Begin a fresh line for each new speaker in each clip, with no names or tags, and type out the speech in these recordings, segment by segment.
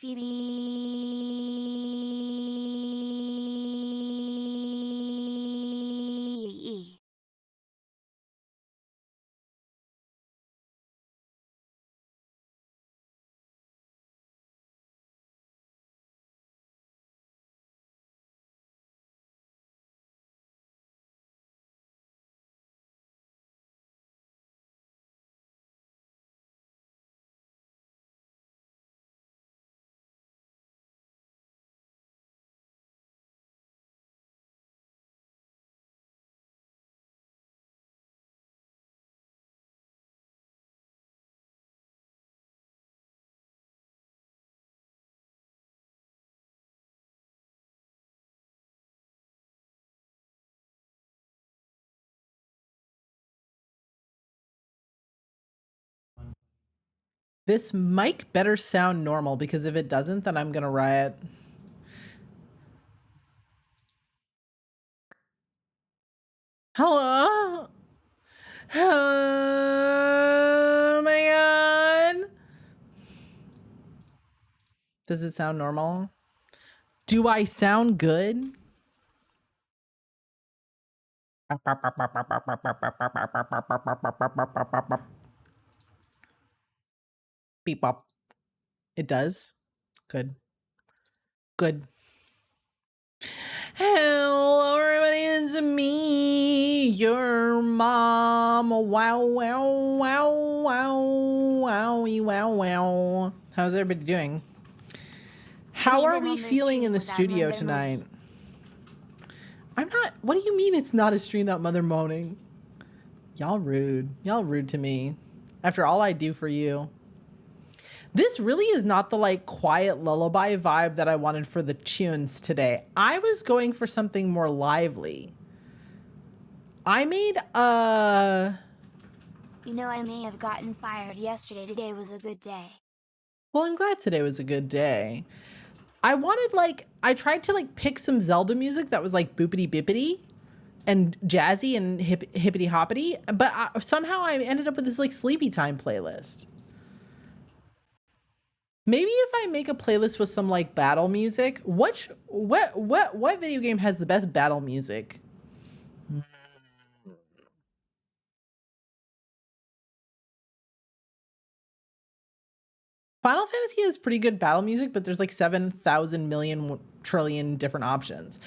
Phoebe.
This mic better sound normal, because if it doesn't, then I'm gonna riot. Hello? Oh my god. Does it sound normal? Do I sound good? Beep bop. It does? Good. Good. Hello, everybody, it's me, your mom. Wow, wow, wow, wow, wowie, wow, wow. How's everybody doing? How are we feeling in the studio tonight? I'm not, what do you mean it's not a stream without mother moaning? Y'all rude. Y'all rude to me. After all I do for you. This really is not the like quiet lullaby vibe that I wanted for the tunes today. I was going for something more lively. I made
You know, I may have gotten fired yesterday. Today was a good day.
Well, I'm glad today was a good day. I wanted like, I tried to like pick some Zelda music that was like boopity bippity and jazzy and hippity hoppity, but somehow I ended up with this like sleepy time playlist. Maybe if I make a playlist with some like battle music, what video game has the best battle music? Final Fantasy has pretty good battle music, but there's like 7,000 million trillion different options.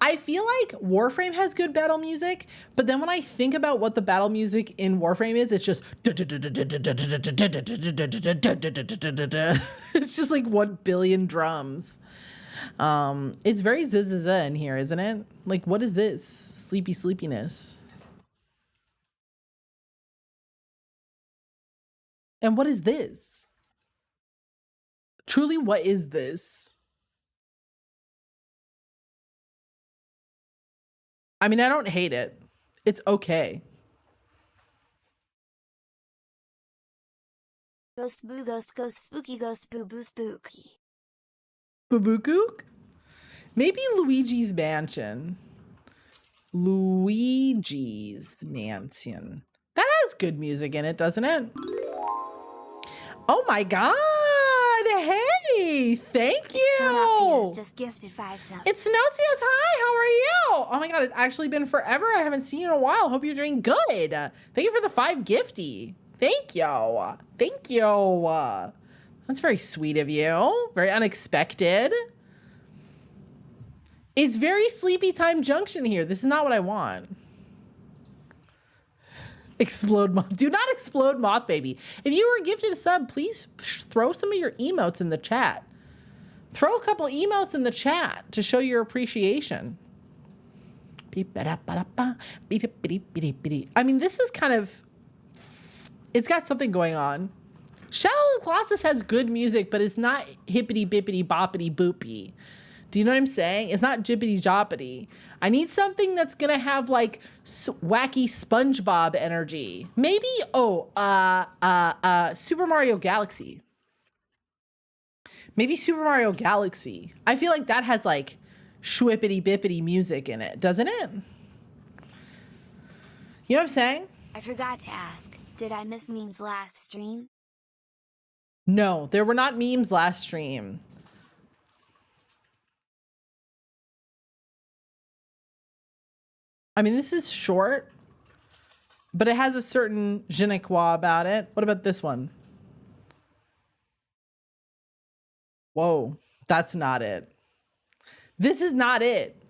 I feel like Warframe has good battle music, but then when I think about what the battle music in Warframe is, it's just it's just like 1 billion drums. It's very zzzz in here, isn't it? Like, what is this? Sleepy sleepiness. And what is this? Truly, what is this? I mean, I don't hate it. It's okay.
Ghost boo, ghost spooky, ghost boo boo spooky.
Boo-boo-gook? Maybe Luigi's Mansion. Luigi's Mansion. That has good music in it, doesn't it? Oh my god! Hey! Thank you!
Sonazia's just gifted 5 subs.
It's Notios. Hi, how are you? Oh my god, it's actually been forever. I haven't seen you in a while. Hope you're doing good. Thank you for the 5 gifty. Thank you. Thank you. That's very sweet of you. Very unexpected. It's very Sleepy Time Junction here. This is not what I want. Explode moth. Do not explode moth baby. If you were gifted a sub, please throw some of your emotes in the chat. Throw a couple emotes in the chat to show your appreciation. I mean, this is kind of, it's got something going on. Shadow of the Colossus has good music, but it's not hippity bippity boppity boopy. Do you know what I'm saying? It's not jippity joppity. I need something that's gonna have like wacky SpongeBob energy. Maybe, Super Mario Galaxy. Maybe Super Mario Galaxy. I feel like that has like shwippity bippity music in it, doesn't it? You know what I'm saying?
I forgot to ask, did I miss memes last stream?
No, there were not memes last stream. I mean, this is short, but it has a certain je ne quoi about it. What about this one? Whoa, that's not it. This is not it.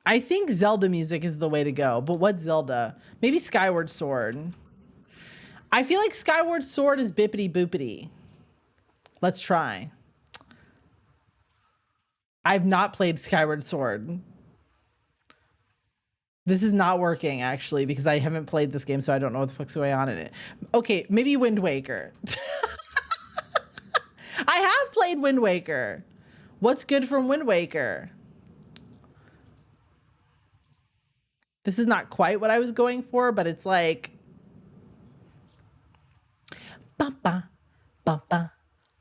I think Zelda music is the way to go, but what Zelda? Maybe Skyward Sword. I feel like Skyward Sword is bippity boopity. Let's try. I've not played Skyward Sword. This is not working, actually, because I haven't played this game, so I don't know what the fuck's going on in it. Okay, maybe Wind Waker. I have played Wind Waker. What's good from Wind Waker? This is not quite what I was going for, but it's like... Bumpa, bumpa,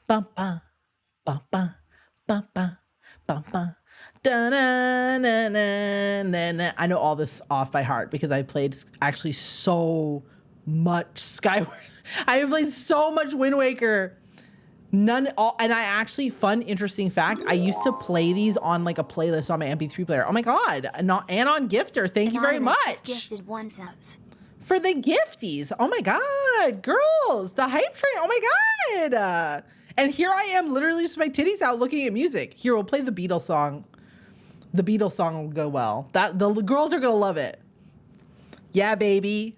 bumpa, bumpa, bumpa, bumpa. Da-na-na-na-na-na. I know all this off by heart because I played actually so much Skyward. I have played so much Wind Waker. And I actually, interesting fact, I used to play these on like a playlist on my MP3 player. Oh my God. And on Gifter. Thank you very much.
Just gifted 1 subs.
For the gifties. Oh my God. Girls, the hype train. Oh my God. And here I am literally just my titties out looking at music. Here, we'll play the Beatles song. The Beatles song will go well. The girls are gonna love it. Yeah, baby.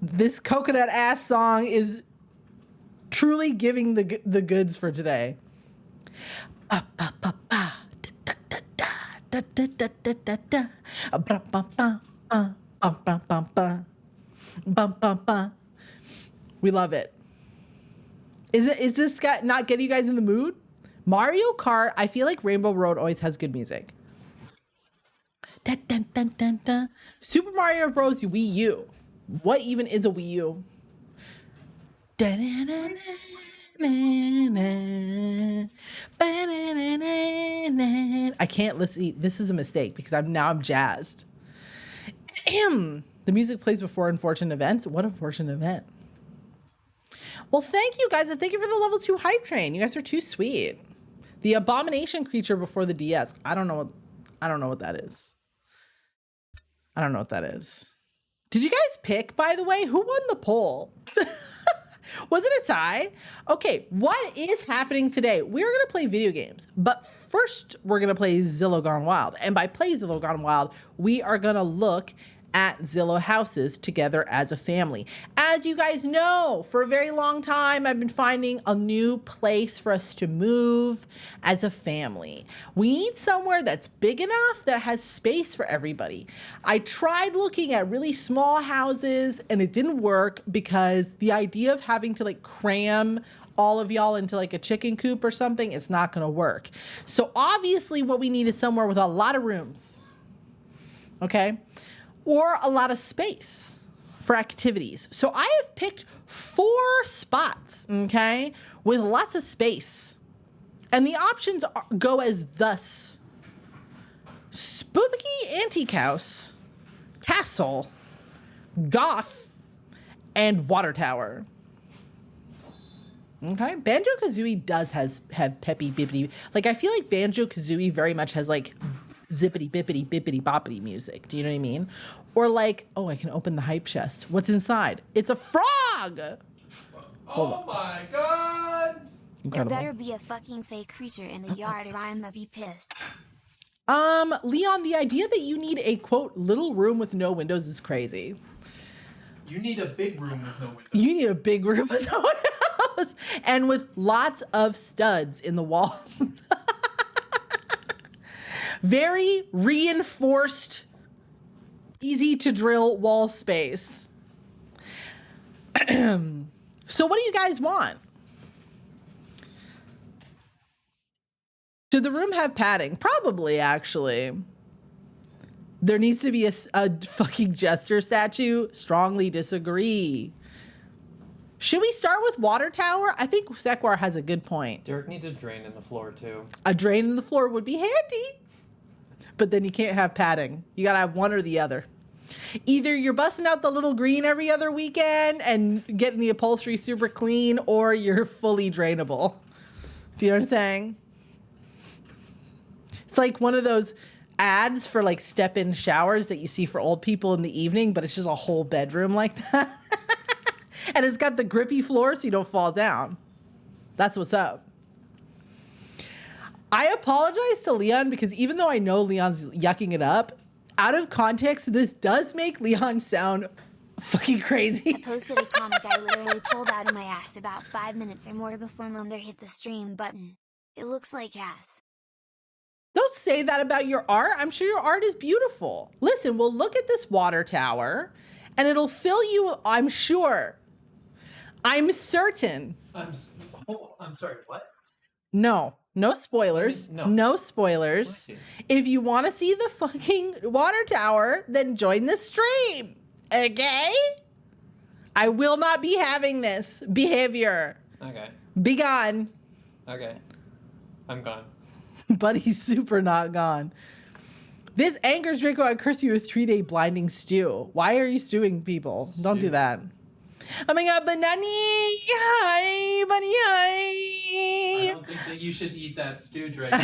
This coconut ass song is truly giving the goods for today. We love it. Is this guy not getting you guys in the mood? Mario Kart, I feel like Rainbow Road always has good music. Dun, dun, dun, dun, dun. Super Mario Bros. Wii U. What even is a Wii U? I can't listen. This is a mistake because I'm jazzed. The music plays before unfortunate events. What unfortunate event? Well, thank you guys, and thank you for the level 2 hype train. You guys are too sweet. The abomination creature before the DS. I don't know what that is. I don't know what that is. Did you guys pick, by the way? Who won the poll? Was it a tie? Okay, what is happening today? We're going to play video games, but first we're going to play Zillow Gone Wild. And by play Zillow Gone Wild, we are going to look at Zillow houses together as a family. As you guys know, for a very long time, I've been finding a new place for us to move as a family. We need somewhere that's big enough that has space for everybody. I tried looking at really small houses and it didn't work because the idea of having to like cram all of y'all into like a chicken coop or something, it's not gonna work. So obviously what we need is somewhere with a lot of rooms, okay? Or a lot of space for activities. So I have picked 4 spots, okay, with lots of space. And the options go as thus. Spooky Antique House, Castle, Goth, and Water Tower. Okay, Banjo-Kazooie does have peppy bippity. Like, I feel like Banjo-Kazooie very much has like zippity bippity bippity boppity music. Do you know what I mean? Or like, oh, I can open the hype chest. What's inside? It's a frog!
Oh my God!
Incredible.
There better be a fucking fake creature in the yard or I'ma be pissed.
Leon, the idea that you need a, quote, little room with no windows is crazy.
You need a big room with no windows.
You need a big room with no windows and with lots of studs in the walls. Very reinforced, easy to drill wall space. So what do you guys want? Should the room have padding? Probably, actually. There needs to be a fucking jester statue. Strongly disagree. Should we start with Water Tower? I think Sekwar has a good point.
Derek needs a drain in the floor, too.
A drain in the floor would be handy. But then you can't have padding. You gotta have one or the other. Either you're busting out the little green every other weekend and getting the upholstery super clean, or you're fully drainable. Do you know what I'm saying? It's like one of those ads for like step-in showers that you see for old people in the evening, but it's just a whole bedroom like that. And it's got the grippy floor so you don't fall down. That's what's up. I apologize to Leon because even though I know Leon's yucking it up, out of context, this does make Leon sound fucking crazy.
I posted a comic I literally pulled out of my ass about 5 minutes or more before Mom there hit the stream button. It looks like ass.
Don't say that about your art. I'm sure your art is beautiful. Listen, we'll look at this water tower and it'll fill you, I'm sure. I'm certain.
I'm sorry, what?
No spoilers.
No.
No spoilers.
Bless you.
If you want to see the fucking water tower, then join the stream. Okay? I will not be having this behavior.
Okay.
Be gone.
Okay. I'm gone.
But he's super not gone. This angers Draco. I curse you with 3-day blinding stew. Why are you stewing people? Don't do
Stew.
that. Oh my god, Banani! Hi, Bunny,
I
hi!
don't think that you should eat that stew, Draco.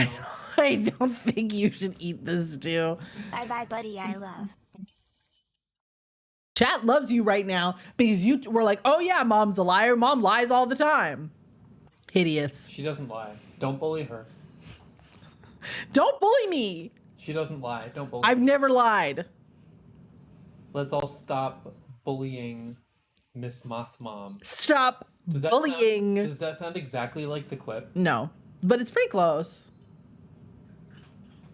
I don't think you should eat this stew.
Bye bye, buddy, I love.
Chat loves you right now because you were like, oh yeah, Mom's a liar. Mom lies all the time. Hideous.
She doesn't lie. Don't bully her.
Don't bully me.
She doesn't lie. Don't bully
I've
her.
never lied.
Let's all stop bullying Miss Moth Mom.
Stop bullying.
Does that sound exactly like the clip?
No, but it's pretty close.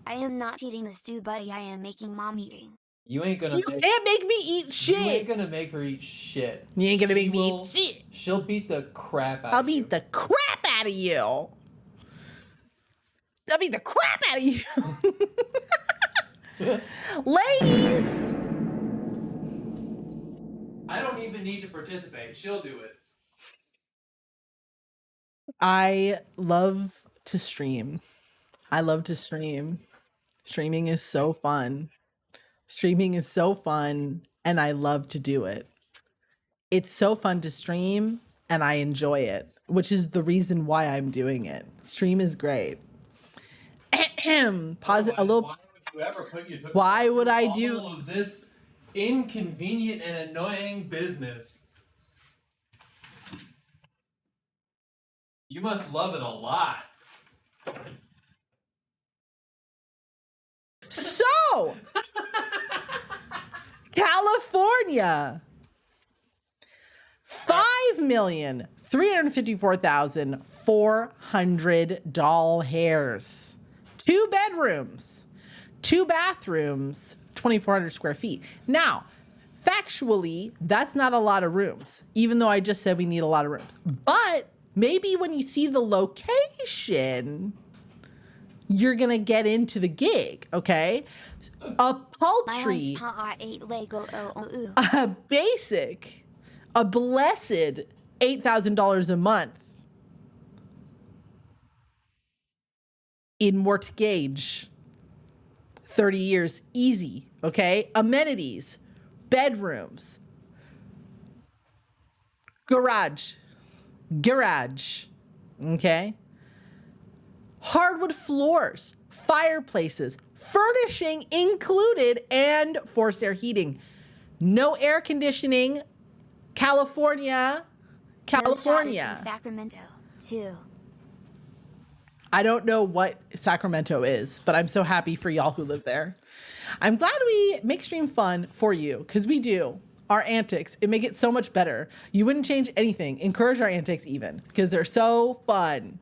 I am not eating the stew, buddy, I am making Mom eating.
You ain't gonna
You
make,
can't make me eat
You ain't
shit.
gonna make her eat shit.
You ain't gonna
She
make me
will-
eat shit.
She'll beat the crap out
I'll
of you.
beat the crap out of you. I'll beat the crap out of you. Ladies.
I don't even need to participate. She'll do it.
I love to stream. I love to stream. Streaming is so fun. Streaming is so fun, and I love to do it. It's so fun to stream, and I enjoy it, which is the reason why I'm doing it. Stream is great. Pause it a little.
Why would you ever put
Why would I
all
do-
of this inconvenient and annoying business? You must love it a lot.
So, California, 5,354,400 doll hairs, 2 bedrooms, 2 bathrooms, 2,400 square feet. Now, factually, that's not a lot of rooms, even though I just said we need a lot of rooms. But maybe when you see the location, you're gonna get into the gig, okay? A paltry,
I ate Lego.
a basic, a blessed $8,000 a month in mortgage. 30 years, easy, okay? Amenities, bedrooms, garage, okay? Hardwood floors, fireplaces, furnishing included, and forced air heating. No air conditioning. California.
No showers in Sacramento, too.
I don't know what Sacramento is, but I'm so happy for y'all who live there. I'm glad we make stream fun for you, because we do. Our antics, it make it so much better. You wouldn't change anything. Encourage our antics even, because they're so fun.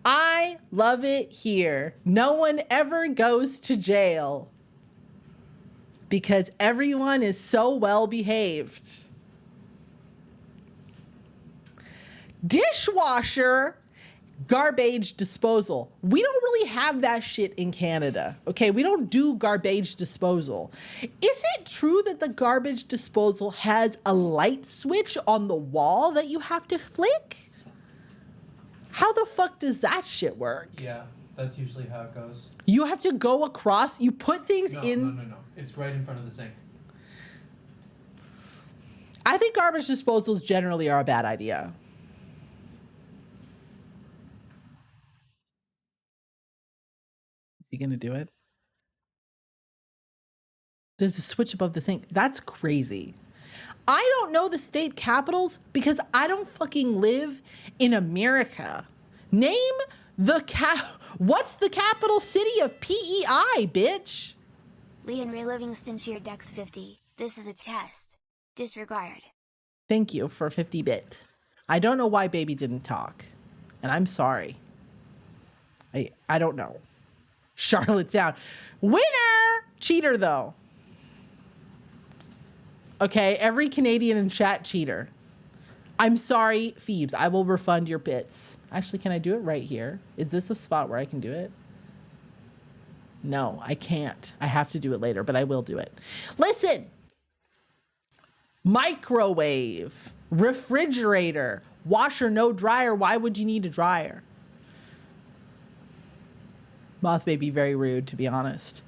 I love it here. No one ever goes to jail because everyone is so well behaved. Dishwasher, garbage disposal. We don't really have that shit in Canada. Okay, we don't do garbage disposal. Is it true that the garbage disposal has a light switch on the wall that you have to flick? How the fuck does that shit work?
Yeah, that's usually how it goes.
You have to go across, you put things in.
No. It's right in front of the sink.
I think garbage disposals generally are a bad idea. Is he gonna do it? There's a switch above the sink. That's crazy. I don't know the state capitals because I don't fucking live in America. Name what's the capital city of PEI, bitch?
Leon reliving since your Dex 50. This is a test. Disregard.
Thank you for 50-bit. I don't know why baby didn't talk. And I'm sorry. I don't know. Charlottetown. Winner! Cheater, though. Okay, every Canadian in chat, cheater. I'm sorry, Phoebes. I will refund your bits. Actually, can I do it right here? Is this a spot where I can do it? No, I can't. I have to do it later, but I will do it. Listen. Microwave, refrigerator, washer, no dryer. Why would you need a dryer? Moth may be very rude, to be honest.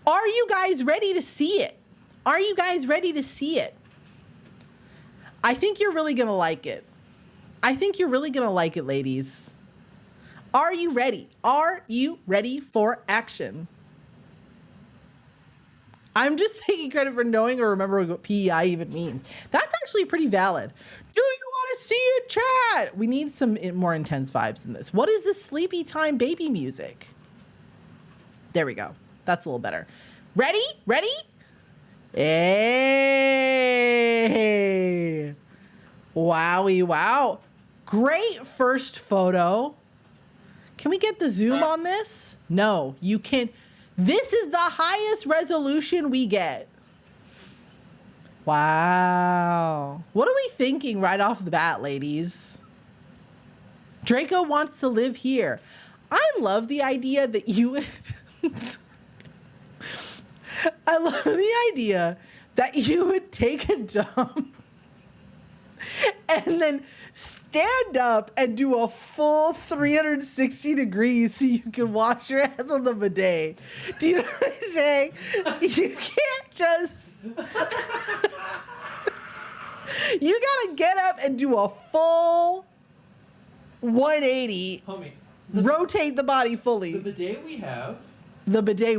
Are you guys ready to see it? Are you guys ready to see it? I think you're really going to like it. I think you're really going to like it, ladies. Are you ready? Are you ready for action? I'm just taking credit for knowing or remembering what PEI even means. That's actually pretty valid. Do you want to see it, chat? We need some more intense vibes in this. What is this sleepy time baby music? There we go. That's a little better. Ready? Ready? Hey. Wowie wow. Great first photo. Can we get the zoom on this? No, you can't. This is the highest resolution we get. Wow. What are we thinking right off the bat, ladies? Draco wants to live here. I love the idea that you would... I love the idea that you would take a dump and then stand up and do a full 360 degrees so you can wash your ass on the bidet. Do you know what I'm saying? You can't just... You gotta get up and do a full 180.
Homie,
rotate the body fully.
the bidet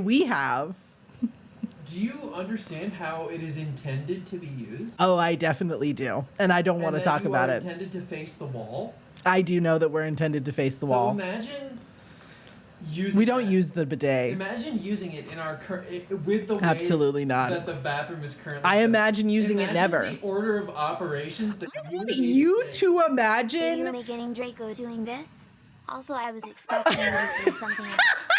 we have, do you understand how it is intended to be used?
Oh, I definitely do. And I don't want to talk about it.
Intended to face the wall.
I do know that we're intended to face the wall.
So imagine using
We don't use the bidet.
Imagine using it in our with the way
Absolutely not.
that the bathroom is currently
I
set.
imagine using it never.
The order of operations that
I want you to
Are you
imagine...
really getting Draco doing this? Also, I was expecting you to say something else.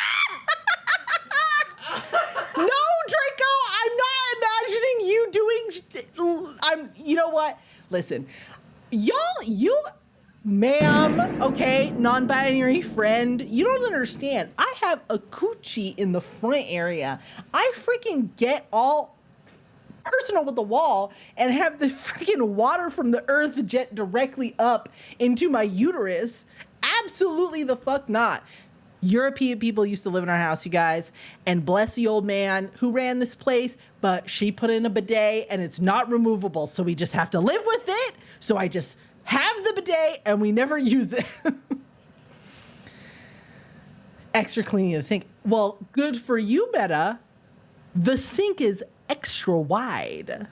No, Draco, I'm not imagining you doing... You know what? Listen, ma'am, okay, non-binary friend, you don't understand. I have a coochie in the front area. I freaking get all personal with the wall and have the freaking water from the earth jet directly up into my uterus. Absolutely the fuck not. European people used to live in our house, you guys, and bless the old man who ran this place, but she put in a bidet and it's not removable, so we just have to live with it. So I just have the bidet and we never use it. Extra cleaning of the sink. Well, good for you, Meta. The sink is extra wide.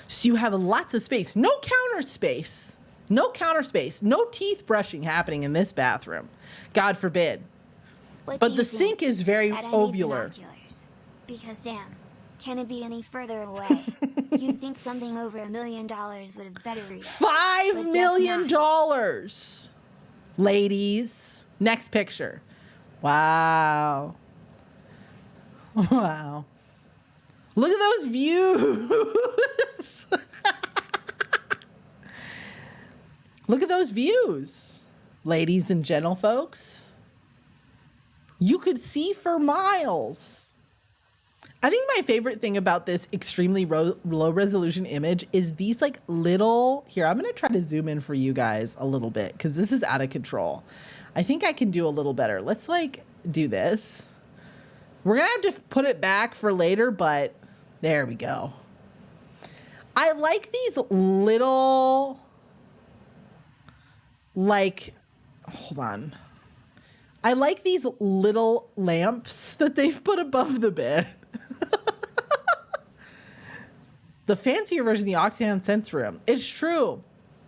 So you have lots of space. No counter space. No counter space. No teeth brushing happening in this bathroom. God forbid.
What
But
do
the
you think?
sink is very
That I need
ovular.
binoculars. Because damn, can it be any further away? You'd think something over $1 million would have better read.
$5 million. Ladies. Next picture. Wow. Wow. Look at those views. Look at those views. Ladies and gentlefolks. You could see for miles. I think my favorite thing about this extremely low resolution image is these like little, here, I'm going to try to zoom in for you guys a little bit because this is out of control. I think I can do a little better. Let's like do this. We're going to have to put it back for later, but there we go. I like these little, like, hold on. I like these little lamps that they've put above the bed. The fancier version, the Octagon Sense Room. It's true.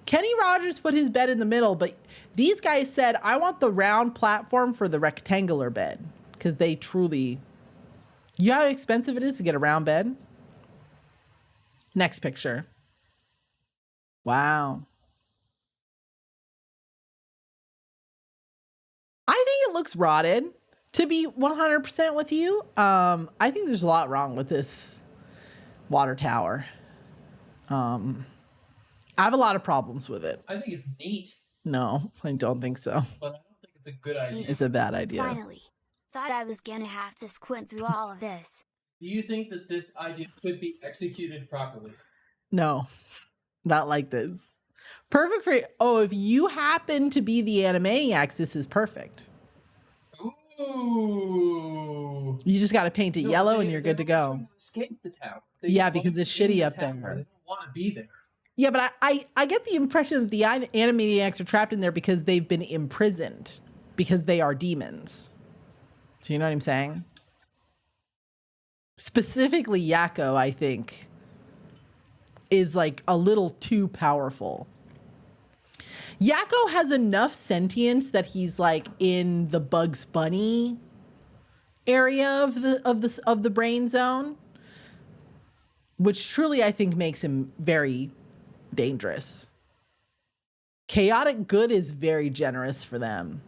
Kenny Rogers put his bed in the middle, but these guys said, I want the round platform for the rectangular bed. Because they truly... You know how expensive it is to get a round bed? Next picture. Wow. I think it looks rotted. To be 100% with you, I think there's a lot wrong with this water tower. I have a lot of problems with it.
I think it's neat,
No, I don't think so.
but I don't think it's a good idea.
Jesus.
It's a bad idea.
Finally. Thought I was gonna have to squint through all of this.
Do you think that this idea could be executed properly?
No, not like this. Perfect for, oh, if you happen to be the Animaniacs, this is perfect.
Ooh.
You just got to paint it yellow and you're good to go.
Escape the tower.
Yeah, because it's shitty up there.
They don't want to be there.
Yeah, but I get the impression that the Animaniacs are trapped in there because they've been imprisoned because they are demons. So you know what I'm saying? Specifically, Yakko, I think, is like a little too powerful. Yakko has enough sentience that he's like in the Bugs Bunny area of the brain zone, which truly I think makes him very dangerous. Chaotic good is very generous for them.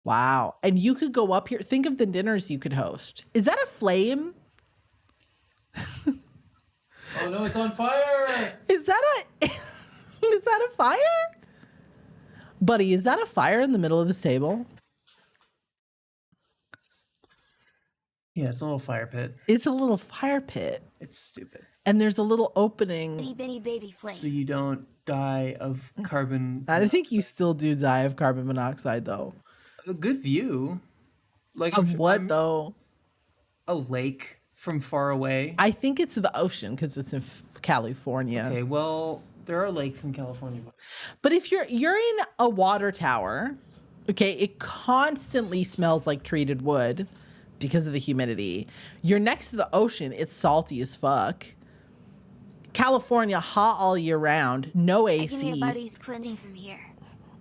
Wow. And you could go up here. Think of the dinners you could host. Is that a flame?
Oh no, it's on fire!
Is that a fire? Buddy, is that a fire in the middle of this table?
Yeah, it's a little fire pit.
It's a little fire pit.
It's stupid.
And there's a little opening.
Itty bitty baby flame.
So you don't die of carbon.
I think you still do die of carbon monoxide, though.
A good view. Like
Of what, though?
A lake from far away.
I think it's the ocean because it's in California.
Okay, well, there are lakes in California.
But if you're in a water tower, okay, it constantly smells like treated wood because of the humidity. You're next to the ocean, it's salty as fuck. California, hot all year round, no
I can hear
AC.
buddies squinting from here.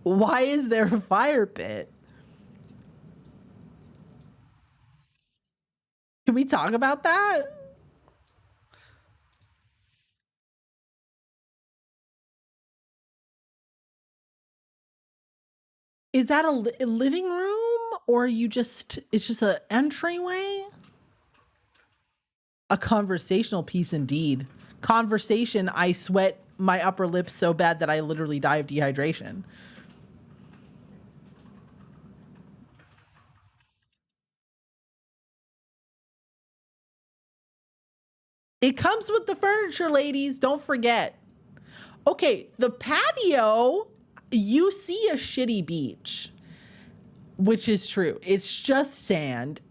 Why is there a fire pit? Can we talk about that? Is that a living room or you just, it's just an entryway? A conversational piece indeed. Conversation, I sweat my upper lip so bad that I literally die of dehydration. It comes with the furniture, ladies. Don't forget. Okay, the patio, you see a shitty beach, which is true. It's just sand.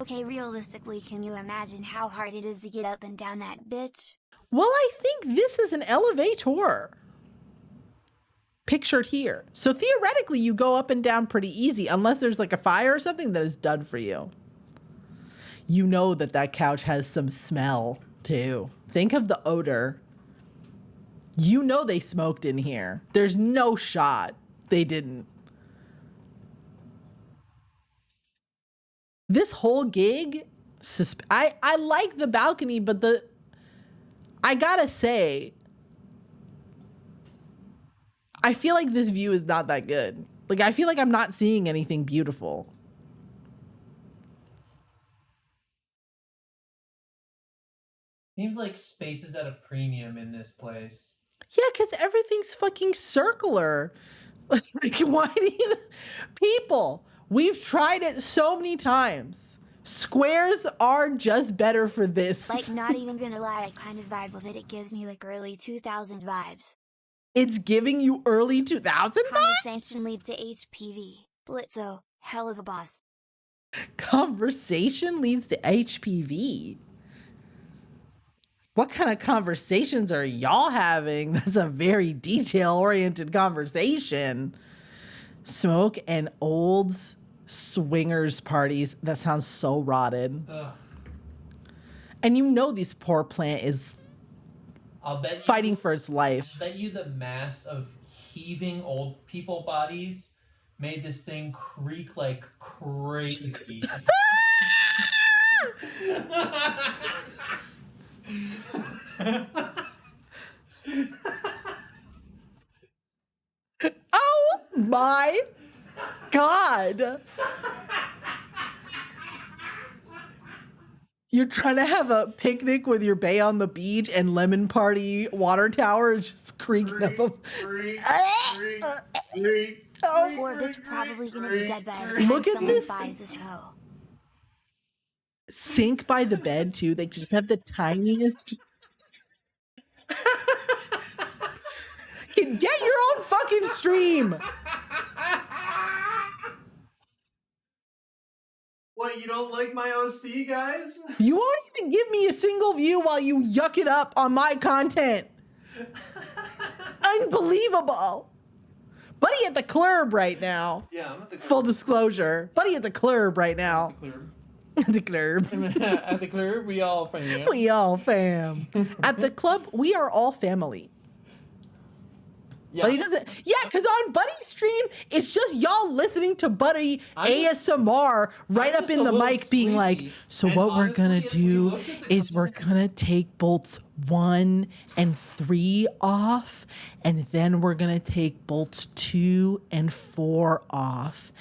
Okay, realistically, can you imagine how hard it is to get up and down that bitch?
Well, I think this is an elevator pictured here. So theoretically, you go up and down pretty easy, unless there's like a fire or something that is done for you. You know that couch has some smell too. Think of the odor. You know they smoked in here. There's no shot they didn't. This whole gig, I like the balcony, but I gotta say, I feel like this view is not that good. Like, I feel like I'm not seeing anything beautiful.
Seems like space is at a premium in this place.
Yeah, because everything's fucking circular. Like, why do you... People, we've tried it so many times. Squares are just better for this.
Like, not even gonna lie, I kind of vibe with it. It gives me like early 2000 vibes.
It's giving you early 2000 vibes?
Conversation leads to HPV. Blitzo, hell of a boss.
Conversation leads to HPV. What kind of conversations are y'all having? That's a very detail-oriented conversation. Smoke and olds swingers parties. That sounds so rotted.
Ugh.
And you know this poor plant is
I'll bet
fighting
you,
for its life.
I bet you the mass of heaving old people bodies made this thing creak like crazy.
Oh my God. You're trying to have a picnic with your bae on the beach and lemon party water tower is just creaking up. Oh.
Orbit's probably gonna be dead by the
Look
time
at
someone
this.
buys this hoe.
Sink by the bed too. They just have the tiniest. Get your own fucking stream.
What, you don't like my OC, guys?
You won't even give me a single view while you yuck it up on my content. Unbelievable. Buddy at the club right now.
Yeah, I'm at the
Full disclosure. Buddy at the club right now. At the club.
At the club, we all fam.
We all fam. At the club, we are all family.
Yeah.
Buddy doesn't. Yeah, because on Buddy's stream, it's just y'all listening to Buddy
I'm just-
ASMR right
I'm
up
just
in
a
the
little
mic being like,
sleepy.
so
And
what we're
honestly,
gonna
if we
do
look at the
is we're gonna take bolts 1 and 3 off, and then we're gonna take bolts 2 and 4 off,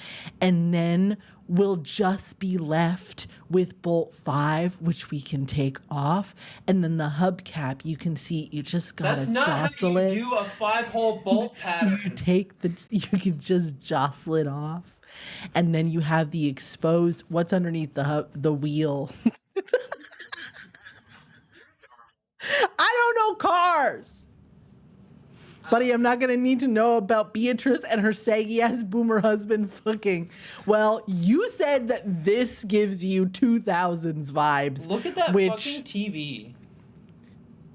and then we'll just be left with bolt 5, which we can take off, and then the hubcap, you can see you just gotta
That's not
jostle
how you
it.
do a 5-hole bolt
You
pattern.
take the, you can just jostle it off, and then you have the exposed. What's underneath the wheel? I don't know cars. Buddy, I'm not gonna need to know about Beatrice and her saggy ass boomer husband fucking. Well, you said that this gives you 2000s vibes.
Look at that
which
fucking TV.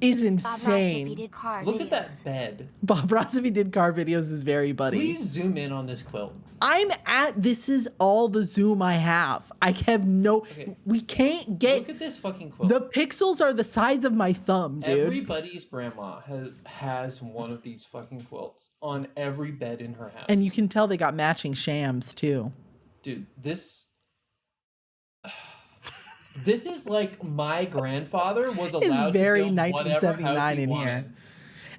is
Bob Ross, if he
insane.
did car
Look at that
videos.
bed.
Bob Ross, if he did car videos, is very buddy.
Please zoom in on this quilt.
This is all the zoom I have. I have no,
Okay.
we can't get,
Look at this fucking quilt.
the pixels are the size of my thumb, dude.
Everybody's grandma has one of these fucking quilts on every bed in her house.
And you can tell they got matching shams too.
Dude, this is like my grandfather was allowed
very
to build whatever house
1979
he
in
wanted.
here.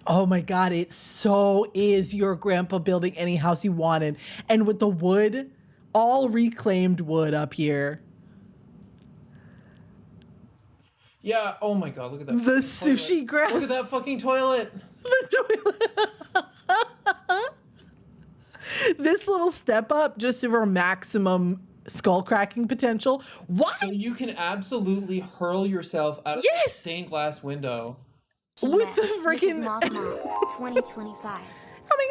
Oh my God, it so is your grandpa building any house he wanted. And with the wood, all reclaimed wood up here.
Yeah, oh my god, look at that.
The
fucking
sushi
toilet.
grass.
Look at that fucking toilet.
The toilet. This little step up just for maximum skull cracking potential. Why?
So you can absolutely hurl yourself out of
Yes!
the stained glass window.
With the
This is
freaking.
Moth Mom, 2025.
Oh my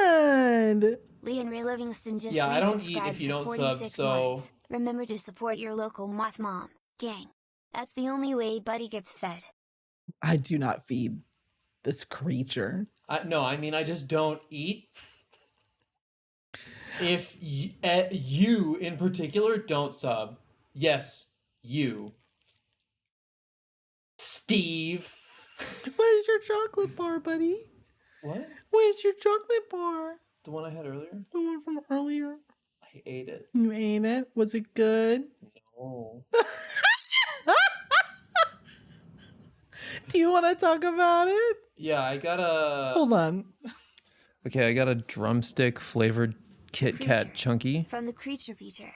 God.
Lee and Ray Livingston just
Yeah, I don't eat
resubscribed
if you
for
don't sub,
46
so-
months. Remember to support your local Moth Mom, gang. That's the only way Buddy gets fed.
I do not feed this creature.
No, I mean I just don't eat. If you in particular don't sub, yes, you, Steve.
Where's your chocolate bar, buddy?
What?
Where's your chocolate bar?
The one I had earlier?
The one from earlier.
I ate it.
You ate it? Was it good?
No.
Do you want to talk about it?
Yeah, I got a.
Hold on.
Okay, I got a drumstick flavored Kit Kat
Creature.
Chunky.
From the Creature feature.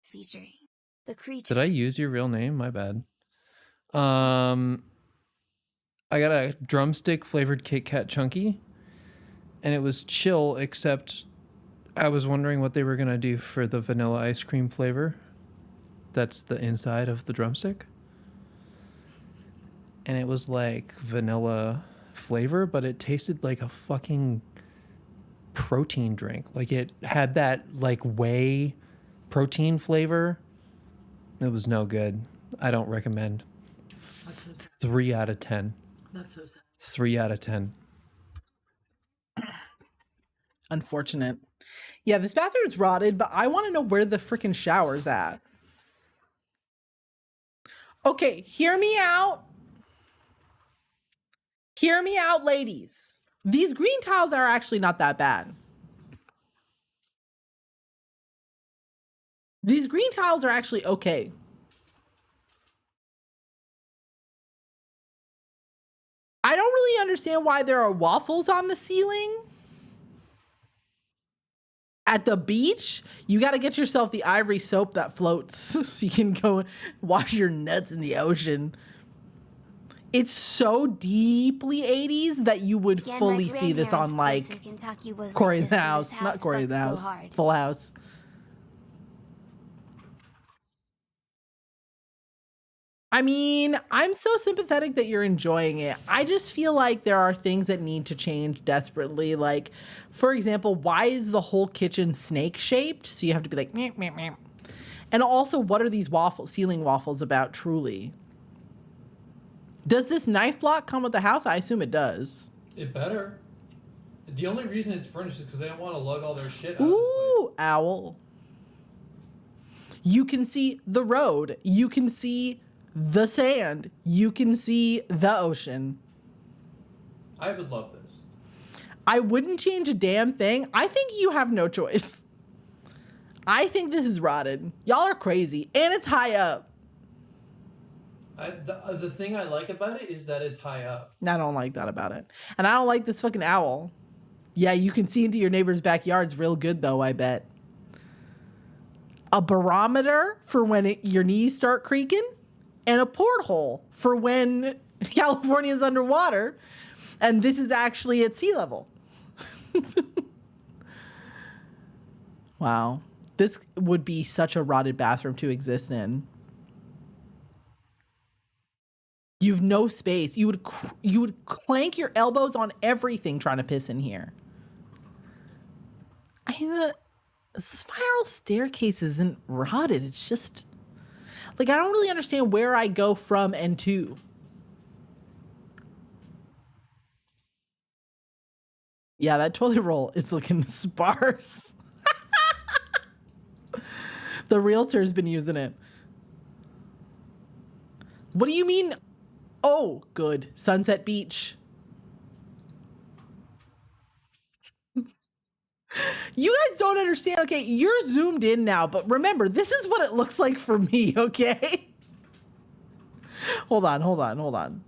Featuring the Creature.
Did I use your real name? My bad. I got a drumstick flavored Kit Kat Chunky, and it was chill, except I was wondering what they were gonna do for the vanilla ice cream flavor. That's the inside of the drumstick. And it was like vanilla flavor, but it tasted like a fucking protein drink. Like it had that like whey protein flavor. It was no good. I don't recommend. 3 out of 10.
That's so sad.
3 out of 10.
Unfortunate. Yeah, this bathroom's rotted, but I want to know where the freaking shower's at. Okay, hear me out. Hear me out, ladies. These green tiles are actually not that bad. These green tiles are actually okay. I don't really understand why there are waffles on the ceiling. At the beach, you got to get yourself the ivory soap that floats so you can go wash your nuts in the ocean. It's so deeply 80s that you would
Again,
fully
my
see this on
grandparents' place
like
in Kentucky was
Corey
like
the
this, so
House,
this
not Corey the
fucked so
House,
hard.
Full House. I mean, I'm so sympathetic that you're enjoying it. I just feel like there are things that need to change desperately. Like, for example, why is the whole kitchen snake shaped? So you have to be like, meh, meh, meh. And also, what are these ceiling waffles about truly? Does this knife block come with the house? I assume it does.
It better. The only reason it's furnished is because they don't want to lug all their shit out of this
Ooh, owl. You can see the road. You can see the sand. You can see the ocean.
place. I would love this.
I wouldn't change a damn thing. I think you have no choice. I think this is rotted. Y'all are crazy. And it's high up.
The thing I like about it is that it's high up.
I don't like that about it. And I don't like this fucking owl. Yeah, you can see into your neighbor's backyards real good, though, I bet. A barometer for when your knees start creaking, and a porthole for when California is underwater, and this is actually at sea level. Wow. This would be such a rotted bathroom to exist in. You've no space. You would clank your elbows on everything trying to piss in here. I mean, the spiral staircase isn't rotted. It's just like, I don't really understand where I go from and to. Yeah, that toilet roll is looking sparse. The realtor's been using it. What do you mean? Oh, good. Sunset Beach. You guys don't understand. Okay, you're zoomed in now, but remember, this is what it looks like for me, okay? Hold on.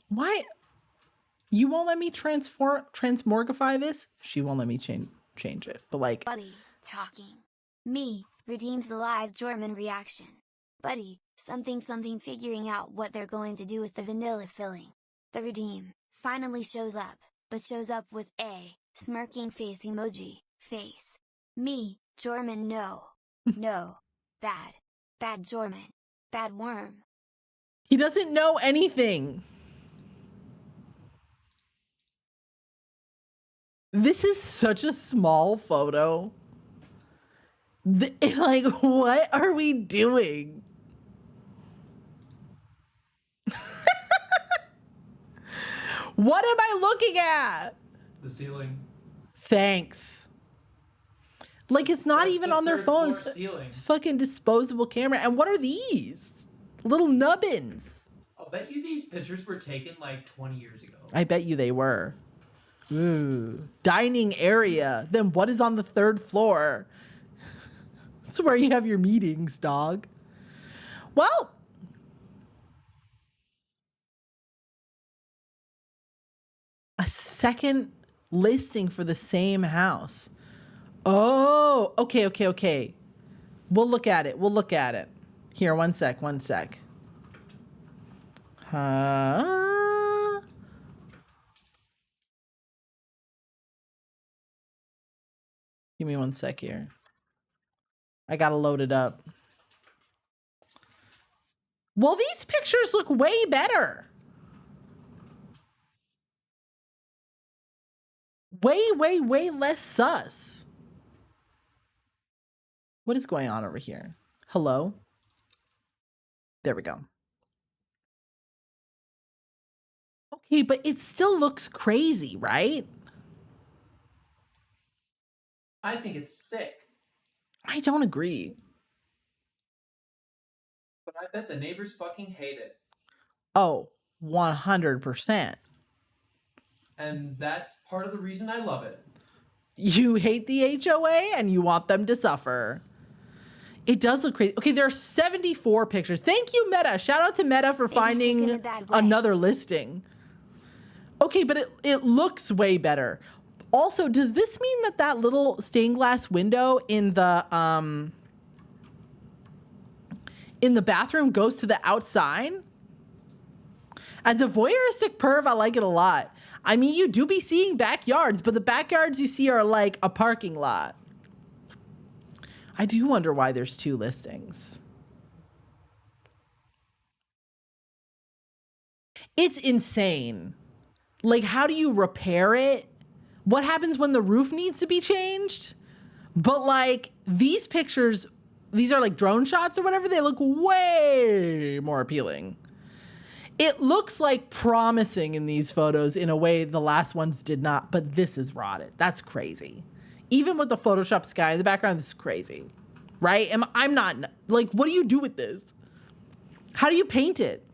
Why? You won't let me transmorgify this? She won't let me change it. But like,
Buddy, talking. Me, redeems the live German reaction. Buddy, something figuring out what they're going to do with the vanilla filling. The redeem finally shows up, but shows up with a smirking face emoji, face. Me, German no. No. Bad German. Bad worm.
he doesn't know anything. This is such a small photo. Like, what are we doing? What am I looking at?
The ceiling.
Thanks. Like, it's not even on their phones.
Ceiling.
It's fucking disposable camera. And what are these? Little nubbins.
I'll bet you these pictures were taken like 20 years ago.
I bet you they were. Ooh. Dining area. Then what is on the third floor? It's where you have your meetings, dog. Well, a second listing for the same house. Oh, okay. We'll look at it. Here, one sec. Give me one sec here. I gotta load it up. Well, these pictures look way better. Way less sus. What is going on over here? Hello? There we go. Okay, but it still looks crazy, right?
I think it's sick.
I don't agree.
But
I bet the neighbors fucking hate it.
Oh, 100%.
And that's part of the reason I love it.
You hate the HOA and you want them to suffer. It does look crazy. Okay, there are 74 pictures. Thank you, Meta. Shout out to Meta for
Maybe sick in
finding
a bad way.
another listing. Okay, but it looks way better. Also, does this mean that that little stained glass window in the bathroom goes to the outside? As a voyeuristic perv, I like it a lot. I mean, you do be seeing backyards, but the backyards you see are like a parking lot. I do wonder why there's 2 listings. It's insane. Like, how do you repair it? What happens when the roof needs to be changed? But like, these pictures, these are like drone shots or whatever, they look way more appealing. It looks like promising in these photos in a way the last ones did not, but this is rotted. That's crazy. Even with the Photoshop sky in the background, this is crazy, right? I'm not, like, what do you do with this? How do you paint it?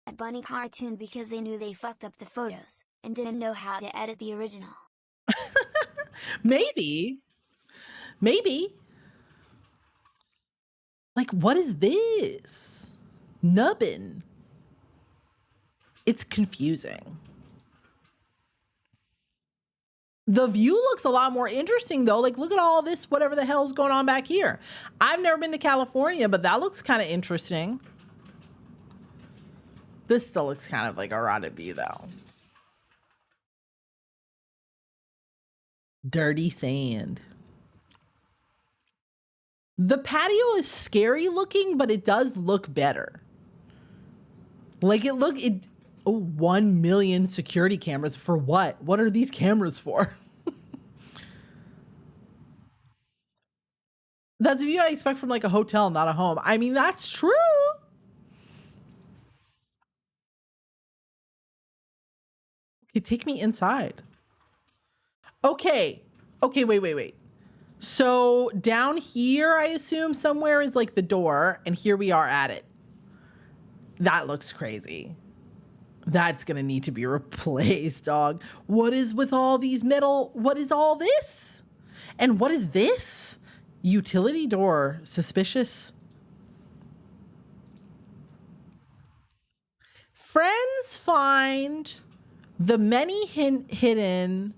A bunny cartoon because they knew they fucked up the photos and didn't know how to edit the original.
Maybe. Like, what is this? Nubbin. It's confusing. The view looks a lot more interesting though. Like, look at all this, whatever the hell's going on back here. I've never been to California, but that looks kind of interesting. This still looks kind of like a rotted view though. Dirty sand. The patio is scary looking, but it does look better. Like it 1 million security cameras for what? What are these cameras for? That's a view I expect from like a hotel, not a home. I mean, that's true. Okay, take me inside. Okay, wait. So down here, I assume somewhere is like the door, and here we are at it. That looks crazy. That's gonna need to be replaced, dog. What is with all these metal? What is all this? And what is this? Utility door, suspicious. Friends find the many hidden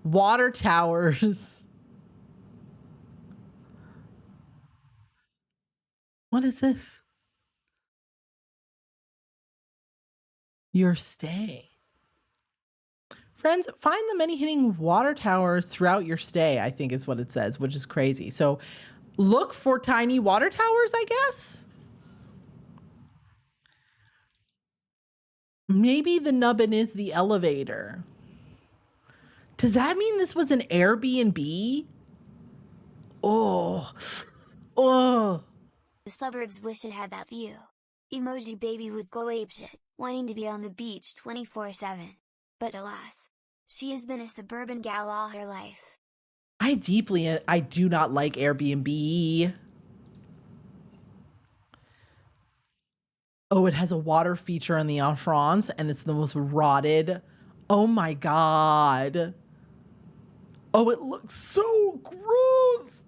water towers. What is this? Your stay. Friends, find the many hidden water towers throughout your stay, I think is what it says, which is crazy. So look for tiny water towers, I guess. Maybe the nubbin is the elevator. Does that mean this was an Airbnb? Oh.
The suburbs wish it had that view. Emoji baby would go apeshit, wanting to be on the beach 24/7. But alas, she has been a suburban gal all her life.
I do not like Airbnb. Oh, it has a water feature on the entrance and it's the most rotted. Oh my God. Oh, it looks so gross.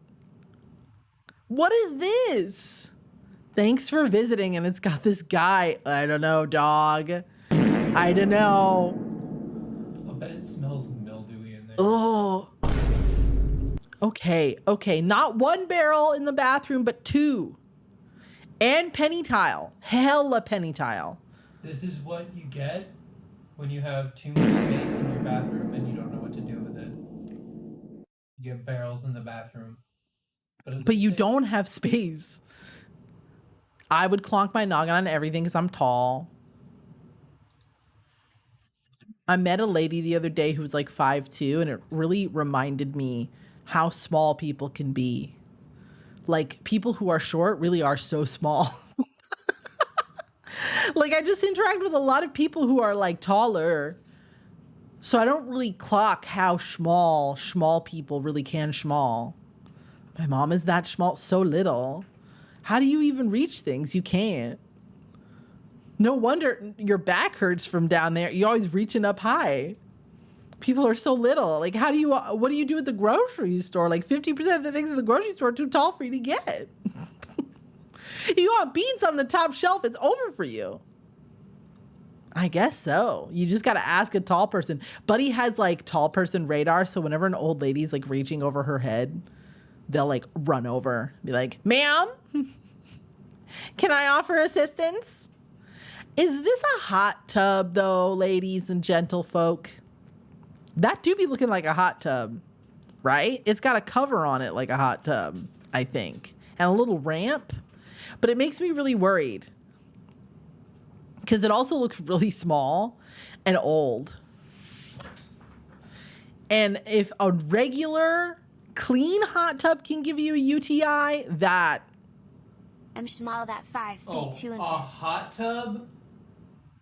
What is this? Thanks for visiting, and it's got this guy. I don't know, dog. I don't know.
I'll bet it smells mildewy in there.
Oh. Okay. Not 1 barrel in the bathroom, but 2. And penny tile. Hella penny tile.
This is what you get when you have too much space in your bathroom and you don't know what to do with it. You get barrels in the bathroom.
But you don't have space. I would clonk my noggin on everything because I'm tall. I met a lady the other day who was like 5'2", and it really reminded me how small people can be. Like, people who are short really are so small. Like, I just interact with a lot of people who are like taller. So I don't really clock how small people really can schmall. My mom is that small, so little. How do you even reach things? You can't. No wonder your back hurts from down there. You're always reaching up high. People are so little. Like, what do you do at the grocery store? Like 50% of the things at the grocery store are too tall for you to get. You want beans on the top shelf, it's over for you. I guess so. You just got to ask a tall person. Buddy has like tall person radar. So whenever an old lady's like reaching over her head, they'll like run over, be like, ma'am, can I offer assistance? Is this a hot tub though, ladies and gentle folk? That do be looking like a hot tub, right? It's got a cover on it like a hot tub, I think, and a little ramp, but it makes me really worried because it also looks really small and old. And if a regular clean hot tub can give you a UTI, that...
I'm small that 5 feet 2 inches.
A hot tub?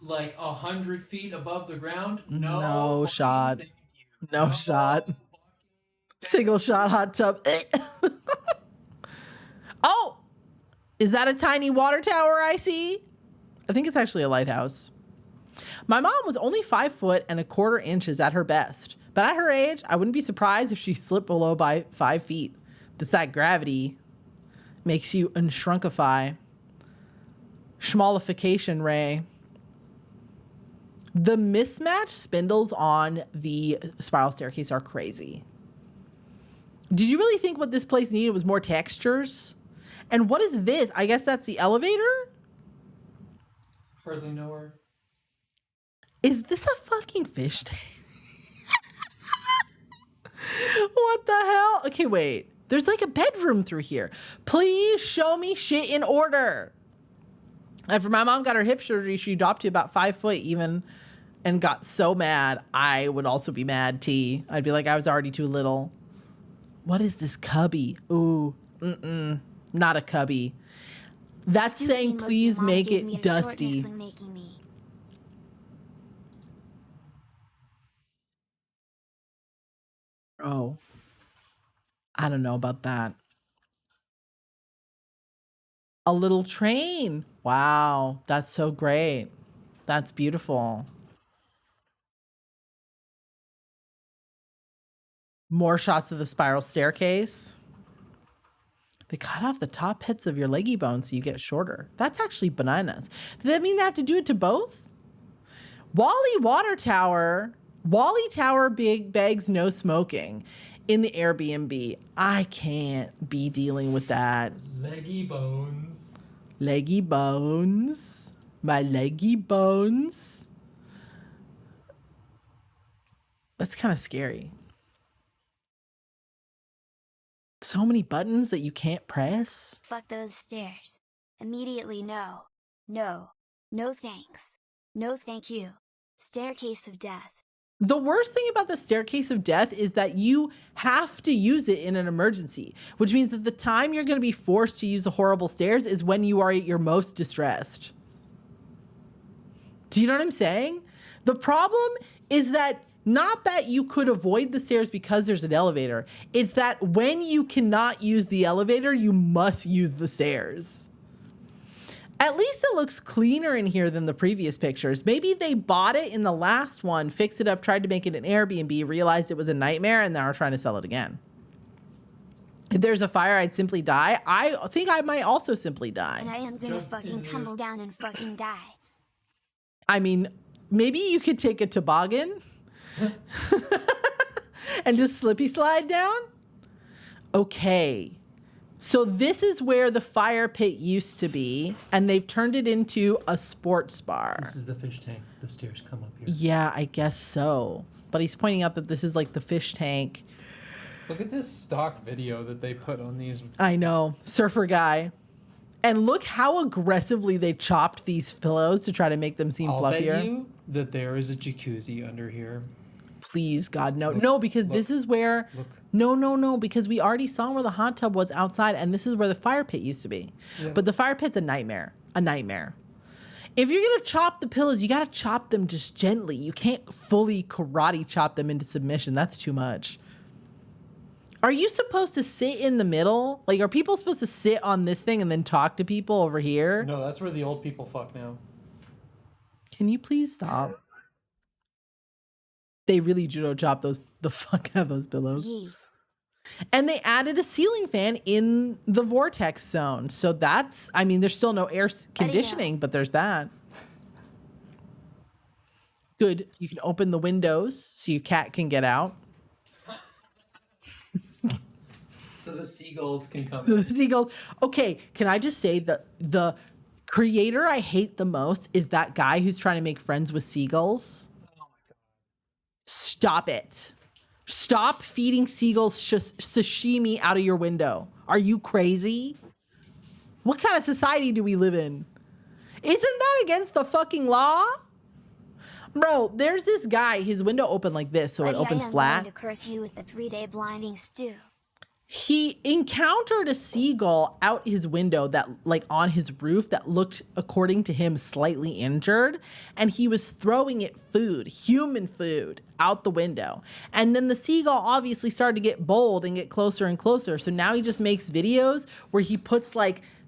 Like 100 feet above the ground?
No shot. No shot. Single shot hot tub. Oh! Is that a tiny water tower I see? I think it's actually a lighthouse. My mom was only 5 foot and 1/4 inches at her best. But at her age, I wouldn't be surprised if she slipped below by 5 feet. That's that gravity makes you unshrunkify. Schmallification, Ray. The mismatched spindles on the spiral staircase are crazy. Did you really think what this place needed was more textures? And what is this? I guess that's the elevator?
Hardly know her.
Is this a fucking fish tank? What the hell? Okay, wait. There's like a bedroom through here. Please show me shit in order. After my mom got her hip surgery, she dropped to about 5 foot even and got so mad. I would also be mad, T. I'd be like, I was already too little. What is this cubby? Ooh, not a cubby. That's
Stupid
saying,
emoji
please
mom
make
gave me
it
a shortness
dusty.
when making me.
Oh, I don't know about that. A little train. Wow, that's so great. That's beautiful. More shots of the spiral staircase. They cut off the top bits of your leggy bones so you get shorter. That's actually bananas. Does that mean they have to do it to both? Wally Tower big begs no smoking in the Airbnb. I can't be dealing with that.
Leggy bones.
Leggy bones. My leggy bones. That's kind of scary. So many buttons that you can't press.
Fuck those stairs. Immediately no. No. No thanks. No thank you. Staircase of death.
The worst thing about the staircase of death is that you have to use it in an emergency, which means that the time you're going to be forced to use the horrible stairs is when you are at your most distressed. Do you know what I'm saying? The problem is that not that you could avoid the stairs because there's an elevator. It's that when you cannot use the elevator, you must use the stairs. At least it looks cleaner in here than the previous pictures. Maybe they bought it in the last one, fixed it up, tried to make it an Airbnb, realized it was a nightmare, and now are trying to sell it again. If there's a fire, I'd simply die. I think I might also simply die.
And I am gonna fucking tumble down and fucking die.
I mean, maybe you could take a toboggan and just slippy slide down. Okay. So this is where the fire pit used to be, and they've turned it into a sports bar.
This is the fish tank. The stairs come up here.
Yeah, I guess so. But he's pointing out that this is like the fish tank.
Look at this stock video that they put on these.
I know. Surfer guy. And look how aggressively they chopped these pillows to try to make them seem
I'll
fluffier.
bet you that there is a jacuzzi under here.
Please, God, no. No, because this is where...
Look.
No, because we already saw where the hot tub was outside, and this is where the fire pit used to be.
Yeah.
But the fire pit's a nightmare. A nightmare. If you're gonna chop the pillows, you gotta chop them just gently. You can't fully karate chop them into submission. That's too much. Are you supposed to sit in the middle? Like, are people supposed to sit on this thing and then talk to people over here?
No, that's where the old people fuck now.
Can you please stop? They really judo chop the fuck out of those pillows.
Yee.
And they added a ceiling fan in the vortex zone. So that's, I mean, there's still no air conditioning, but there's that. Good. You can open the windows so your cat can get out.
So the seagulls can come
The seagulls. Okay, can I just say that the creator I hate the most is that guy who's trying to make friends with seagulls. Oh my God. Stop it. Stop feeding seagulls sashimi out of your window. Are you crazy? What kind of society do we live in? Isn't that against the fucking law? Bro, there's this guy, his window opened like this, so
Buddy,
it opens
I am
flat.
going to curse you with the 3-day blinding stew.
He encountered a seagull out his window that, like, on his roof that looked, according to him, slightly injured. And he was throwing it food, human food, out the window. And then the seagull obviously started to get bold and get closer and closer. So now he just makes videos where he puts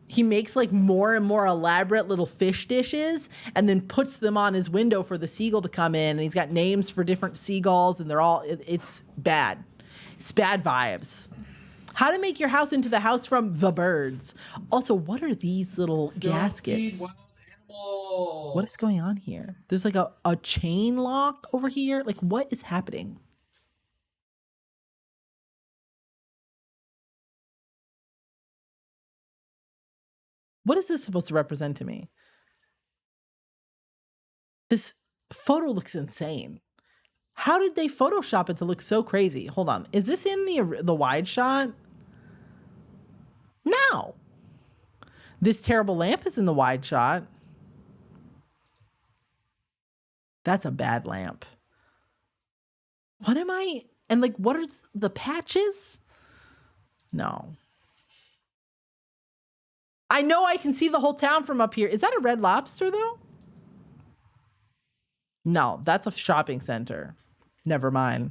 he makes more and more elaborate little fish dishes and then puts them on his window for the seagull to come in. And he's got names for different seagulls and they're all, it's bad. It's bad vibes. How to make your house into the house from the birds. Also, what are these little gaskets? What is going on here? There's like a chain lock over here. Like, what is happening? What is this supposed to represent to me? This photo looks insane. How did they Photoshop it to look so crazy? Hold on. Is this in the wide shot? No. This terrible lamp is in the wide shot. That's a bad lamp. What am I? And like, what are the patches? No. I know I can see the whole town from up here. Is that a Red Lobster though? No, that's a shopping center. Never mind.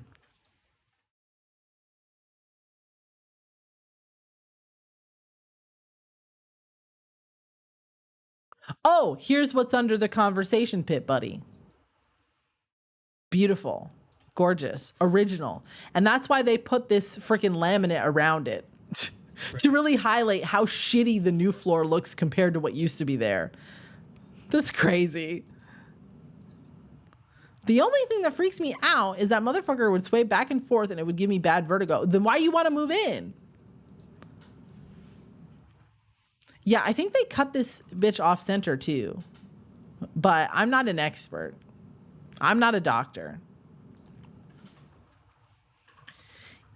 Oh, here's what's under the conversation pit, buddy. Beautiful, gorgeous, original. And that's why they put this freaking laminate around it to really highlight how shitty the new floor looks compared to what used to be there. That's crazy. The only thing that freaks me out is that motherfucker would sway back and forth and it would give me bad vertigo. Then why you want to move in? Yeah, I think they cut this bitch off center too. But I'm not an expert. I'm not a doctor.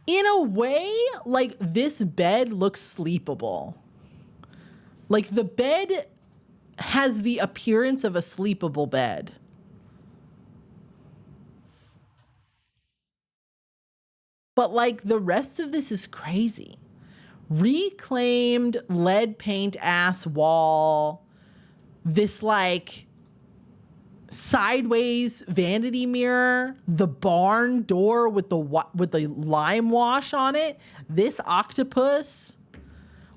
In a way, like, this bed looks sleepable. Like, the bed has the appearance of a sleepable bed. But like, the rest of this is crazy. Reclaimed lead paint ass wall. This like sideways vanity mirror, the barn door with the lime wash on it, this octopus.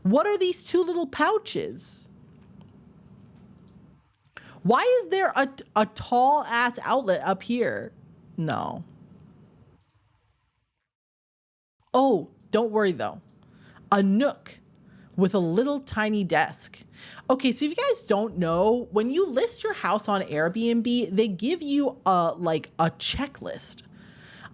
What are these two little pouches? Why is there a tall ass outlet up here? No. Oh, don't worry though. A nook with a little tiny desk. Okay, so if you guys don't know, when you list your house on Airbnb, they give you a checklist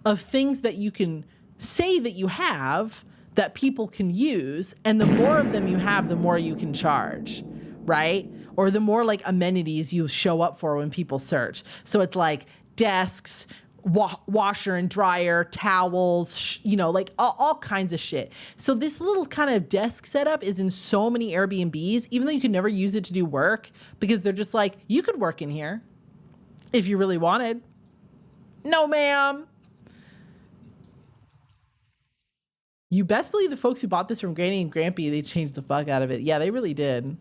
of things that you can say that you have that people can use, and the more of them you have, the more you can charge, right? Or the more like amenities you show up for when people search. So it's like desks, washer and dryer, towels, like all kinds of shit. So this little kind of desk setup is in so many Airbnbs, even though you can never use it to do work, because they're just like, you could work in here if you really wanted. No, ma'am. You best believe the folks who bought this from Granny and Grampy, they changed the fuck out of it. Yeah, they really did.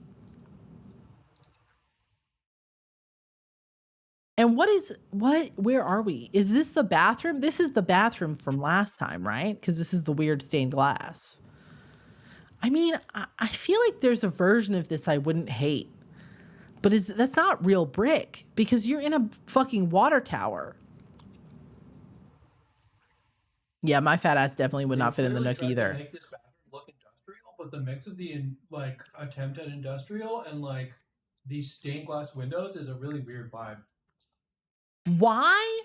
where are we? Is this the bathroom? This is the bathroom from last time, right? Because this is the weird stained glass. I mean, I feel like there's a version of this I wouldn't hate. But that's not real brick because you're in a fucking water tower. Yeah, my fat ass definitely would not fit in the nook either.
Make this bathroom look industrial, but the mix of the like attempt at industrial and like these stained glass windows is a really weird vibe.
Why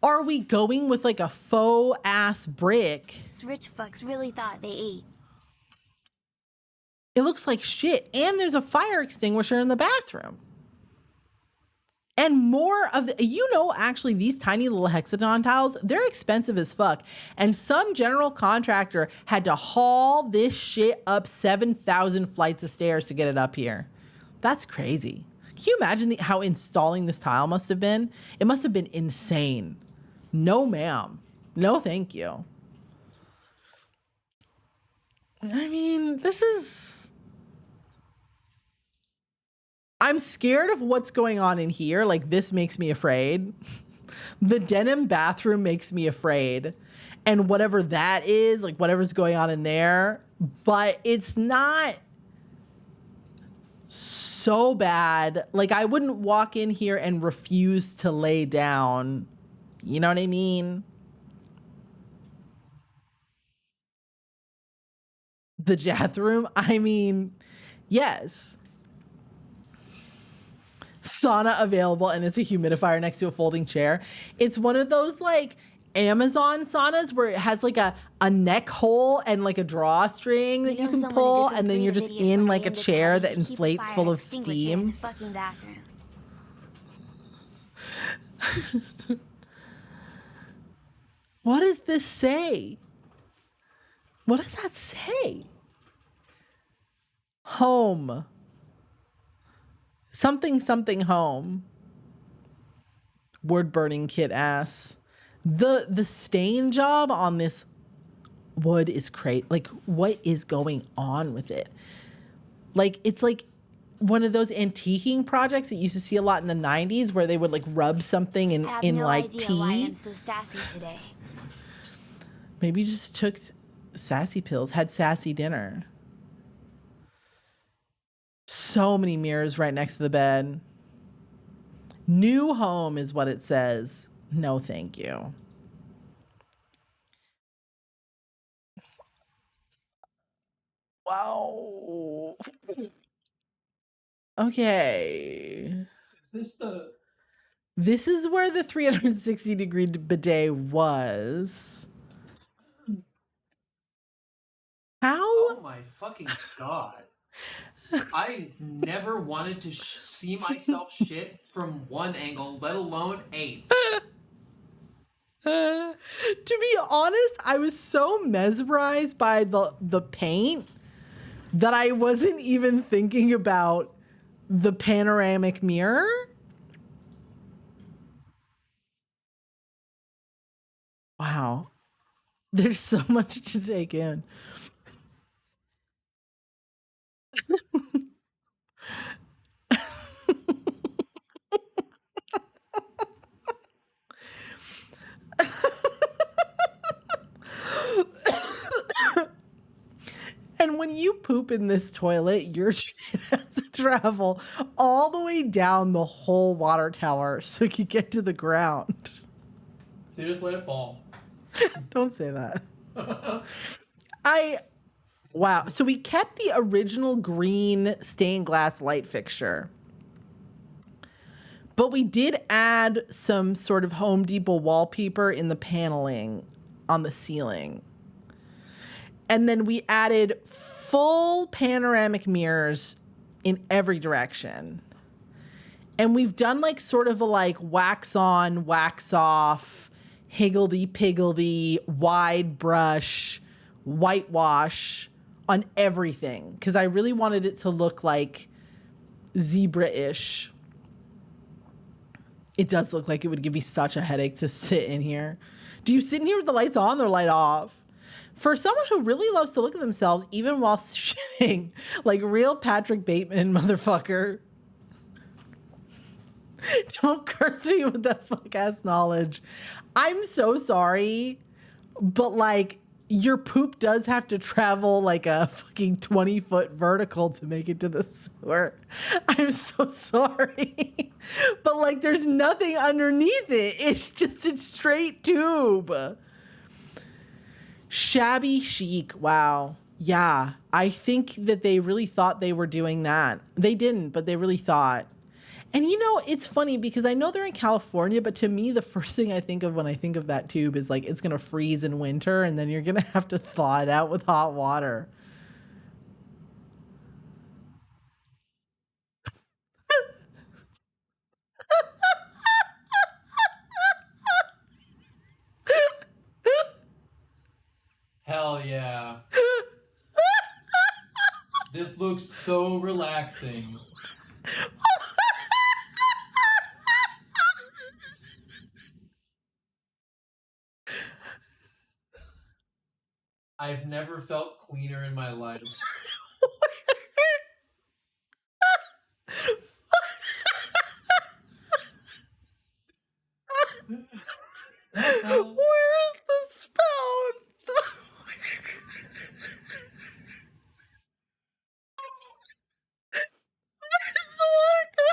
are we going with like a faux ass brick?
These rich fucks really thought they ate.
It looks like shit. And there's a fire extinguisher in the bathroom. And more of the, actually these tiny little hexagon tiles, they're expensive as fuck. And some general contractor had to haul this shit up 7,000 flights of stairs to get it up here. That's crazy. Can you imagine how installing this tile must have been? It must have been insane. No, ma'am. No, thank you. I mean, I'm scared of what's going on in here. Like, this makes me afraid. The denim bathroom makes me afraid. And whatever that is, like whatever's going on in there, but it's not so bad. Like, I wouldn't walk in here and refuse to lay down. You know what I mean? The bathroom, I mean, yes. Sauna available, and it's a humidifier next to a folding chair. It's one of those like Amazon saunas where it has like a neck hole and like a drawstring that you can pull, and then you're just in like a chair that inflates full of steam.
Fucking bathroom.
What does this say? What does that say? Home. Something home. Word burning kit ass. The stain job on this wood is crazy. Like, what is going on with it? Like, it's like one of those antiquing projects that you used to see a lot in the 90s where they would like rub something in like tea.
Why I'm so sassy today.
Maybe you just took sassy pills, had sassy dinner. So many mirrors right next to the bed. New home is what it says. No, thank you. Wow. Okay. This is where the 360-degree bidet was. How?
Oh my fucking god. I never wanted to see myself shit from one angle, let alone 8.
To be honest, I was so mesmerized by the paint that I wasn't even thinking about the panoramic mirror. Wow. There's so much to take in. And when you poop in this toilet, your shit has to travel all the way down the whole water tower so you can get to the ground.
They just let it fall.
Don't say that. Wow. So we kept the original green stained glass light fixture. But we did add some sort of Home Depot wallpaper in the paneling on the ceiling. And then we added full panoramic mirrors in every direction. And we've done like sort of a like wax on, wax off, higgledy-piggledy, wide brush, whitewash on everything. Because I really wanted it to look like zebra-ish. It does look like it would give me such a headache to sit in here. Do you sit in here with the lights on or light off? For someone who really loves to look at themselves, even while shitting, like real Patrick Bateman, motherfucker. Don't curse me with that fuck ass knowledge. I'm so sorry, but like your poop does have to travel like a fucking 20-foot vertical to make it to the sewer. I'm so sorry. But like there's nothing underneath it. It's just a straight tube. Shabby chic. Wow. Yeah. I think that they really thought they were doing that. They didn't, but they really thought. And you know, it's funny because I know they're in California, but to me, the first thing I think of when I think of that tube is like it's going to freeze in winter and then you're going to have to thaw it out with hot water.
Hell yeah. This looks so relaxing. I've never felt cleaner in my life.
Where is the spout? Where's the water?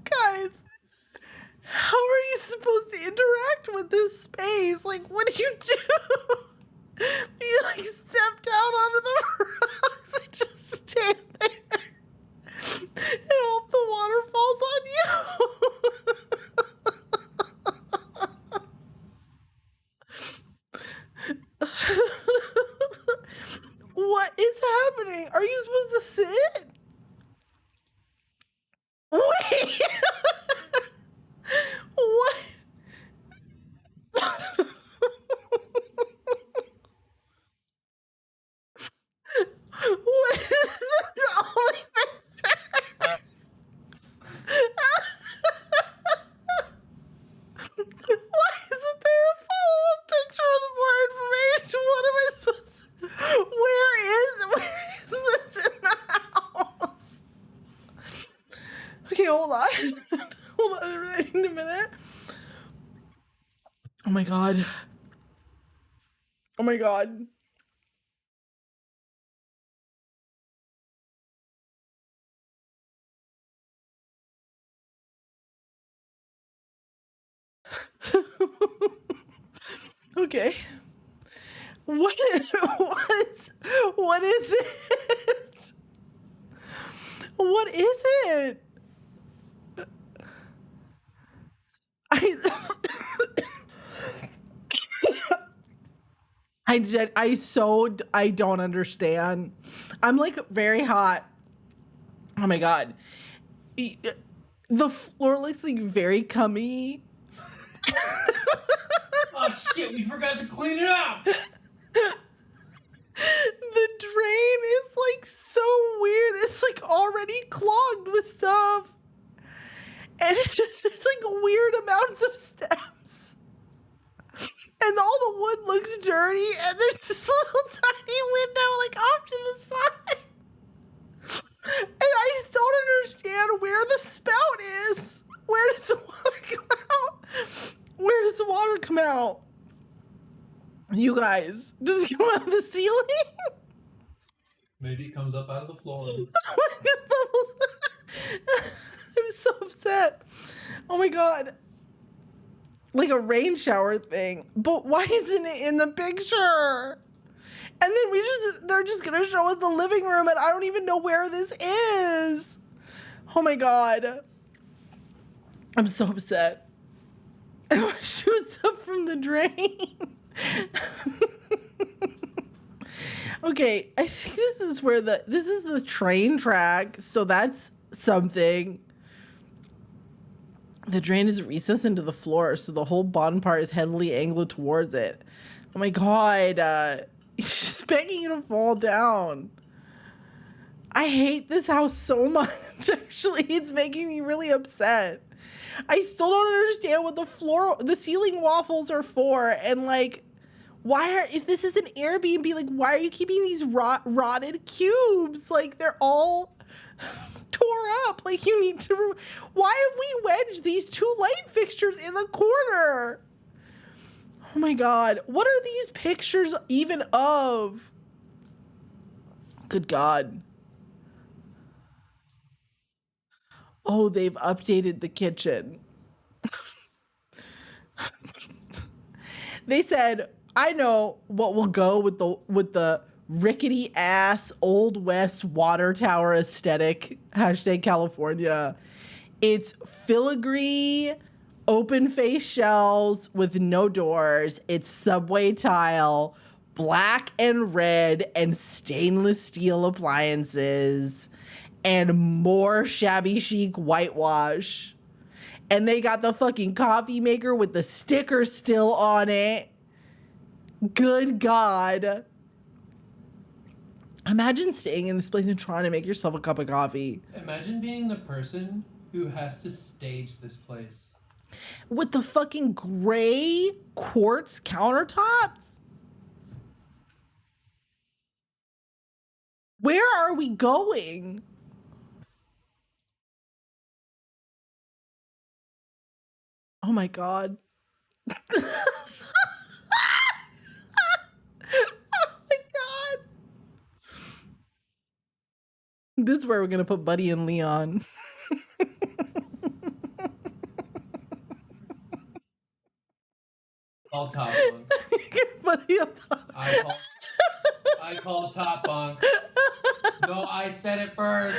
Guys, how are you supposed to interact with this space? Like, what do you do? You like step down onto the rocks and just stand there and hope the water falls on you. What is happening? Are you supposed to sit? Wait. What? What is this only picture? Why isn't there a follow-up picture with more information? What am I supposed to... Where is this in the house? Okay, hold on. Hold on a minute. Oh my god. Oh my god. Okay. What is it? What is it? I don't understand. I'm like very hot. Oh my god. The floor looks like very cummy.
Oh shit, we forgot to clean it up!
The drain is like so weird. It's like already clogged with stuff. And it just there's like weird amounts of steps. And all the wood looks dirty and there's this little tiny window like off to the side. And I just don't understand where the spout is. Where does the water come out? Where does the water come out? You guys, does it come out of the ceiling?
Maybe it comes up out of the floor.
I'm so upset. Oh my god. Like a rain shower thing. But why isn't it in the picture? And then they're just gonna show us the living room and I don't even know where this is. Oh my god. I'm so upset. Shoots up from the drain. Okay, I think this is where this is the train track, so that's something. The drain is recessed into the floor, so the whole bottom part is heavily angled towards it. Oh my god, he's just begging you to fall down. I hate this house so much. Actually, it's making me really upset. I still don't understand what the ceiling waffles are for, and like, if this is an Airbnb, like, why are you keeping these rotted cubes? Like, they're all tore up. Like, you need to, why have we wedged these two light fixtures in the corner? Oh my God. What are these pictures even of? Good God. Oh, they've updated the kitchen. They said, I know what will go with the rickety ass Old West water tower aesthetic. #California. It's filigree open face shells with no doors. It's subway tile, black and red, and stainless steel appliances, and more shabby chic whitewash. And they got the fucking coffee maker with the sticker still on it. Good God. Imagine staying in this place and trying to make yourself a cup of coffee.
Imagine being the person who has to stage this place.
With the fucking gray quartz countertops? Where are we going? Oh my God. Oh my God. This is where we're gonna put Buddy and Leon.
Call Top Bunk.
Buddy up top.
I call Top Bunk. No, I said it first.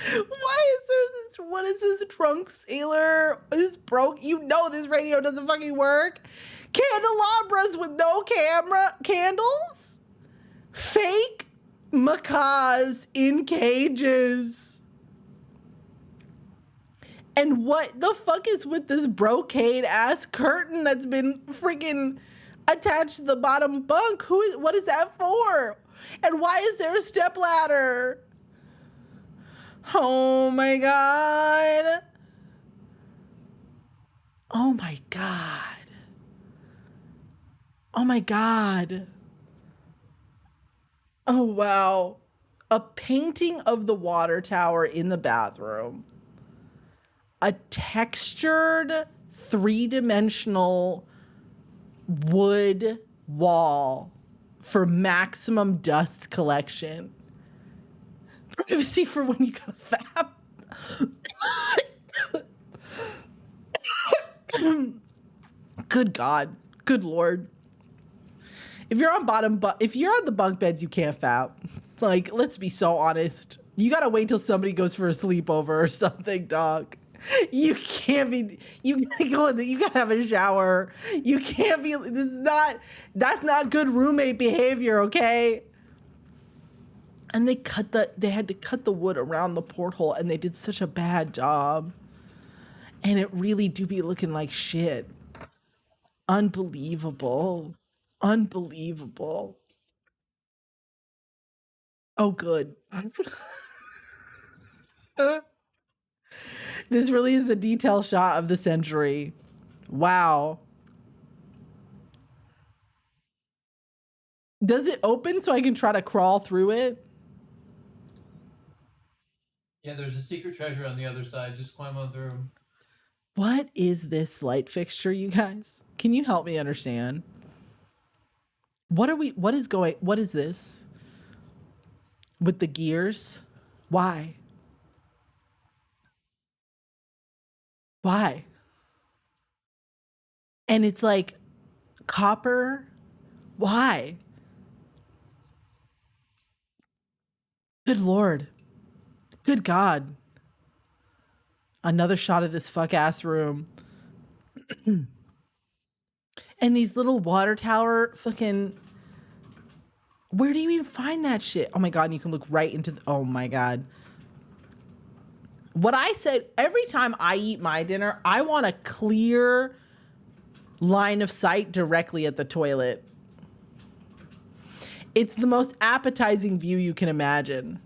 Why is there this? What is this drunk sailor? This broke. You know this radio doesn't fucking work. Candelabras with no candles. Fake macaws in cages. And what the fuck is with this brocade ass curtain that's been freaking attached to the bottom bunk? What is that for? And why is there a stepladder? Oh my God. Oh my God. Oh my God. Oh wow. A painting of the water tower in the bathroom. A textured 3-dimensional wood wall for maximum dust collection. Privacy for when you got a fap. Good God. Good Lord. If you're on the bunk beds, you can't fap. Like, let's be so honest. You gotta wait till somebody goes for a sleepover or something, dog. You can't be, you gotta go in there, you gotta have a shower. You can't be, that's not good roommate behavior, okay? And they had to cut the wood around the porthole, and they did such a bad job. And it really do be looking like shit. Unbelievable. Unbelievable. Oh, good. This really is a detail shot of the century. Wow. Does it open so I can try to crawl through it?
Yeah, there's a secret treasure on the other side. Just climb on through.
What is this light fixture, you guys? Can you help me understand? What is this? With the gears? Why? Why? And it's like copper? Why? Good Lord. Good God. Another shot of this fuck ass room. And these little water tower fucking, where do you even find that shit? Oh my God, and you can look right into the, oh my God. What I said, every time I eat my dinner, I want a clear line of sight directly at the toilet. It's the most appetizing view you can imagine.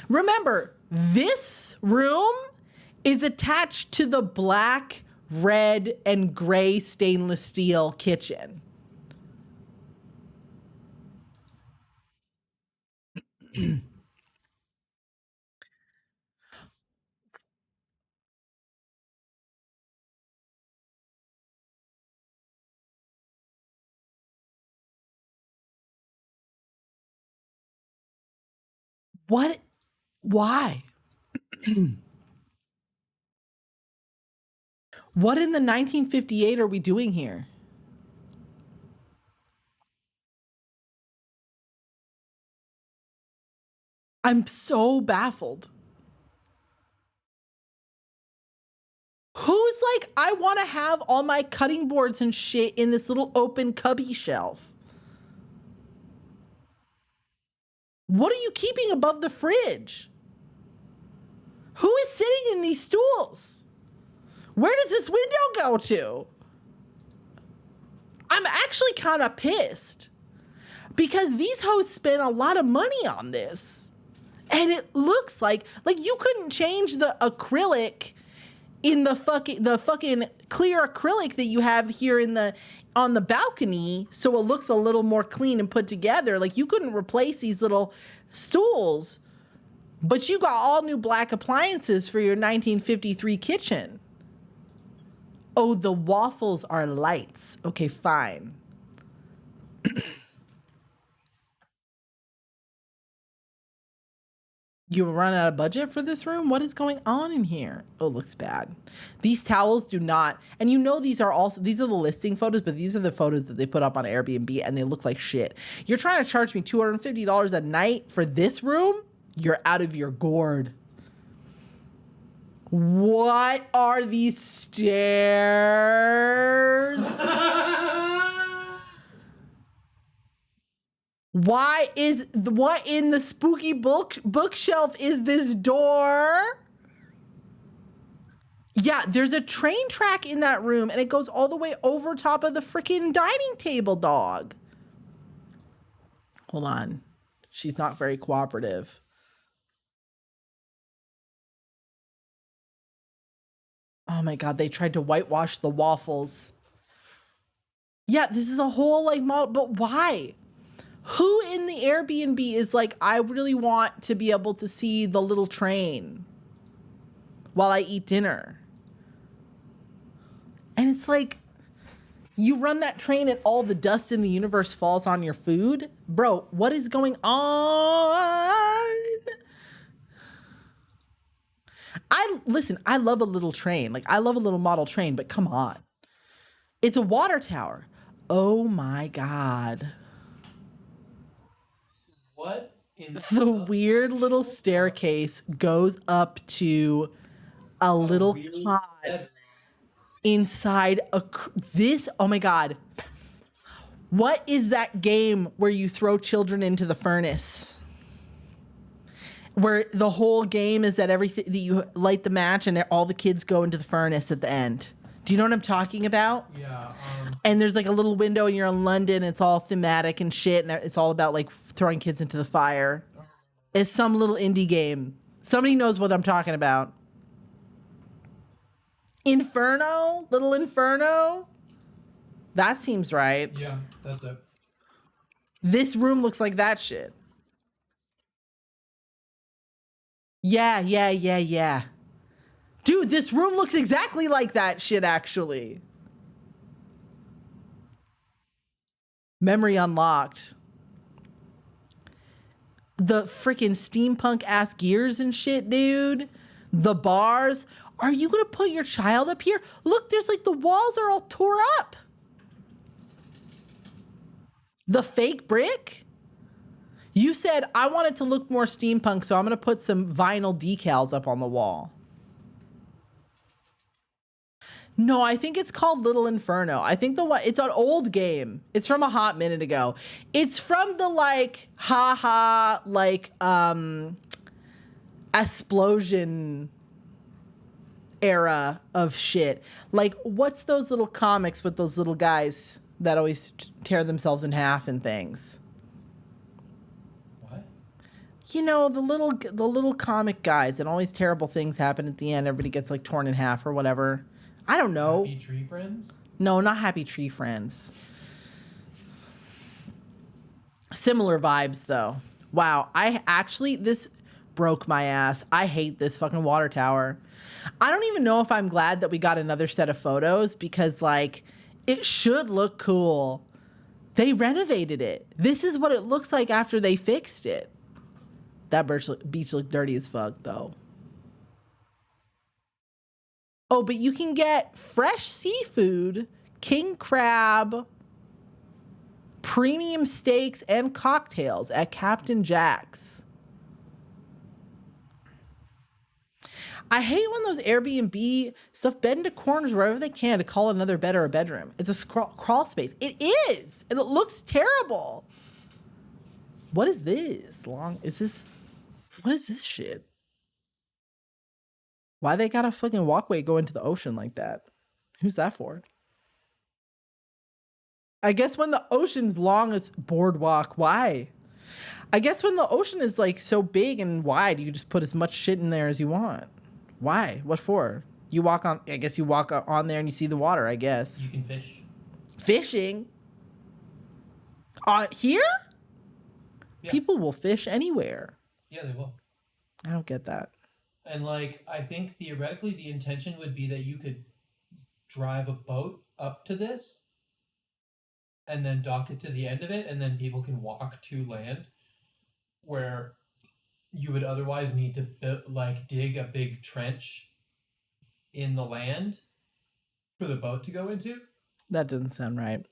Remember, this room is attached to the black, red, and gray stainless steel kitchen. What? Why? What in the 1958 are we doing here? I'm so baffled. Who's like, I want to have all my cutting boards and shit in this little open cubby shelf? What are you keeping above the fridge? Who is sitting in these stools? Where does this window go to? I'm actually kind of pissed because these hoes spent a lot of money on this. And it looks like you couldn't change the acrylic in the fucking clear acrylic that you have here on the balcony, so it looks a little more clean and put together. Like, you couldn't replace these little stools, but you got all new black appliances for your 1953 kitchen. Oh, the waffles are lights. Okay, fine. You run out of budget for this room? What is going on in here? Oh, it looks bad. These towels do not, and you know these are the listing photos, but these are the photos that they put up on Airbnb and they look like shit. You're trying to charge me $250 a night for this room? You're out of your gourd. What are these stairs? What in the spooky bookshelf is this door? Yeah, there's a train track in that room and it goes all the way over top of the freaking dining table, dog. Hold on. She's not very cooperative. Oh my God, they tried to whitewash the waffles. Yeah, this is a whole model, but why? Who in the Airbnb is like, I really want to be able to see the little train while I eat dinner? And it's like, you run that train and all the dust in the universe falls on your food? Bro, what is going on? Listen, I love a little train. I love a little model train, but come on. It's a water tower. Oh my God.
What in
The weird little staircase goes up to a little cot inside this. Oh my God. What is that game where you throw children into the furnace? Where the whole game is that everything that you light the match and all the kids go into the furnace at the end. Do you know what I'm talking about?
Yeah.
And there's a little window and you're in London. It's all thematic and shit. And it's all about throwing kids into the fire. It's some little indie game. Somebody knows what I'm talking about. Inferno? Little Inferno? That seems right.
Yeah, that's it.
This room looks like that shit. Yeah. Dude, this room looks exactly like that shit, actually. Memory unlocked. The freaking steampunk ass gears and shit, dude. The bars. Are you gonna put your child up here? Look, there's the walls are all tore up. The fake brick? You said, I want it to look more steampunk, so I'm gonna put some vinyl decals up on the wall. No, I think it's called Little Inferno. I think it's an old game. It's from a hot minute ago. It's from the like explosion era of shit. Like, what's those little comics with those little guys that always tear themselves in half and things?
What?
You know, the little comic guys and always terrible things happen at the end. Everybody gets like torn in half or whatever. I don't know.
Happy Tree Friends?
No, not Happy Tree Friends. Similar vibes though. Wow, this broke my ass. I hate this fucking water tower. I don't even know if I'm glad that we got another set of photos because like it should look cool. They renovated it. This is what it looks like after they fixed it. That beach looked dirty as fuck though. Oh, but you can get fresh seafood, king crab, premium steaks, and cocktails at Captain Jack's. I hate when those Airbnb stuff bend into corners wherever they can to call another bed or a bedroom. It's a crawl space. It is, and it looks terrible. What is this? What is this shit? Why they got a fucking walkway go into the ocean like that? Who's that for? I guess when the ocean's long as boardwalk, why? I guess when the ocean is like so big and wide, you just put as much shit in there as you want. Why? What for? I guess you walk on there and you see the water, I guess.
You can fish.
Fishing? Here? Yeah. People will fish anywhere.
Yeah, they will.
I don't get that.
And like, I think theoretically the intention would be that you could drive a boat up to this and then dock it to the end of it, and then people can walk to land where you would otherwise need to dig a big trench in the land for the boat to go into.
That doesn't sound right.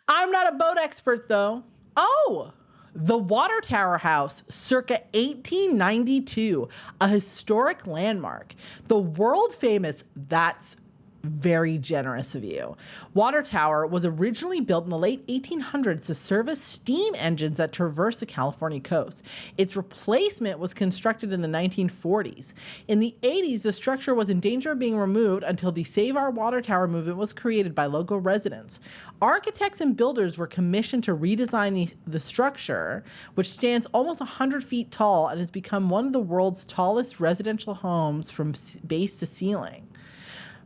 I'm not a boat expert though. Oh, the Water Tower House, circa 1892, a historic landmark. The world famous, that's very generous of you. Water Tower was originally built in the late 1800s to service steam engines that traverse the California coast. Its replacement was constructed in the 1940s. In the 80s, the structure was in danger of being removed until the Save Our Water Tower movement was created by local residents. Architects and builders were commissioned to redesign the structure, which stands almost 100 feet tall and has become one of the world's tallest residential homes from base to ceiling.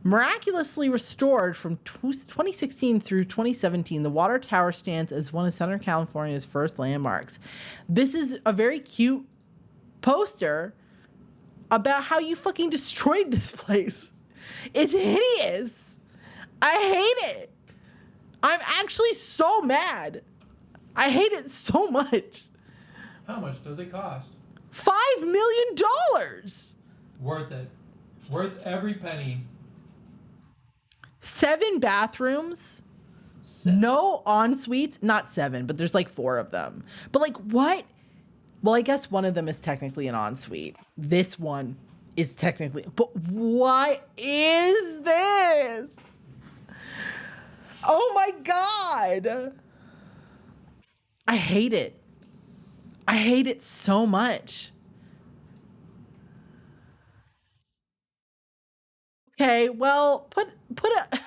Miraculously restored from 2016 through 2017, the Water Tower stands as one of Southern California's first landmarks. This is a very cute poster about how you fucking destroyed this place. It's hideous. I hate it. I'm actually so mad. I hate it so much.
How much does it cost?
$5 million.
Worth it. Worth every penny.
7 bathrooms, no en-suites, not 7, but there's like 4 of them. But like what? Well, I guess one of them is technically an en-suite. This one is technically, but what is this? Oh my God. I hate it. I hate it so much. Okay, well, put a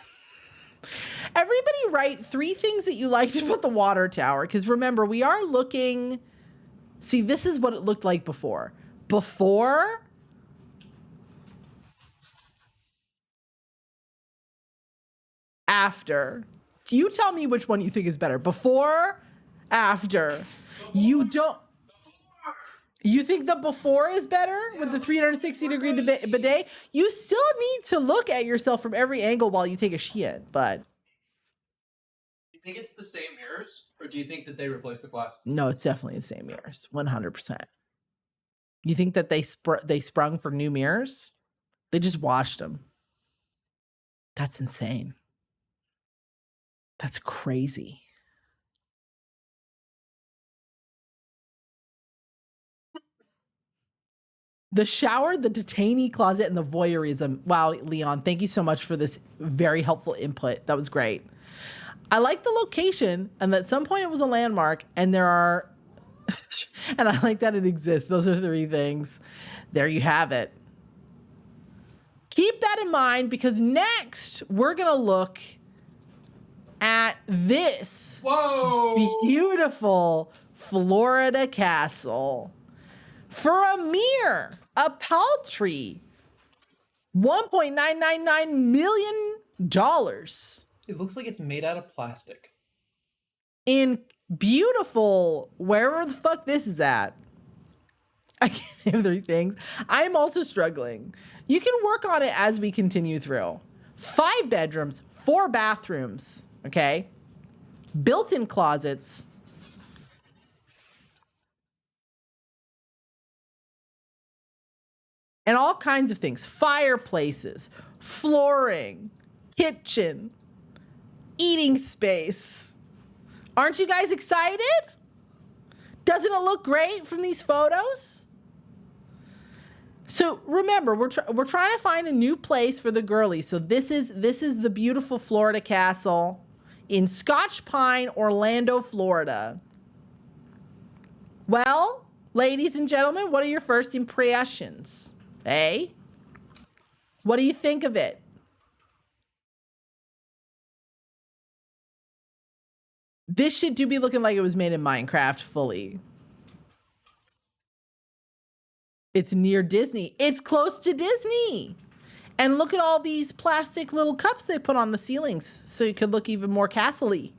everybody write 3 things that you liked about the water tower, because remember, we are looking. See, this is what it looked like before. After. You tell me which one you think is better. Before, after. You don't. You think the before is better with the 360-degree bidet? You still need to look at yourself from every angle while you take a shit, but...
Do you think it's the same mirrors, or do you think that they replaced the glass?
No, it's definitely the same mirrors, 100%. You think that they sprung for new mirrors? They just washed them. That's insane. That's crazy. The shower, the detainee closet, and the voyeurism. Wow, Leon, thank you so much for this very helpful input. That was great. I like the location, and at some point it was a landmark, and there are, and I like that it exists. Those are 3 things. There you have it. Keep that in mind, because next we're gonna look at this beautiful Florida castle for a paltry $1.999 million
It looks like it's made out of plastic.
in beautiful, wherever the fuck this is at. I can't name 3 things. I'm also struggling. You can work on it as we continue through. 5 bedrooms, 4 bathrooms, okay? Built-in closets. And all kinds of things. Fireplaces, flooring, kitchen, eating space. Aren't you guys excited? Doesn't it look great from these photos? So remember, we're trying to find a new place for the girlies. So this is the beautiful Florida castle in Scotch Pine, Orlando, Florida. Well, ladies and gentlemen, what are your first impressions? Hey? What do you think of it? This shit do be looking like it was made in Minecraft fully. It's near Disney. It's close to Disney. And look at all these plastic little cups they put on the ceilings so it could look even more castle-y.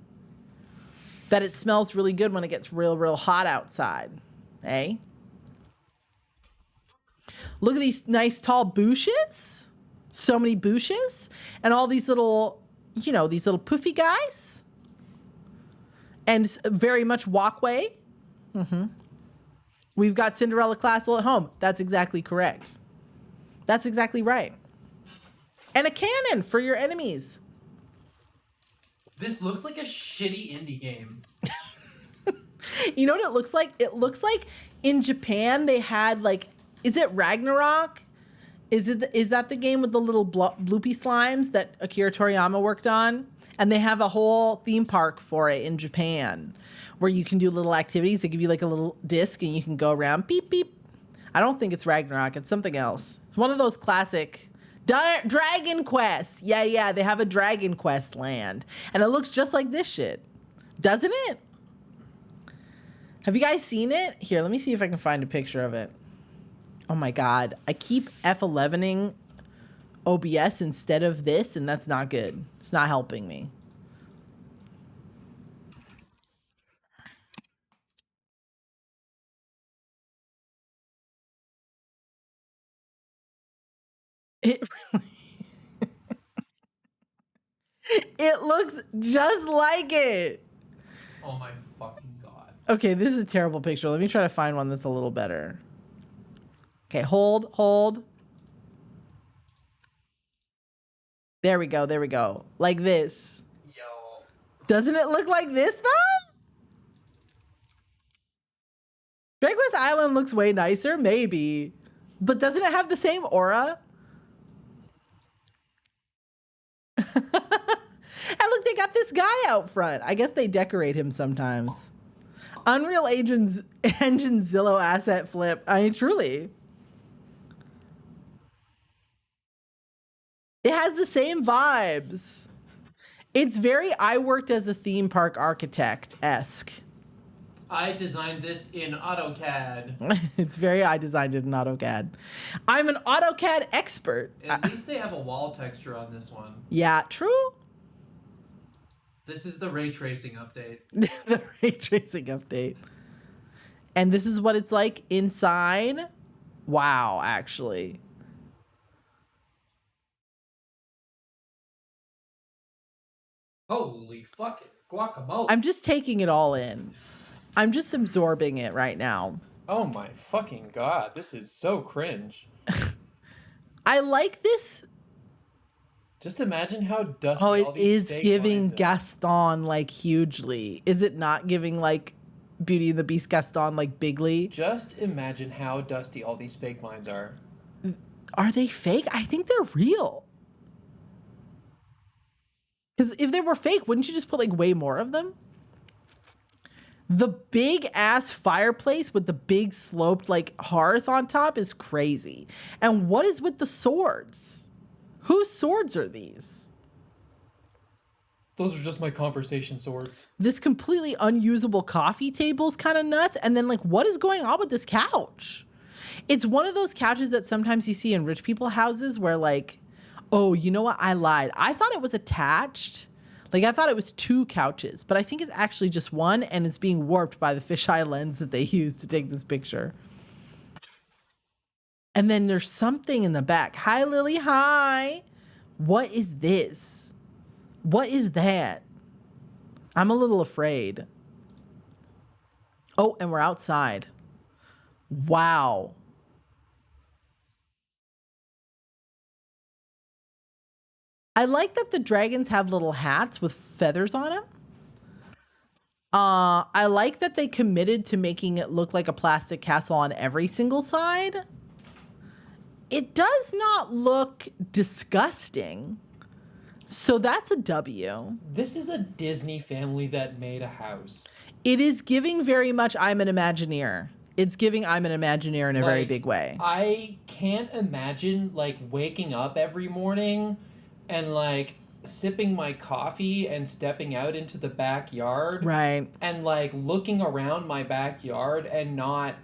Bet it smells really good when it gets real, real hot outside. Eh? Look at these nice tall bushes. So many bushes. And all these little, you know, these little poofy guys. And very much walkway. Mm-hmm. We've got Cinderella Castle at home. That's exactly correct. That's exactly right. And a cannon for your enemies.
This looks like a shitty indie game.
You know what it looks like? It looks like in Japan they had like, is it Ragnarok? Is that the game with the little bloopy slimes that Akira Toriyama worked on? And they have a whole theme park for it in Japan where you can do little activities. They give you like a little disc and you can go around beep, beep. I don't think it's Ragnarok. It's something else. It's one of those classic Dragon Quest. Yeah. They have a Dragon Quest land. And it looks just like this shit. Doesn't it? Have you guys seen it? Here, let me see if I can find a picture of it. Oh my God. I keep F11ing OBS instead of this, and that's not good. It's not helping me. It it looks just like it.
Oh my fucking God.
Okay, this is a terrible picture. Let me try to find one that's a little better. Okay, hold. There we go. Like this.
Yo.
Doesn't it look like this though? Dragon Quest Island looks way nicer, maybe. But doesn't it have the same aura? And look, they got this guy out front. I guess they decorate him sometimes. Unreal Engine Zillow asset flip. I mean, truly. It has the same vibes. It's very I worked as a theme park architect-esque.
I designed this in AutoCAD.
It's very I designed it in AutoCAD. I'm an AutoCAD expert.
At least they have a wall texture on this one.
Yeah, true.
This is the ray tracing update.
The ray tracing update. And this is what it's like inside. Wow, actually.
Holy fucking guacamole.
I'm just taking it all in. I'm just absorbing it right now.
Oh my fucking God. This is so cringe.
I like this.
Just imagine how dusty
Oh,
all
it
these
is
fake
giving
lines are.
Gaston like hugely. Is it not giving like Beauty and the Beast Gaston, like Bigly.
Just imagine how dusty all these fake vines are.
Are they fake? I think they're real. Because if they were fake, wouldn't you just put like way more of them? The big ass fireplace with the big sloped like hearth on top is crazy. And what is with the swords? Whose swords are these?
Those are just my conversation swords.
This completely unusable coffee table is kind of nuts. And then like, what is going on with this couch? It's one of those couches that sometimes you see in rich people houses where like, oh, you know what? I lied. I thought it was attached. Like I thought it was 2 couches, but I think it's actually just one, and it's being warped by the fisheye lens that they used to take this picture. And then there's something in the back. Hi, Lily. Hi. What is this? What is that? I'm a little afraid. Oh, and we're outside. Wow. I like that the dragons have little hats with feathers on them. I like that they committed to making it look like a plastic castle on every single side. It does not look disgusting. So that's a W.
This is a Disney family that made a house.
It is giving very much I'm an Imagineer. It's giving I'm an Imagineer in a very big way.
I can't imagine like waking up every morning and like sipping my coffee and stepping out into the backyard.
Right.
And like looking around my backyard and not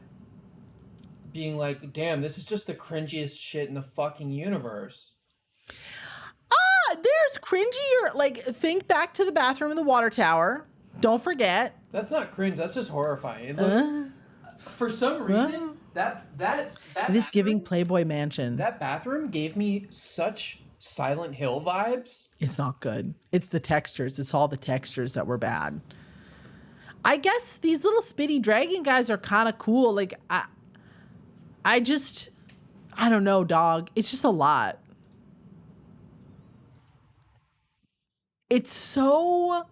being like, damn, this is just the cringiest shit in the fucking universe.
There's cringier. Like, think back to the bathroom in the water tower. Don't forget.
That's not cringe. That's just horrifying. Look, for some reason, that
it is giving Playboy Mansion.
That bathroom gave me such Silent Hill vibes.
It's not good. It's the textures. It's all the textures that were bad. I guess these little spitty dragon guys are kind of cool. Like, I don't know, dog. It's just a lot. It's so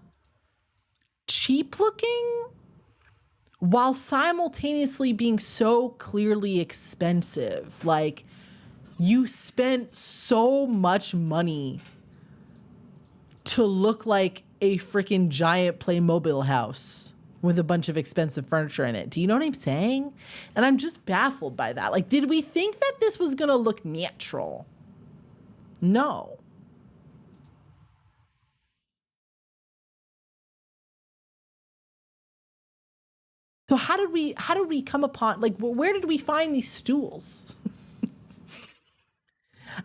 cheap looking while simultaneously being so clearly expensive. Like, you spent so much money to look like a freaking giant Playmobil house with a bunch of expensive furniture in it. Do you know what I'm saying? And I'm just baffled by that. Like, did we think that this was gonna look natural? No. So how did we come upon, like, where did we find these stools?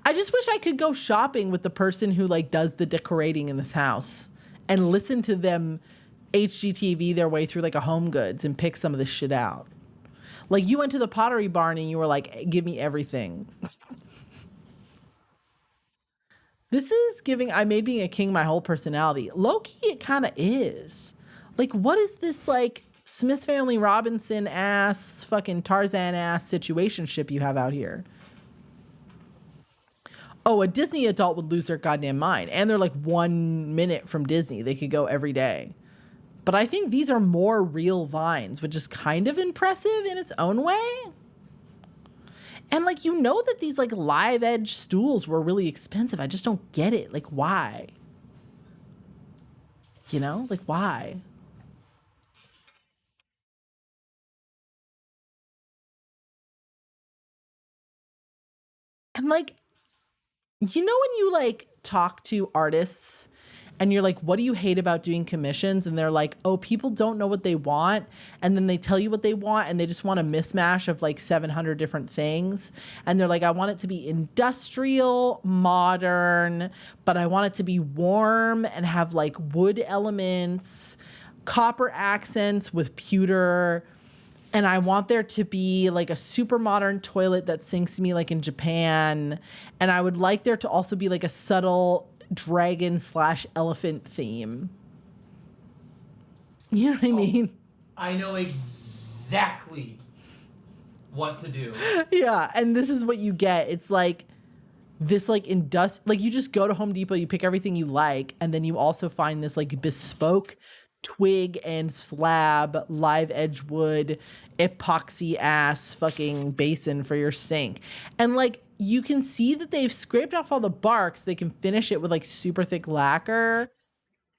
I just wish I could go shopping with the person who like does the decorating in this house and listen to them HGTV their way through like a Home Goods and pick some of this shit out. Like, you went to the Pottery Barn and you were like, give me everything. This is giving I made being a king my whole personality. Low-key, it kind of is. Like, what is this like Smith Family Robinson ass fucking Tarzan ass situationship you have out here? Oh, a Disney adult would lose their goddamn mind. And they're like 1 minute from Disney. They could go every day. But I think these are more real vines, which is kind of impressive in its own way. And like, you know that these like live edge stools were really expensive. I just don't get it. Like, why? You know, like, why? And like, you know, when you like talk to artists and you're like, what do you hate about doing commissions? And they're like, oh, people don't know what they want. And then they tell you what they want and they just want a mismatch of like 700 different things. And they're like, I want it to be industrial, modern, but I want it to be warm and have like wood elements, copper accents with pewter. And I want there to be like a super modern toilet that sings to me like in Japan. And I would like there to also be like a subtle dragon/elephant theme. You know what I mean?
I know exactly what to do.
Yeah, and this is what you get. It's like this like like you just go to Home Depot, you pick everything you like, and then you also find this like bespoke twig and slab live edge wood epoxy ass fucking basin for your sink. And like you can see that they've scraped off all the bark so they can finish it with like super thick lacquer.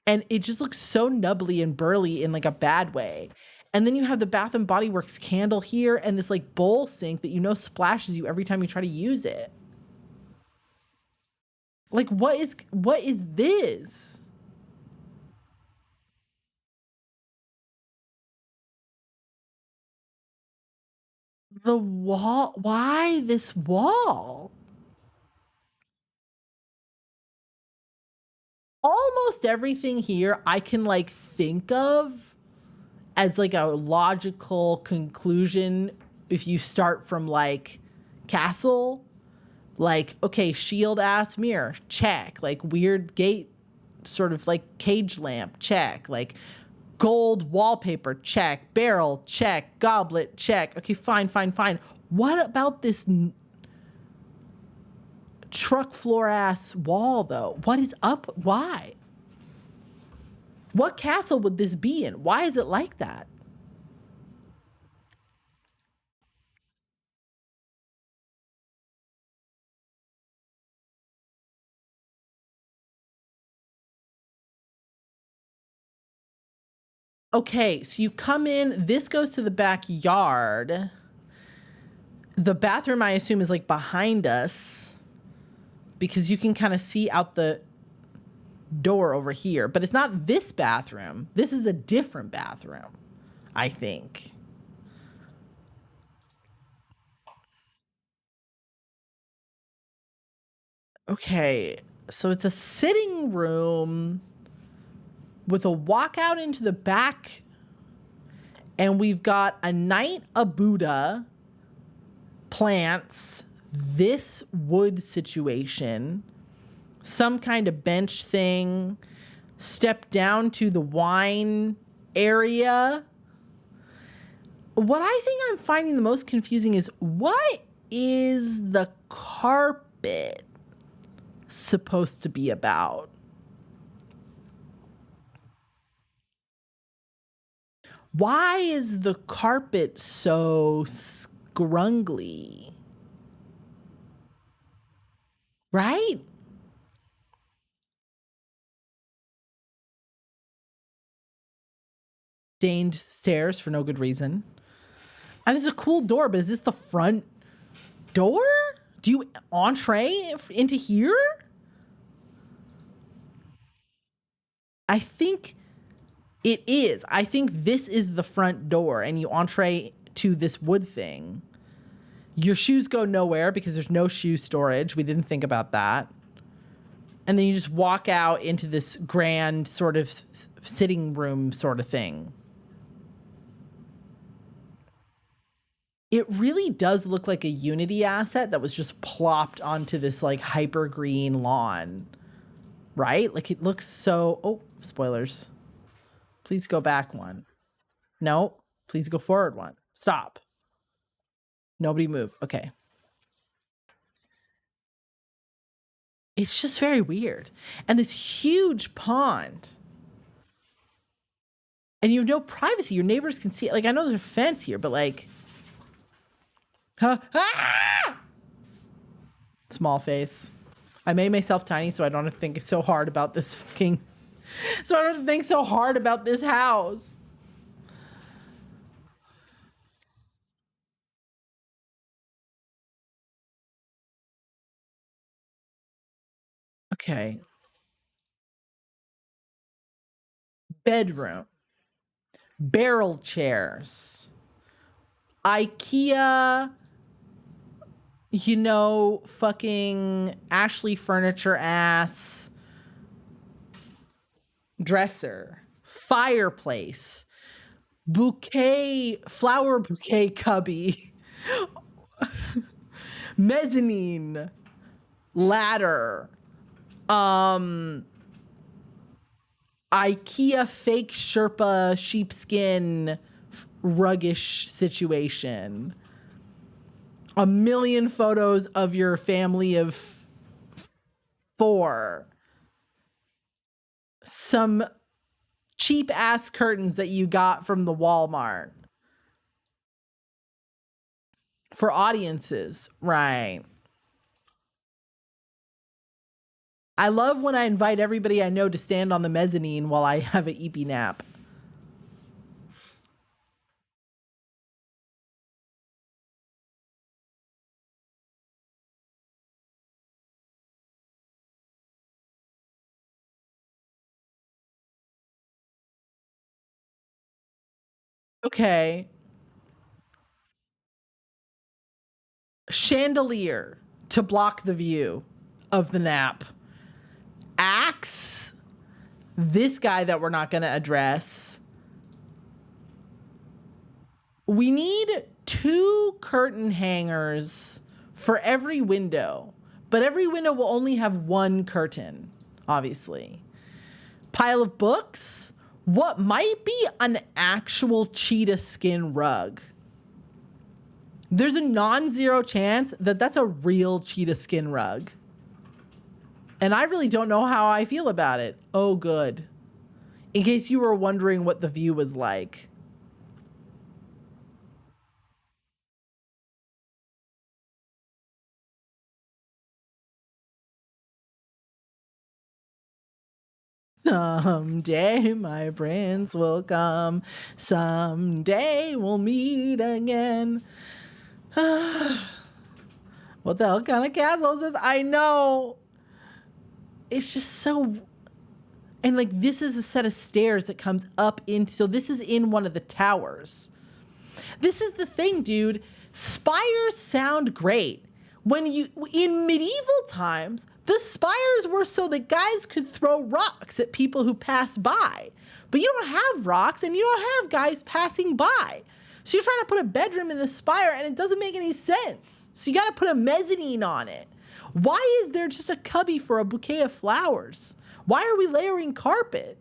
And it just looks so nubbly and burly in like a bad way. And then you have the Bath and Body Works candle here and this like bowl sink that you know splashes you every time you try to use it. Like what is this? The wall, why this wall? Almost everything here I can like think of as like a logical conclusion if you start from like castle, like okay, shield ass mirror, check, like weird gate sort of like cage lamp, check, like gold wallpaper, check, barrel, check, goblet, check. Okay, fine. What about this truck floor ass wall though? What is up? Why? What castle would this be in? Why is it like that? Okay, so you come in, this goes to the backyard. The bathroom, I assume, is like behind us because you can kind of see out the door over here, but it's not this bathroom. This is a different bathroom, I think. Okay, so it's a sitting room with a walkout into the back, and we've got a knight, a Buddha, plants, this wood situation, some kind of bench thing, step down to the wine area. What I think I'm finding the most confusing is what is the carpet supposed to be about? Why is the carpet so scrungly? Right? Stained stairs for no good reason. And this is a cool door, but is this the front door? Do you entree into here? I think it is. I think this is the front door and you entree to this wood thing. Your shoes go nowhere because there's no shoe storage. We didn't think about that. And then you just walk out into this grand sort of sitting room sort of thing. It really does look like a Unity asset that was just plopped onto this like hyper green lawn, right? Like it looks so, oh, spoilers. Please go back one. No, please go forward one. Stop. Nobody move. Okay. It's just very weird. And this huge pond. And you have no privacy. Your neighbors can see it. Like, I know there's a fence here, but like, huh? Ah! Small face. I made myself tiny so I don't have to think so hard about this fucking, so I don't have to think so hard about this house. Okay. Bedroom. Barrel chairs. IKEA, you know, fucking Ashley furniture ass dresser. Fireplace. Bouquet, flower bouquet cubby. Mezzanine. Ladder. IKEA fake Sherpa sheepskin ruggish situation. A million photos of your family of 4. Some cheap ass curtains that you got from the Walmart. For audiences, right. I love when I invite everybody I know to stand on the mezzanine while I have an EP nap. Okay. Chandelier to block the view of the nap. Axe. This guy that we're not going to address. We need 2 curtain hangers for every window, but every window will only have 1 curtain, obviously. Pile of books. What might be an actual cheetah skin rug? There's a non-zero chance that that's a real cheetah skin rug. And I really don't know how I feel about it. Oh, good. In case you were wondering what the view was like. Someday my prince will come. Someday we'll meet again. What the hell kind of castle is this? I know. It's just so... And like this is a set of stairs that comes up into... So this is in one of the towers. This is the thing, dude. Spires sound great. When you... In medieval times, the spires were so that guys could throw rocks at people who passed by. But you don't have rocks and you don't have guys passing by. So you're trying to put a bedroom in the spire and it doesn't make any sense. So you got to put a mezzanine on it. Why is there just a cubby for a bouquet of flowers? Why are we layering carpet?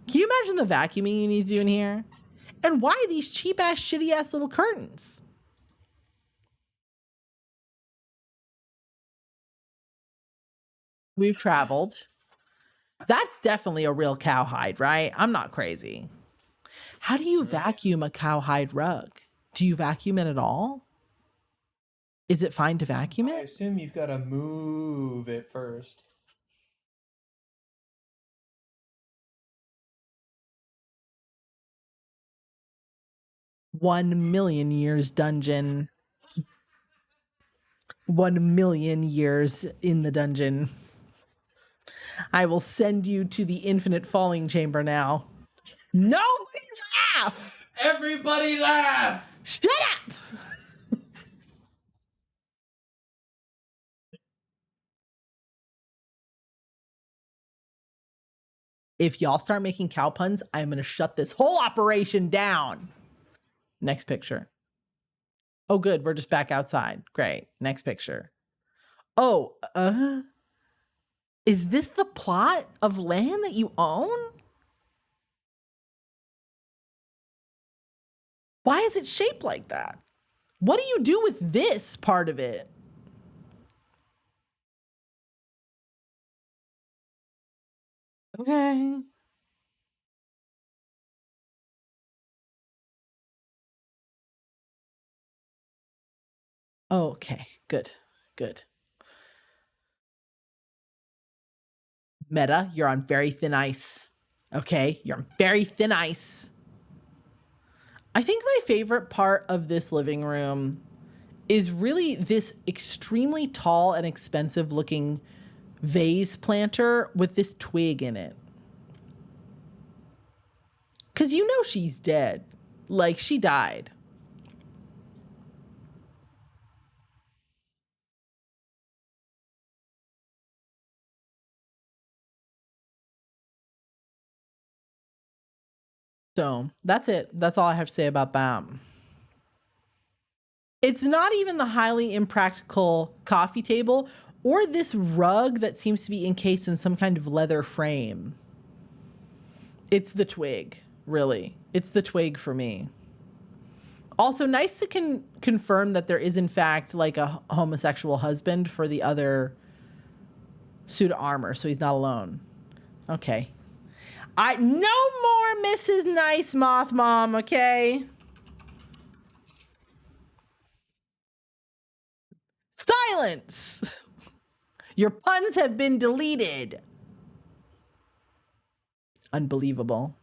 Can you imagine the vacuuming you need to do in here? And why these cheap ass, shitty ass little curtains? We've traveled. That's definitely a real cowhide, right? I'm not crazy. How do you vacuum a cowhide rug? Do you vacuum it at all? Is it fine to vacuum
I
it?
assume you've got to move it first.
$1 million years dungeon. 1 million years in the dungeon. I will send you to the infinite falling chamber now. Nobody laugh!
Everybody laugh!
Shut up! If y'all start making cow puns, I'm going to shut this whole operation down. Next picture. Oh, good. We're just back outside. Great. Next picture. Oh, is this the plot of land that you own? Why is it shaped like that? What do you do with this part of it? Okay. Okay, good, good. Meta, you're on very thin ice. Okay, you're on very thin ice. I think my favorite part of this living room is really this extremely tall and expensive looking vase planter with this twig in it. Because you know she's dead. Like, she died. So that's it. That's all I have to say about that. It's not even the highly impractical coffee table or this rug that seems to be encased in some kind of leather frame. It's the twig, really. It's the twig for me. Also, nice to confirm that there is, in fact, like a homosexual husband for the other suit of armor, so he's not alone. Okay. No more Mrs. Nice Moth Mom, okay? Silence! Your puns have been deleted. Unbelievable.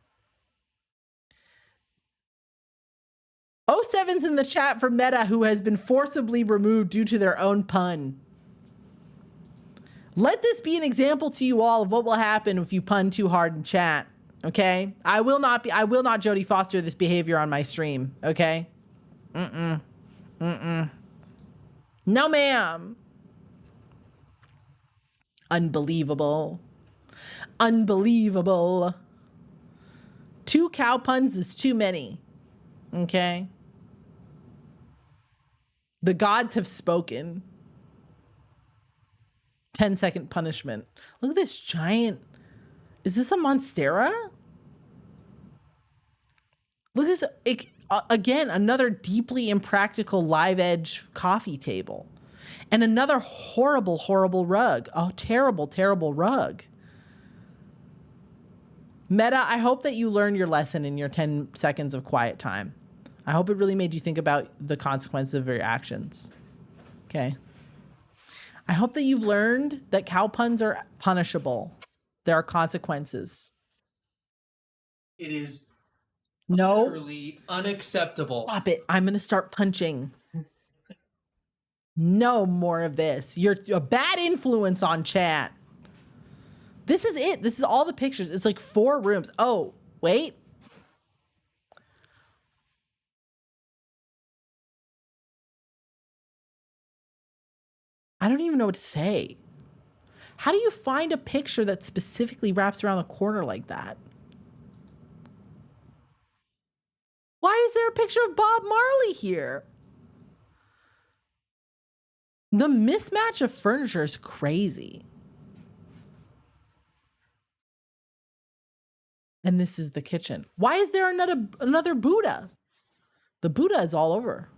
07's in the chat for Meta, who has been forcibly removed due to their own pun. Let this be an example to you all of what will happen if you pun too hard in chat. Okay? I will not Jodie Foster this behavior on my stream. Okay? No, ma'am. Unbelievable. Unbelievable. 2 cow puns is too many. Okay? The gods have spoken. 10-second punishment. Look at this giant. Is this a Monstera? Look at this. Again, another deeply impractical live edge coffee table. And another horrible, horrible rug. Oh, terrible, terrible rug. Meta, I hope that you learned your lesson in your 10 seconds of quiet time. I hope it really made you think about the consequences of your actions. Okay. I hope that you've learned that cow puns are punishable. There are consequences.
It is
no,
utterly unacceptable.
Stop it. I'm going to start punching. No more of this. You're a bad influence on chat. This is it. This is all the pictures. It's like 4 rooms. Oh, wait. I don't even know what to say. How do you find a picture that specifically wraps around the corner like that? Why is there a picture of Bob Marley here? The mismatch of furniture is crazy. And this is the kitchen. Why is there another Buddha? The Buddha is all over.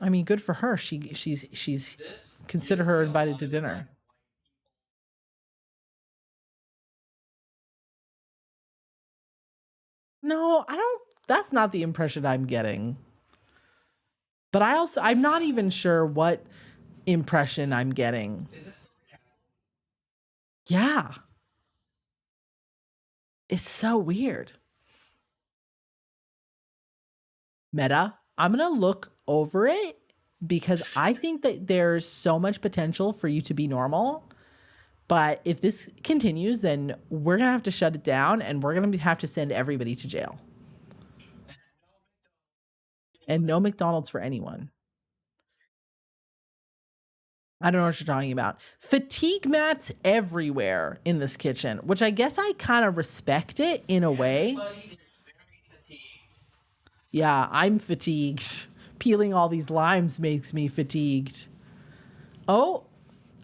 I mean, good for her. She's consider her invited to dinner. No, I don't. That's not the impression I'm getting. But I'm not even sure what impression I'm getting.
Is this?
Yeah. It's so weird. Meta, I'm going to look over it because I think that there's so much potential for you to be normal. But if this continues, then we're going to have to shut it down and we're going to have to send everybody to jail. And no McDonald's for anyone. I don't know what you're talking about. Fatigue mats everywhere in this kitchen, which I guess I kind of respect it in a way.
Everybody is very fatigued.
Yeah, I'm fatigued. Peeling all these limes makes me fatigued. Oh,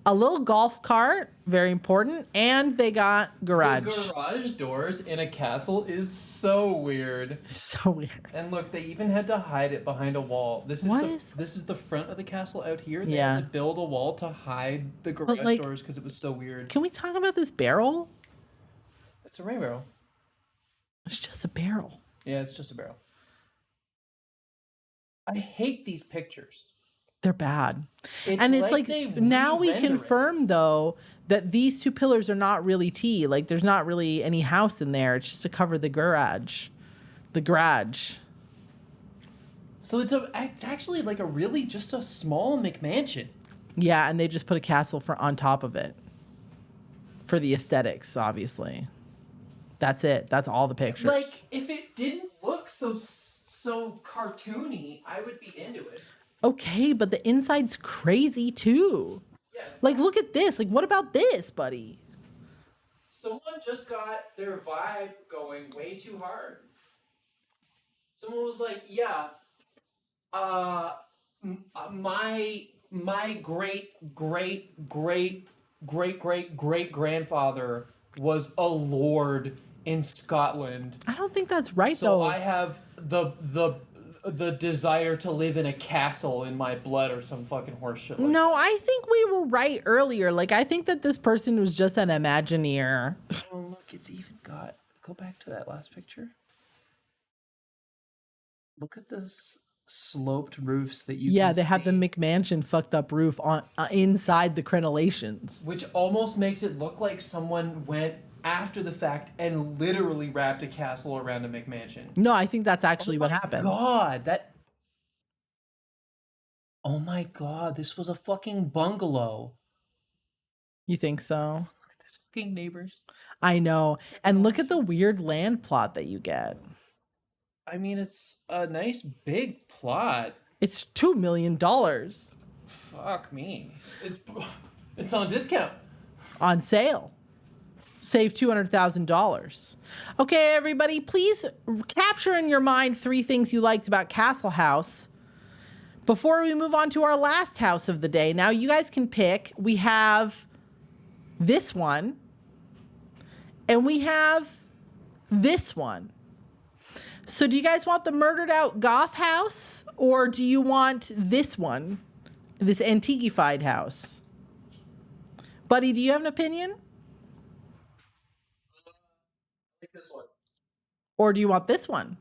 a little golf cart, very important. And they got garage.
The garage doors in a castle is so weird.
So weird.
And look, they even had to hide it behind a wall. This is the front of the castle out here. They had to build a wall to hide the garage doors because it was so weird.
Can we talk about this barrel?
It's a rain barrel.
It's just a barrel.
Yeah, it's just a barrel. I hate these pictures.
They're bad. It's like now we confirm though that these 2 pillars are not really T. Like there's not really any house in there. It's just to cover the garage. The garage.
So it's actually like just a small McMansion.
Yeah, and they just put a castle on top of it. For the aesthetics, obviously. That's it. That's all the pictures.
Like if it didn't look so cartoony, I would be into it.
Okay, but the inside's crazy too.
Yeah.
Like, look at this. Like, what about this, buddy?
Someone just got their vibe going way too hard. Someone was like, yeah, my great grandfather was a lord in Scotland.
I don't think that's right,
so
though.
I have the desire to live in a castle in my blood or some fucking horse shit like
No,
that.
I think we were right earlier. Like, I think that this person was just an Imagineer.
Oh, look it's even got. Go back to that last picture. Look at this sloped roofs that you
Yeah,
can
they have the
see,
McMansion fucked up roof on inside the crenellations.
which almost makes it look like someone went after the fact and literally wrapped a castle around a McMansion.
No, I think that's actually what happened.
God, that. Oh my God, this was a fucking bungalow.
You think so?
Look at this fucking neighbors.
I know. And look at the weird land plot that you get.
I mean, it's a nice big plot.
It's $2 million
Fuck me. It's on discount.
on sale. Save $200,000. Okay, everybody, please capture in your mind 3 things you liked about Castle House before we move on to our last house of the day. Now, you guys can pick. We have this one, and we have this one. So do you guys want the murdered out goth house, or do you want this one, this antiquified house? Buddy, do you have an opinion?
This one.
Or do you want this one?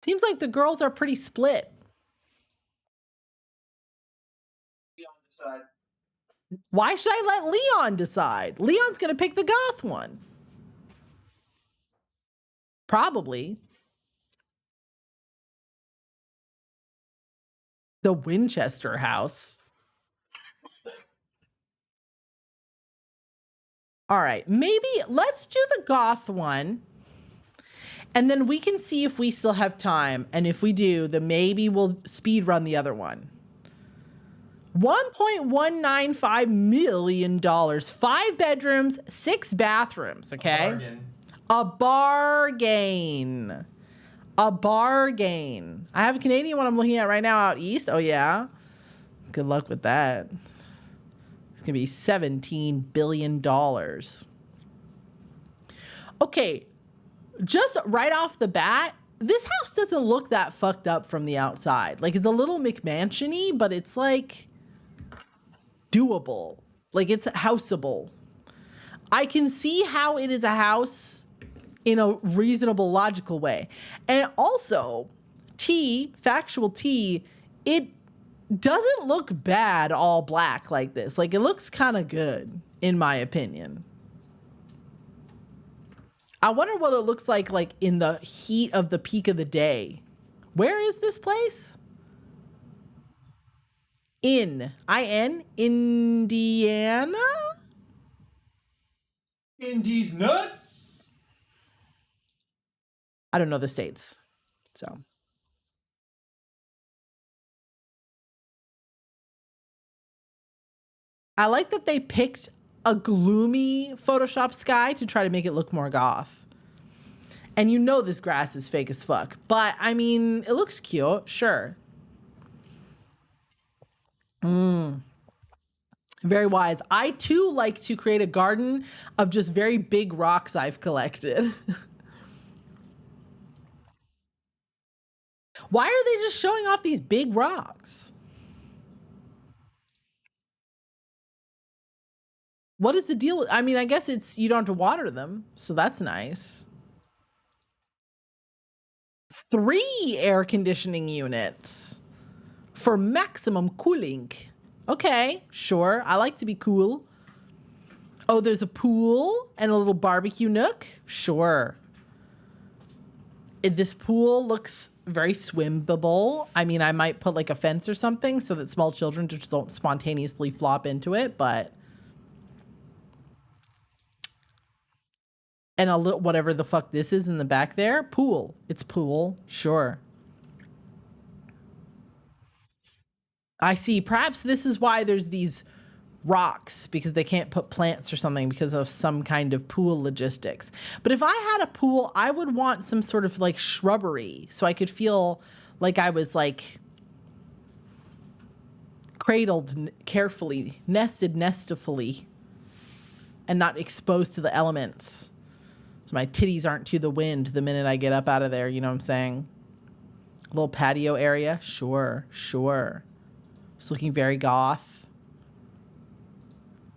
Seems like the girls are pretty split.
Decide.
Why should I let Leon decide? Leon's going to pick the goth one. Probably. The Winchester house. All right, maybe let's do the goth one. And then we can see if we still have time. And if we do, then maybe we'll speed run the other one. $1.195 million. 5 bedrooms, 6 bathrooms, okay? A bargain. A bargain. I have a Canadian one I'm looking at right now out east. Oh, yeah? Good luck with that. It's going to be $17 billion. Okay, just right off the bat, this house doesn't look that fucked up from the outside. Like, it's a little McMansion-y, but it's, like, doable. Like, it's houseable. I can see how it is a house in a reasonable, logical way. And also, factual T, it doesn't look bad all black like this. Like, it looks kind of good, in my opinion. I wonder what it looks like in the heat of the peak of the day. Where is this place? Indiana?
Indy's nuts.
I don't know the states. So. I like that they picked a gloomy Photoshop sky to try to make it look more goth. And you know this grass is fake as fuck. But, I mean, it looks cute. Sure. Very wise. I, too, like to create a garden of just very big rocks I've collected. Why are they just showing off these big rocks? What is the deal with, I mean, I guess it's, you don't have to water them, so that's nice. 3 air conditioning units for maximum cooling. Okay, sure. I like to be cool. Oh, there's a pool and a little barbecue nook. Sure. This pool looks very swimmable. I mean, I might put like a fence or something so that small children just don't spontaneously flop into it, but and a little whatever the fuck this is in the back there. Pool. It's pool. Sure. I see. Perhaps this is why there's these rocks, because they can't put plants or something because of some kind of pool logistics. But if I had a pool, I would want some sort of like shrubbery so I could feel like I was like cradled carefully, nested nestifully, and not exposed to the elements. So my titties aren't to the wind the minute I get up out of there, you know what I'm saying? A little patio area? Sure, sure. It's looking very goth.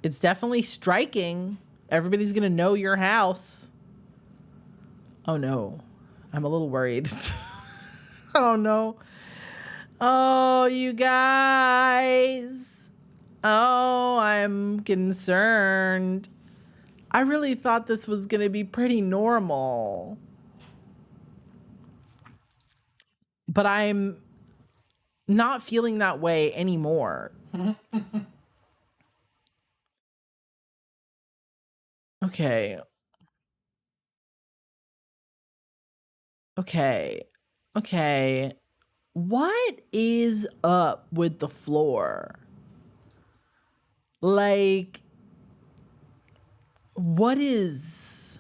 It's definitely striking. Everybody's gonna know your house. Oh no. I'm a little worried. Oh no. Oh, you guys. Oh, I'm concerned. I really thought this was gonna be pretty normal. But I'm not feeling that way anymore. Okay. Okay. Okay. What is up with the floor? Like, what is...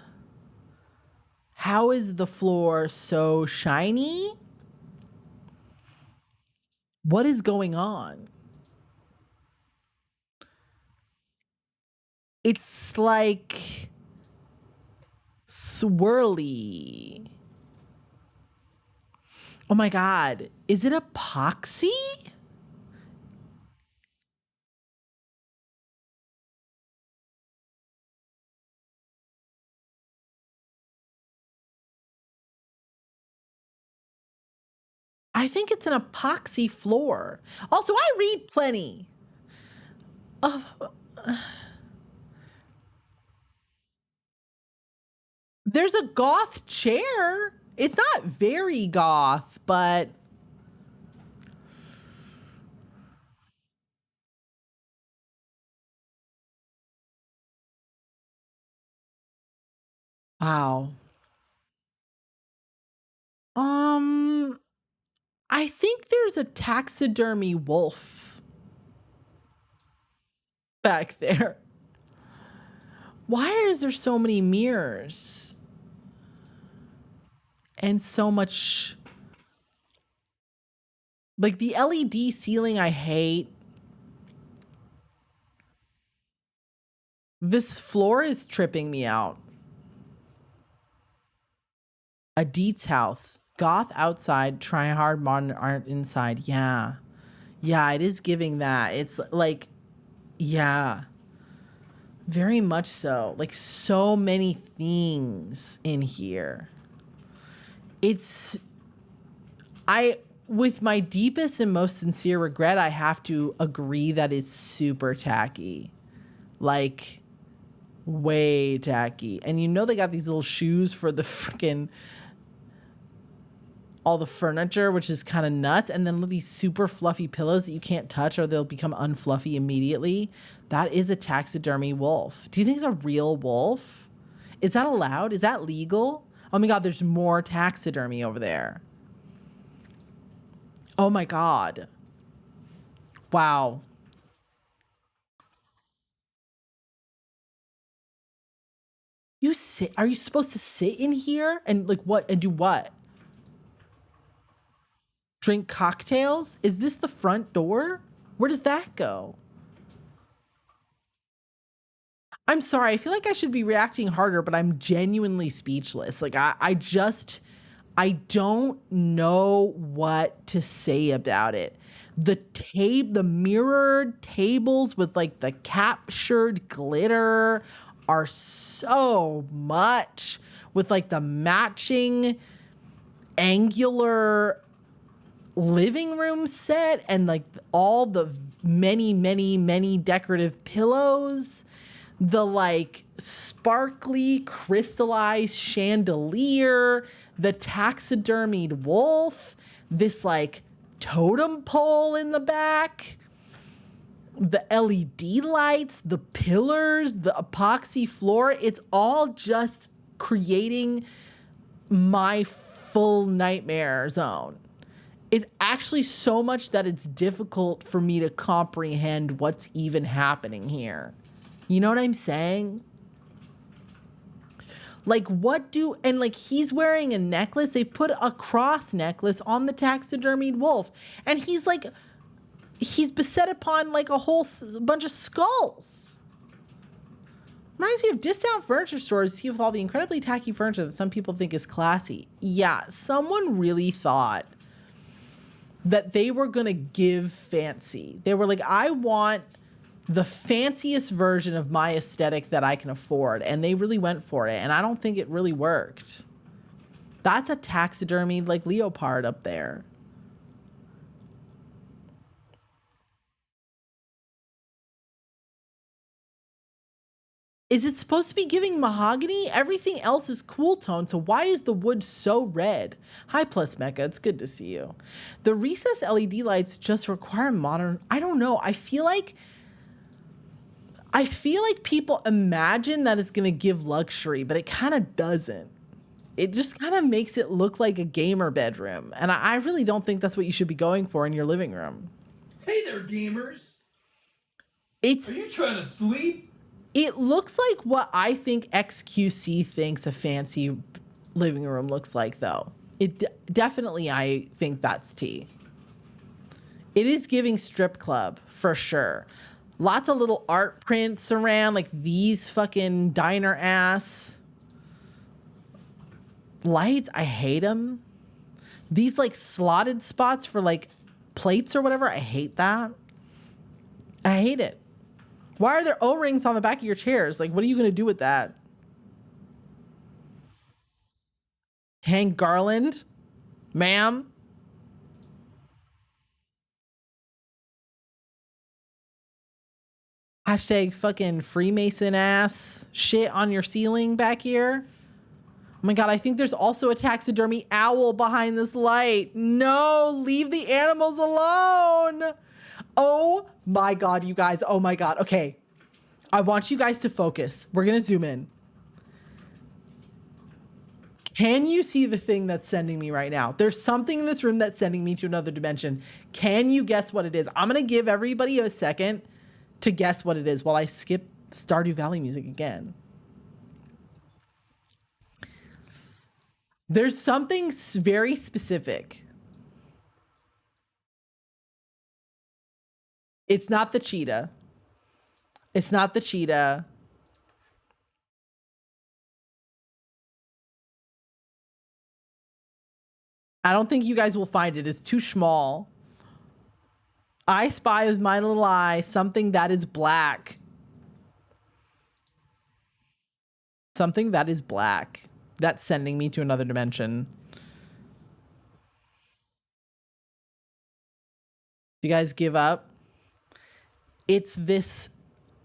How is the floor so shiny? What is going on? It's like swirly. Oh my God. Is it epoxy? I think it's an epoxy floor. Also, I read plenty. There's a goth chair. It's not very goth, but wow. Um, I think there's a taxidermy wolf back there. Why is there so many mirrors? And so much, like the LED ceiling I hate. This floor is tripping me out. A Deets house. Goth outside, try hard, modern art inside. Yeah. Yeah, it is giving that. It's like, yeah. Very much so. Like so many things in here. It's, with my deepest and most sincere regret, I have to agree that it's super tacky. Like, way tacky. And you know they got these little shoes for the freaking all the furniture, which is kind of nuts. And then these super fluffy pillows that you can't touch or they'll become unfluffy immediately. That is a taxidermy wolf. Do you think it's a real wolf? Is that allowed? Is that legal? Oh my God, there's more taxidermy over there. Oh my God. Wow. Are you supposed to sit in here and like what and do what? Drink cocktails? Is this the front door? Where does that go? I'm sorry. I feel like I should be reacting harder, but I'm genuinely speechless. Like I don't know what to say about it. The mirrored tables with like the captured glitter are so much with like the matching angular living room set and like all the many decorative pillows, the like sparkly crystallized chandelier, the taxidermied wolf, this like totem pole in the back, the LED lights, the pillars, the epoxy floor. It's all just creating my full nightmare zone. It's actually so much that it's difficult for me to comprehend what's even happening here. You know what I'm saying? Like and like he's wearing a necklace. They've put a cross necklace on the taxidermied wolf. And he's beset upon like a whole bunch of skulls. Reminds me of discount furniture stores with all the incredibly tacky furniture that some people think is classy. Yeah, someone really thought that they were going to give fancy. They were like, I want the fanciest version of my aesthetic that I can afford, and they really went for it, and I don't think it really worked. That's a taxidermied like leopard up there. Is it supposed to be giving mahogany? Everything else is cool tone, so why is the wood so red? Hi, Plus Mecha, it's good to see you. The recessed LED lights just require modern... I don't know, I feel like people imagine that it's gonna give luxury, but it kind of doesn't. It just kind of makes it look like a gamer bedroom, and I really don't think that's what you should be going for in your living room.
Hey there, gamers.
Are
you trying to sleep?
It looks like what I think XQC thinks a fancy living room looks like, though. Definitely, I think that's tea. It is giving strip club, for sure. Lots of little art prints around, like these fucking diner ass lights. I hate them. These like slotted spots for like plates or whatever. I hate that. I hate it. Why are there O-rings on the back of your chairs? Like, what are you going to do with that? Hang garland? Ma'am? Hashtag fucking Freemason ass shit on your ceiling back here. Oh my God, I think there's also a taxidermy owl behind this light. No, leave the animals alone. Oh my God, you guys. Oh my God. Okay. I want you guys to focus. We're going to zoom in. Can you see the thing that's sending me right now? There's something in this room that's sending me to another dimension. Can you guess what it is? I'm going to give everybody a second to guess what it is while I skip Stardew Valley music again. There's something very specific. It's not the cheetah. It's not the cheetah. I don't think you guys will find it. It's too small. I spy with my little eye something that is black. Something that is black. That's sending me to another dimension. You guys give up? It's this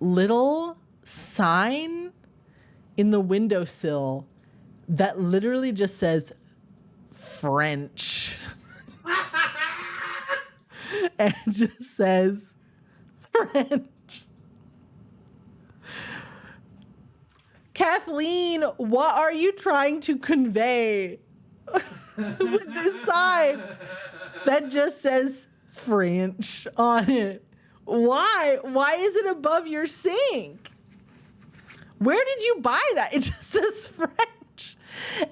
little sign in the windowsill that literally just says French. And it just says French. Kathleen, what are you trying to convey with this sign that just says French on it? Why? Why is it above your sink? Where did you buy that? It just says French.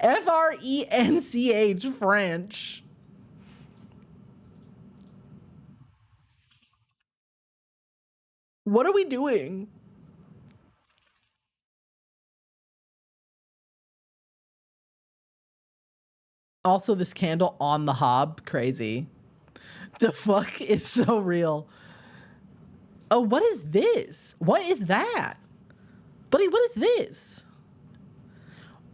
French, French. What are we doing? Also, this candle on the hob, crazy. The fuck is so real. Oh, what is this? What is that? Buddy, what is this?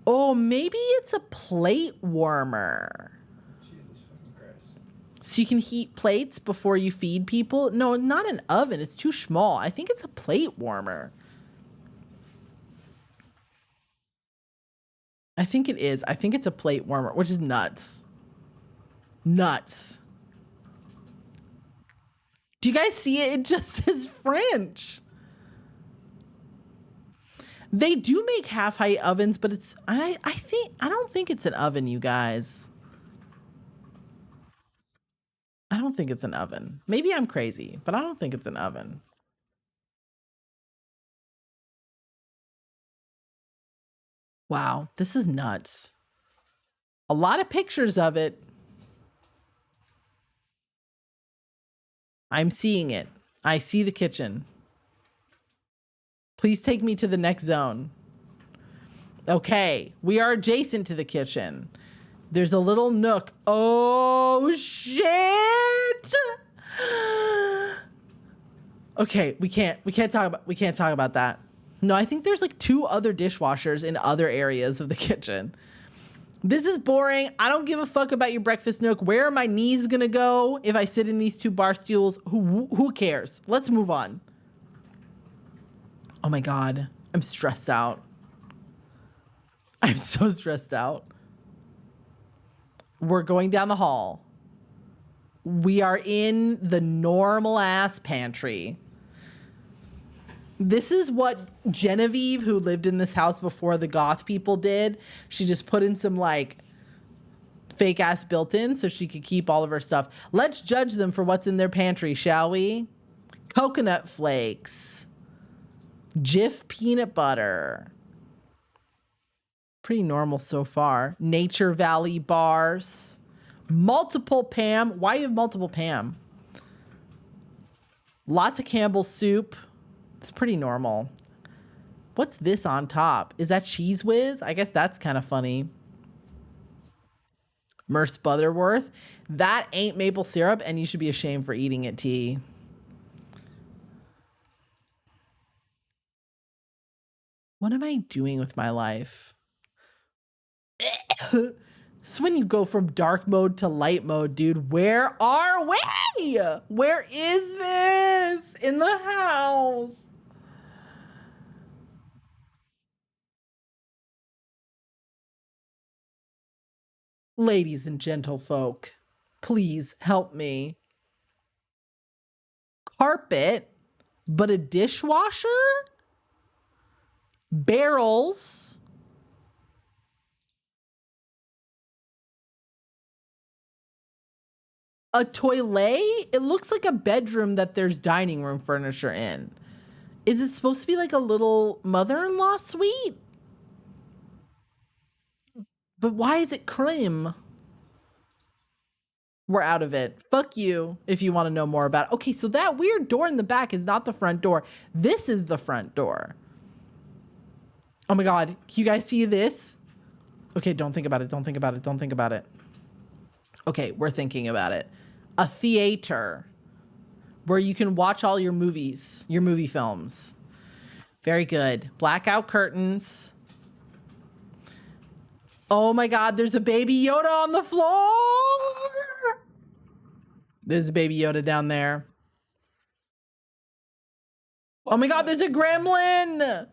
Oh, maybe it's a plate warmer.
Jesus fucking Christ.
So you can heat plates before you feed people? No, not an oven. It's too small. I think it's a plate warmer. I think it is. I think it's a plate warmer, which is nuts. Nuts. Do you guys see it? It just says French. They do make half-height ovens, but it's I don't think it's an oven, you guys. I don't think it's an oven. Maybe I'm crazy, but I don't think it's an oven. Wow, this is nuts. A lot of pictures of it. I'm seeing it. I see the kitchen. Please take me to the next zone. Okay, we are adjacent to the kitchen. There's a little nook. Oh, shit! Okay, we can't talk about that. No, I think there's like 2 other dishwashers in other areas of the kitchen. This is boring. I don't give a fuck about your breakfast nook. Where are my knees gonna go if I sit in these 2 bar stools? Who cares? Let's move on. Oh my God, I'm stressed out. I'm so stressed out. We're going down the hall. We are in the normal ass pantry. This is what Genevieve, who lived in this house before the goth people did. She just put in some like fake ass built-in so she could keep all of her stuff. Let's judge them for what's in their pantry, shall we? Coconut flakes. Jif peanut butter. Pretty normal so far. Nature Valley bars. Multiple Pam. Why you have multiple Pam? Lots of Campbell's soup. It's pretty normal. What's this on top? Is that Cheese Whiz? I guess that's kind of funny. Merce Butterworth. That ain't maple syrup, and you should be ashamed for eating it, T. What am I doing with my life? So when you go from dark mode to light mode, dude, where are we? Where is this? In the house. Ladies and gentlefolk, please help me. Carpet, but a dishwasher? Barrels. A toilet? It looks like a bedroom that there's dining room furniture in. Is it supposed to be like a little mother-in-law suite? But why is it cream? We're out of it. Fuck you if you want to know more about it. Okay, so that weird door in the back is not the front door. This is the front door. Oh my God, can you guys see this? Okay, don't think about it. Don't think about it. Don't think about it. Okay, we're thinking about it. A theater where you can watch all your movies, your movie films. Very good. Blackout curtains. Oh my God, there's a baby Yoda on the floor. There's a baby Yoda down there. Oh my God, there's a gremlin.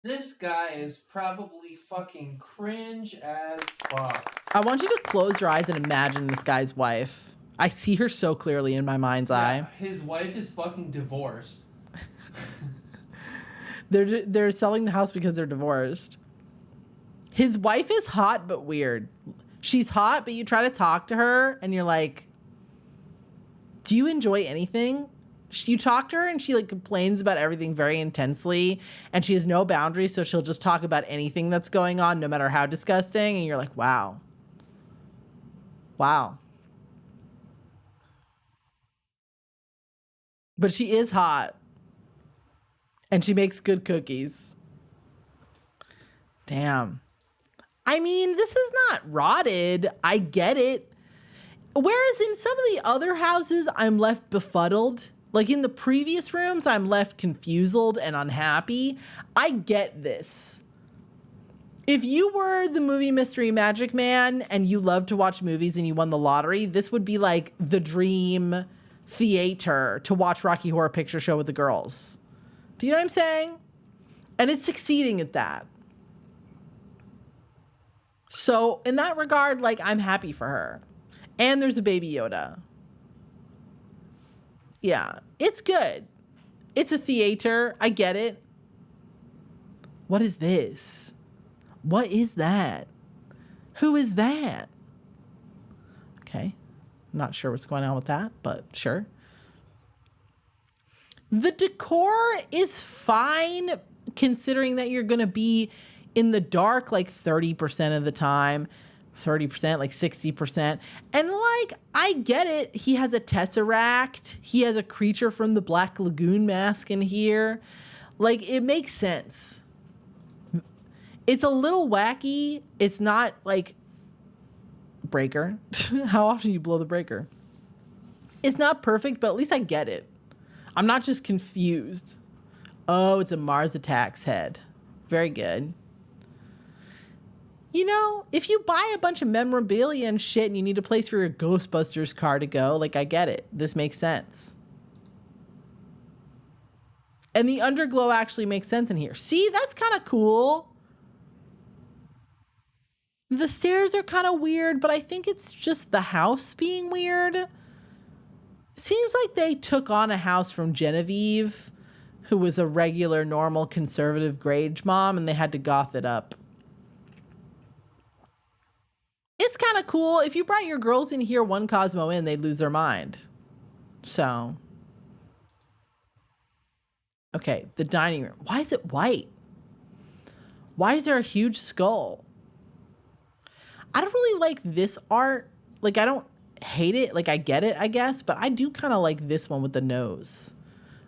This guy is probably fucking cringe as fuck.
I want you to close your eyes and imagine this guy's wife. I see her so clearly in my mind's eye.
His wife is fucking divorced.
They're selling the house because they're divorced. His wife is hot but weird. She's hot, but you try to talk to her and you're like, do you enjoy anything? You talk to her and she like complains about everything very intensely and she has no boundaries, so she'll just talk about anything that's going on, no matter how disgusting, and you're like, wow. Wow. But she is hot. And she makes good cookies. Damn. I mean, this is not rotted. I get it. Whereas in some of the other houses, I'm left befuddled. Like in the previous rooms, I'm left confused and unhappy. I get this. If you were the movie Mystery Magic Man and you love to watch movies and you won the lottery, this would be like the dream theater to watch Rocky Horror Picture Show with the girls. Do you know what I'm saying? And it's succeeding at that. So in that regard, like, I'm happy for her. And there's a baby Yoda. Yeah, it's good. It's a theater. I get it. What is this? What is that? Who is that? Okay. Not sure what's going on with that, but sure. The decor is fine considering that you're going to be in the dark like 30% of the time, 30%, like 60%. And like, I get it. He has a tesseract. He has a creature from the Black Lagoon mask in here. Like, it makes sense. It's a little wacky. It's not like breaker. How often do you blow the breaker? It's not perfect, but at least I get it. I'm not just confused. Oh, it's a Mars Attacks head. Very good. You know, if you buy a bunch of memorabilia and shit and you need a place for your Ghostbusters car to go, like, I get it. This makes sense. And the underglow actually makes sense in here. See, that's kind of cool. The stairs are kind of weird, but I think it's just the house being weird. It seems like they took on a house from Genevieve, who was a regular, normal, conservative Grage mom, and they had to goth it up. It's kind of cool. If you brought your girls in here one Cosmo in, they'd lose their mind. So. Okay, the dining room. Why is it white? Why is there a huge skull? I don't really like this art. Like, I don't hate it. Like, I get it, I guess. But I do kind of like this one with the nose.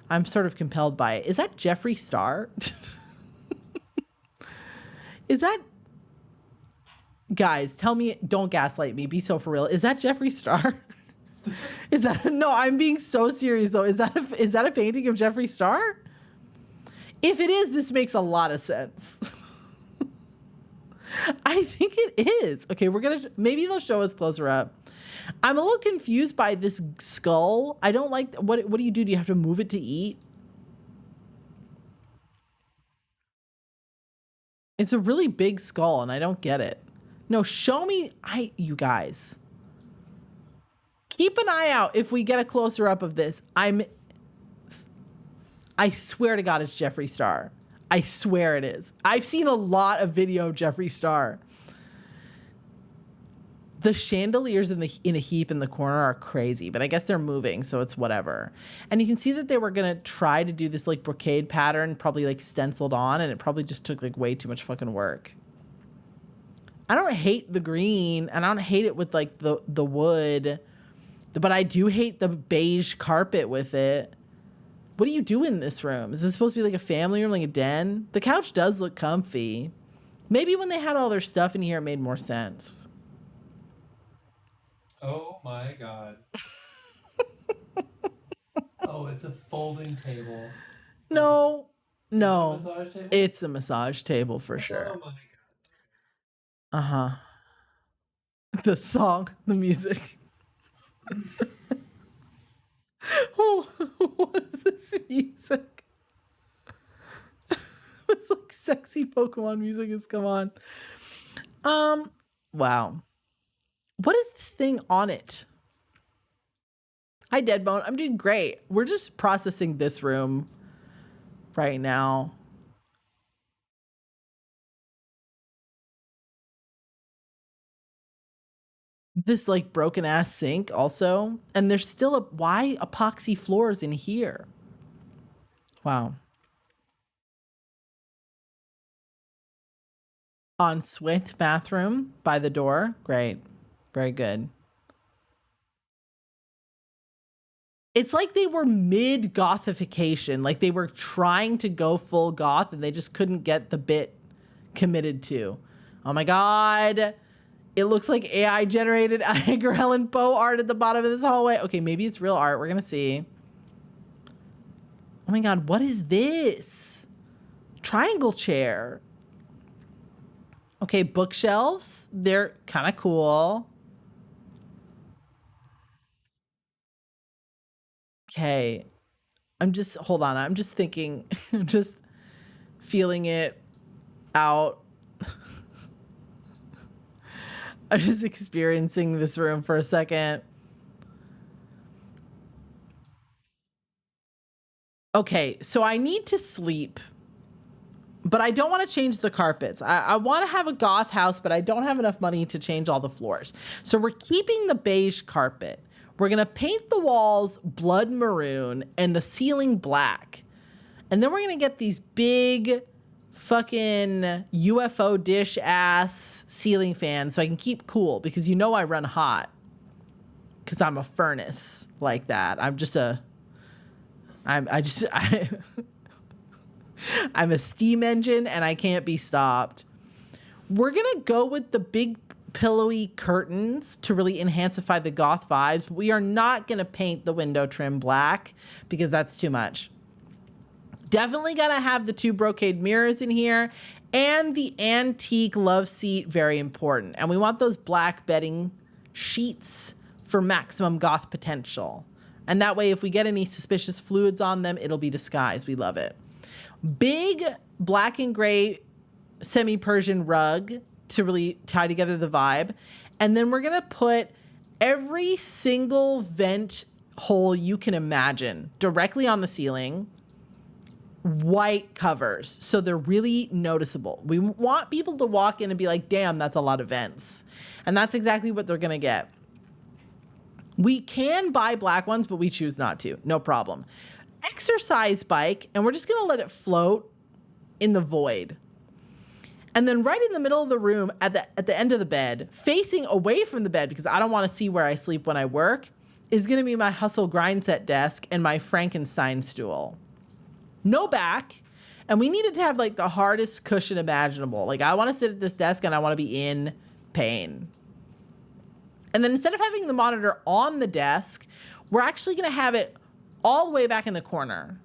I'm sort of compelled by it. Is that Jeffree Star? Is that... Guys, tell me, don't gaslight me. Be so for real. Is that Jeffree Star? Is that... No, I'm being so serious, though. Is that a painting of Jeffree Star? If it is, this makes a lot of sense. I think it is. Okay, we're going to... Maybe they'll show us closer up. I'm a little confused by this skull. I don't like... What do you do? Do you have to move it to eat? It's a really big skull, and I don't get it. No, show me... You guys. Keep an eye out if we get a closer up of this. I swear to God it's Jeffree Star. I swear it is. I've seen a lot of video of Jeffree Star. The chandeliers in a heap in the corner are crazy, but I guess they're moving, so it's whatever. And you can see that they were gonna try to do this like brocade pattern, probably like stenciled on, and it probably just took like way too much fucking work. I don't hate the green, and I don't hate it with like the wood, but I do hate the beige carpet with it. What do you do in this room? Is this supposed to be like a family room, like a den? The couch does look comfy. Maybe when they had all their stuff in here, it made more sense.
Oh my God. Oh, it's a folding table.
No.
Massage table?
It's a massage table for sure.
Oh my God.
Uh-huh. The song, the music. Oh, what is this music? This like sexy Pokemon music has come on. Wow. What is this thing on it? Hi, Deadbone. I'm doing great. We're just processing this room right now. This like broken ass sink also. And there's still why epoxy floors in here? Wow. Ensuite bathroom by the door. Great. Very good. It's like they were mid gothification. Like they were trying to go full goth and they just couldn't get the bit committed to. Oh my God. It looks like AI generated Edgar Allan Poe art at the bottom of this hallway. Okay, maybe it's real art. We're gonna see. Oh my God, what is this? Triangle chair. Okay, bookshelves. They're kind of cool. Okay. Hold on. I'm just thinking, I'm just feeling it out. I'm just experiencing this room for a second. Okay, so I need to sleep, but I don't want to change the carpets. I want to have a goth house, but I don't have enough money to change all the floors. So we're keeping the beige carpet. We're going to paint the walls blood maroon and the ceiling black. And then we're going to get these big fucking UFO dish ass ceiling fans so I can keep cool, because you know I run hot because I'm a furnace like that. I'm a steam engine and I can't be stopped. We're going to go with the big pillowy curtains to really enhancify the goth vibes. We are not going to paint the window trim black because that's too much. Definitely got to have the 2 brocade mirrors in here and the antique love seat, very important. And we want those black bedding sheets for maximum goth potential. And that way, if we get any suspicious fluids on them, it'll be disguised. We love it. Big black and gray semi-Persian rug to really tie together the vibe. And then we're going to put every single vent hole you can imagine directly on the ceiling. White covers, so they're really noticeable. We want people to walk in and be like, damn, that's a lot of vents. And that's exactly what they're gonna get. We can buy black ones, but we choose not to. No problem. Exercise bike, and we're just gonna let it float in the void. And then right in the middle of the room, at the end of the bed, facing away from the bed, because I don't wanna see where I sleep when I work, is gonna be my hustle grind set desk and my Frankenstein stool. No back, and we needed to have like the hardest cushion imaginable. Like I want to sit at this desk and I want to be in pain. And then instead of having the monitor on the desk, we're actually going to have it all the way back in the corner.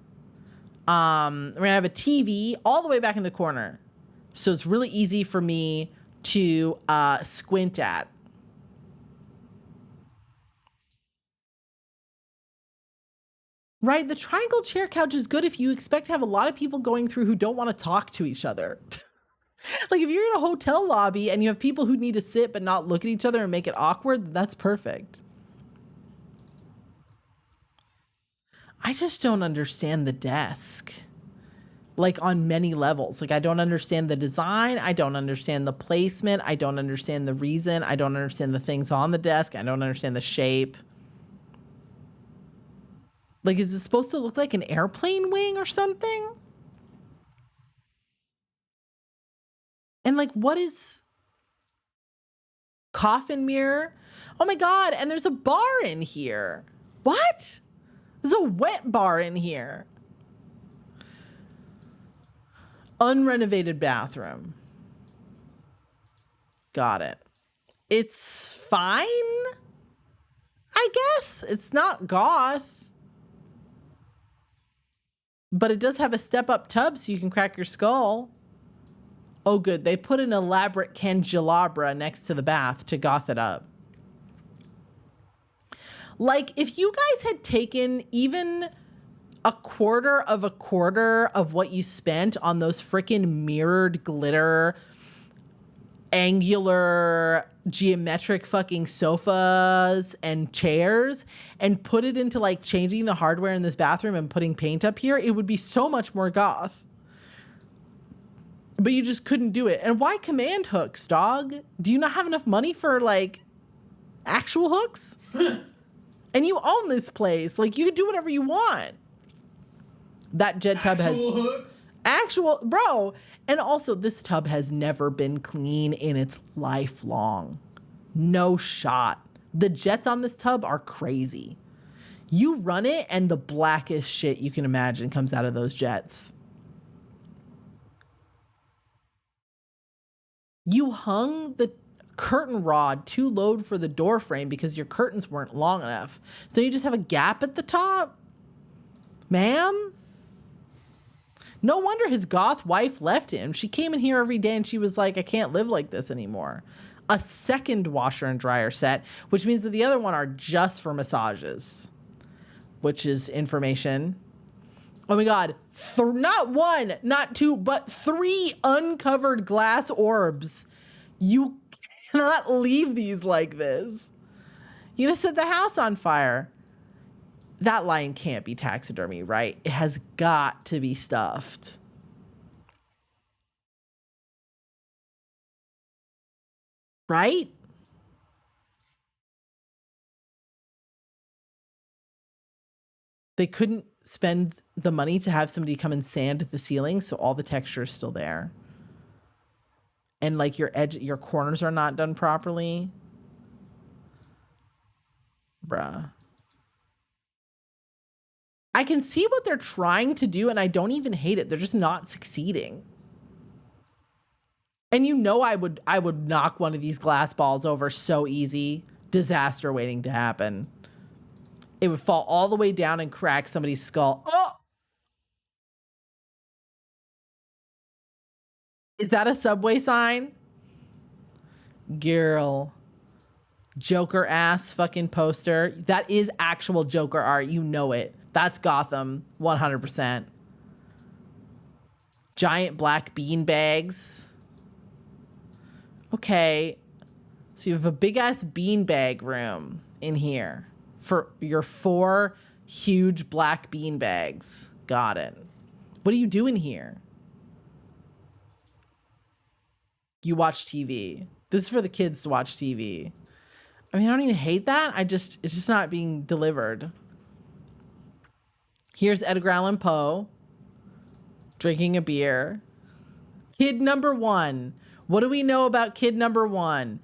We're going to have a TV all the way back in the corner. So it's really easy for me to squint at. Right, the triangle chair couch is good if you expect to have a lot of people going through who don't want to talk to each other. Like if you're in a hotel lobby and you have people who need to sit but not look at each other and make it awkward, that's perfect. I just don't understand the desk. Like on many levels. Like I don't understand the design. I don't understand the placement. I don't understand the reason. I don't understand the things on the desk. I don't understand the shape. Like, is it supposed to look like an airplane wing or something? And like, what is coffin mirror? Oh my God. And there's a bar in here. What? There's a wet bar in here. Unrenovated bathroom. Got it. It's fine, I guess. It's not goth. But it does have a step-up tub so you can crack your skull. Oh, good. They put an elaborate candelabra next to the bath to goth it up. Like, if you guys had taken even a quarter of what you spent on those freaking mirrored glitter, angular, geometric fucking sofas and chairs and put it into like changing the hardware in this bathroom and putting paint up here, it would be so much more goth. But you just couldn't do it. And why command hooks, dog? Do you not have enough money for like actual hooks? And you own this place. Like you can do whatever you want. That jet tub has
hooks?
actual, bro. And also, this tub has never been clean in its life long. No shot. The jets on this tub are crazy. You run it and the blackest shit you can imagine comes out of those jets. You hung the curtain rod too low for the door frame because your curtains weren't long enough. So you just have a gap at the top? Ma'am? No wonder his goth wife left him. She came in here every day and she was like, I can't live like this anymore. A second washer and dryer set, which means that the other one are just for massages, which is information. Oh my God. Not one, not two, but 3 uncovered glass orbs. You cannot leave these like this. You're gonna set the house on fire. That lion can't be taxidermy, right? It has got to be stuffed. Right? They couldn't spend the money to have somebody come and sand the ceiling, so all the texture is still there. And like your corners are not done properly. Bruh. I can see what they're trying to do, and I don't even hate it. They're just not succeeding. And you know I would knock one of these glass balls over so easy. Disaster waiting to happen. It would fall all the way down and crack somebody's skull. Oh! Is that a subway sign? Girl. Joker ass fucking poster. That is actual Joker art. You know it. That's Gotham. 100%. Giant black bean bags. Okay. So you have a big ass bean bag room in here for your 4 huge black bean bags. Got it. What are you doing here? You watch TV. This is for the kids to watch TV. I mean, I don't even hate that. It's just not being delivered. Here's Edgar Allan Poe drinking a beer. Kid number 1. What do we know about kid number 1?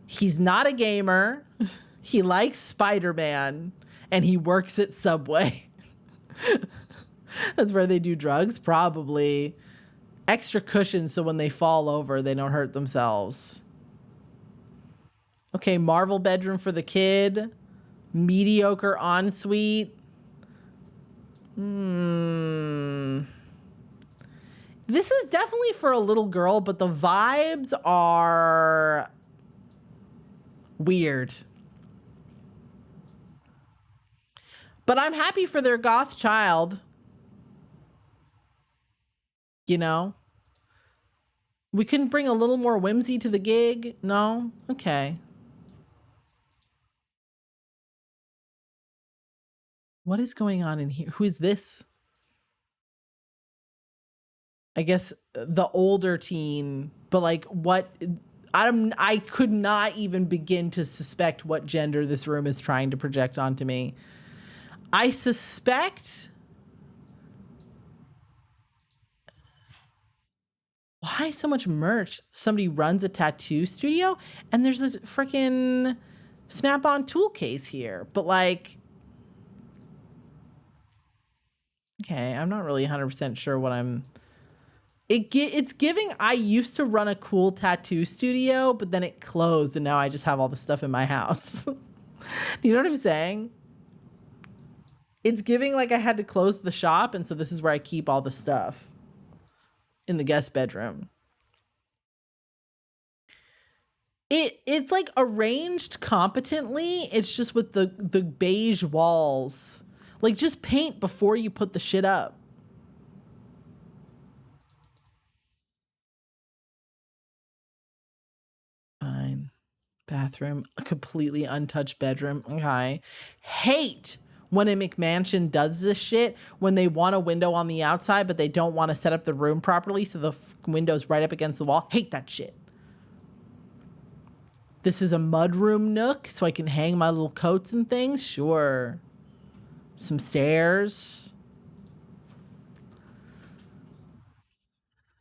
He's not a gamer. He likes Spider-Man and he works at Subway. That's where they do drugs, probably. Extra cushions so when they fall over, they don't hurt themselves. Okay, Marvel bedroom for the kid. Mediocre ensuite. This is definitely for a little girl, but the vibes are weird. But I'm happy for their goth child. You know? We couldn't bring a little more whimsy to the gig? No? Okay. What is going on in here? Who is this? I guess the older teen, but like what? I could not even begin to suspect what gender this room is trying to project onto me. I suspect. Why so much merch? Somebody runs a tattoo studio and there's a freaking Snap-on tool case here, but like, okay, I'm not really 100% sure what I'm. It's giving. I used to run a cool tattoo studio, but then it closed, and now I just have all the stuff in my house. Do you know what I'm saying? It's giving like I had to close the shop, and so this is where I keep all the stuff in the guest bedroom. It's like arranged competently. It's just with the beige walls. Like just paint before you put the shit up. Fine. Bathroom, a completely untouched bedroom. Okay. Hate when a McMansion does this shit, when they want a window on the outside, but they don't want to set up the room properly, so the window's right up against the wall. Hate that shit. This is a mudroom nook, so I can hang my little coats and things. Sure. Some stairs.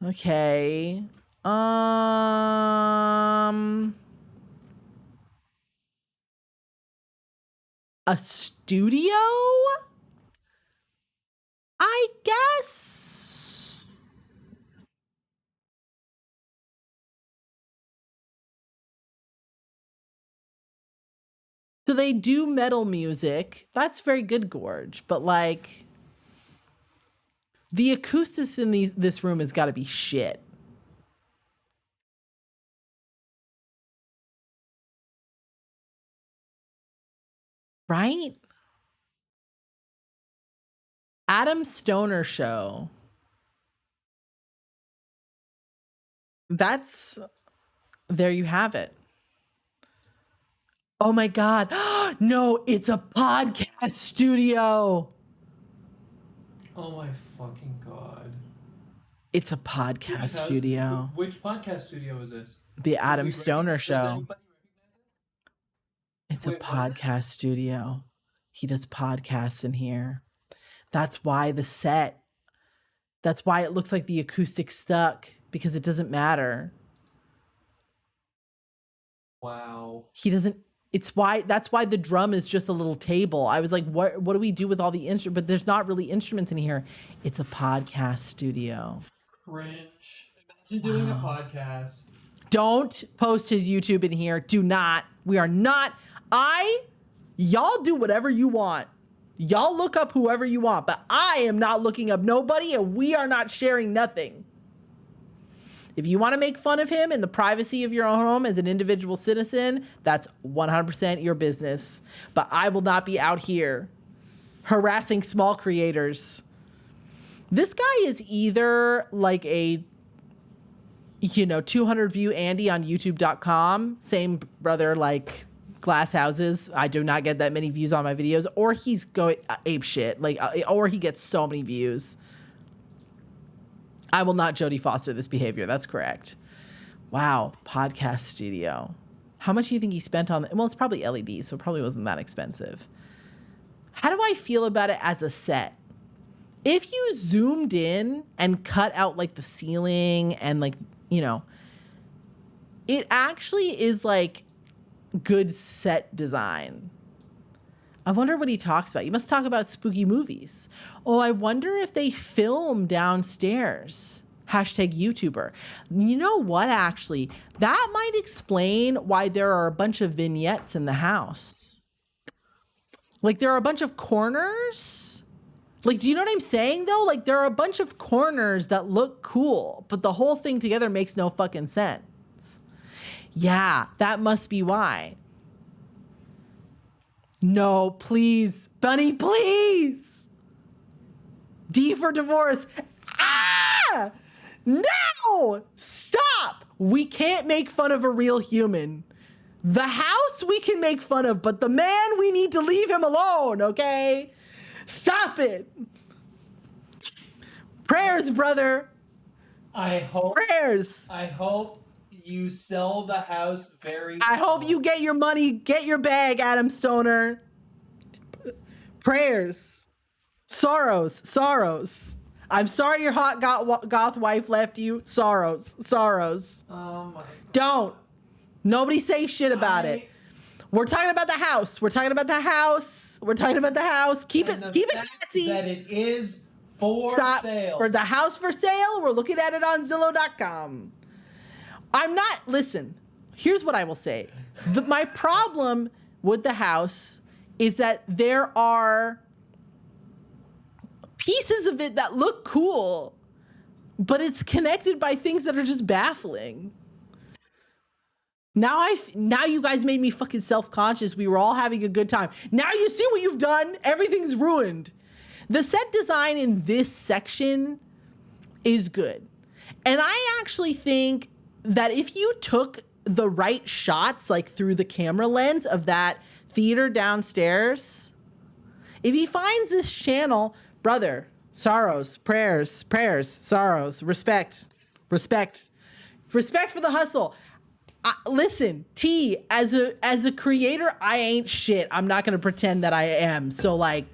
Okay. A studio? I guess. So they do metal music. That's very good, Gorge. But like, the acoustics in this room has got to be shit. Right? Adam Stoner show. That's, there you have it. Oh my God. No, it's a podcast studio.
Oh my fucking God.
It's a podcast studio.
Which podcast studio is this?
The Adam Stoner show. It's a
Wait,
podcast studio. He does podcasts in here. That's why that's why it looks like the acoustic stuck, because it doesn't matter.
Wow.
That's why the drum is just a little table. I was like, what do we do with all the instruments? But there's not really instruments in here. It's a podcast studio.
Cringe. Imagine doing a podcast
Don't post his YouTube in here. Do not. We are not. Y'all do whatever you want. Y'all look up whoever you want, but I am not looking up nobody, and we are not sharing nothing. If you want to make fun of him in the privacy of your own home as an individual citizen, that's 100% your business. But I will not be out here harassing small creators. This guy is either like a 200 view Andy on youtube.com, same brother like glass houses. I do not get that many views on my videos, or he's going ape shit, or he gets so many views. I will not Jodie Foster this behavior. That's correct. Wow. Podcast studio. How much do you think he spent on it? Well, it's probably LED, so it probably wasn't that expensive. How do I feel about it as a set? If you zoomed in and cut out like the ceiling and it actually is like good set design. I wonder what he talks about. You must talk about spooky movies. Oh, I wonder if they film downstairs. Hashtag YouTuber. You know what, actually? That might explain why there are a bunch of vignettes in the house. Like, there are a bunch of corners. Like, do you know what I'm saying, though? Like, there are a bunch of corners that look cool, but the whole thing together makes no fucking sense. Yeah, that must be why. No, please. Bunny, please. D for divorce. Ah! No! Stop! We can't make fun of a real human. The house we can make fun of, but the man, we need to leave him alone, okay? Stop it. Prayers, brother. Prayers.
I hope you sell the house very
I hope you get your money, get your bag, Adam Stoner. Prayers. Sorrows. I'm sorry your hot goth wife left you. Sorrows.
Oh my God.
Don't. Nobody say shit about it. We're talking about the house. Keep it classy.
That it is for sale.
For the house for sale, we're looking at it on Zillow.com. Listen, here's what I will say. My problem with the house is that there are pieces of it that look cool, but it's connected by things that are just baffling. Now you guys made me fucking self-conscious. We were all having a good time. Now you see what you've done. Everything's ruined. The set design in this section is good. And I actually think that if you took the right shots, like through the camera lens of that theater downstairs, if he finds this channel, brother, sorrows, prayers, sorrows, respect for the hustle. Listen, T, as a creator, I ain't shit. I'm not going to pretend that I am. So like,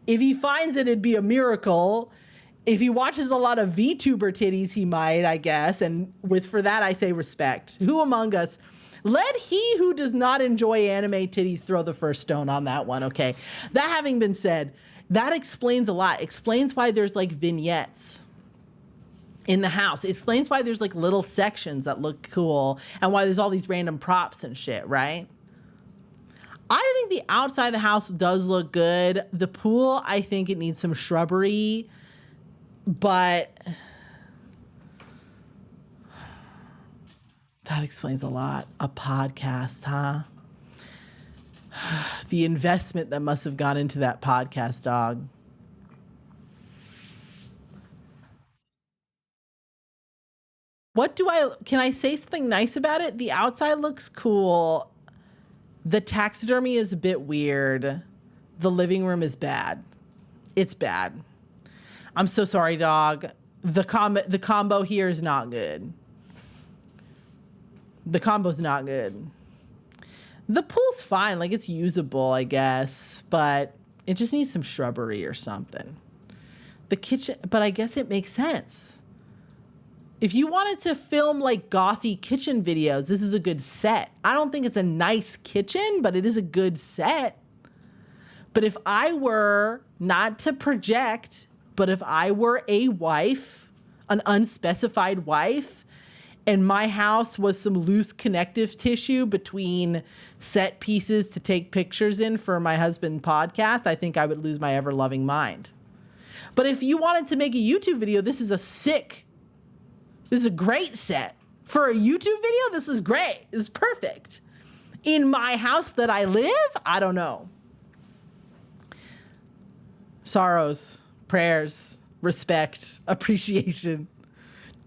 if he finds it, it'd be a miracle. If he watches a lot of VTuber titties, he might, I guess. And for that, I say respect. Who among us? Let he who does not enjoy anime titties throw the first stone on that one, okay? That having been said, that explains a lot. Explains why there's like vignettes in the house. It explains why there's like little sections that look cool and why there's all these random props and shit, right? I think the outside of the house does look good. The pool, I think it needs some shrubbery. But that explains a lot. A podcast, huh? The investment that must have gone into that podcast, dog. Can I say something nice about it? The outside looks cool. The taxidermy is a bit weird. The living room is bad. It's bad. I'm so sorry, dog. The combo here is not good. The combo's not good. The pool's fine. Like, it's usable, I guess. But it just needs some shrubbery or something. The kitchen, but I guess it makes sense. If you wanted to film, like, gothy kitchen videos, this is a good set. I don't think it's a nice kitchen, but it is a good set. But if I were, not to project, but if I were a wife, an unspecified wife, and my house was some loose connective tissue between set pieces to take pictures in for my husband's podcast, I think I would lose my ever-loving mind. But if you wanted to make a YouTube video, this is a great set. For a YouTube video, this is great. This is perfect. In my house that I live, I don't know. Sorrows, prayers, respect, appreciation.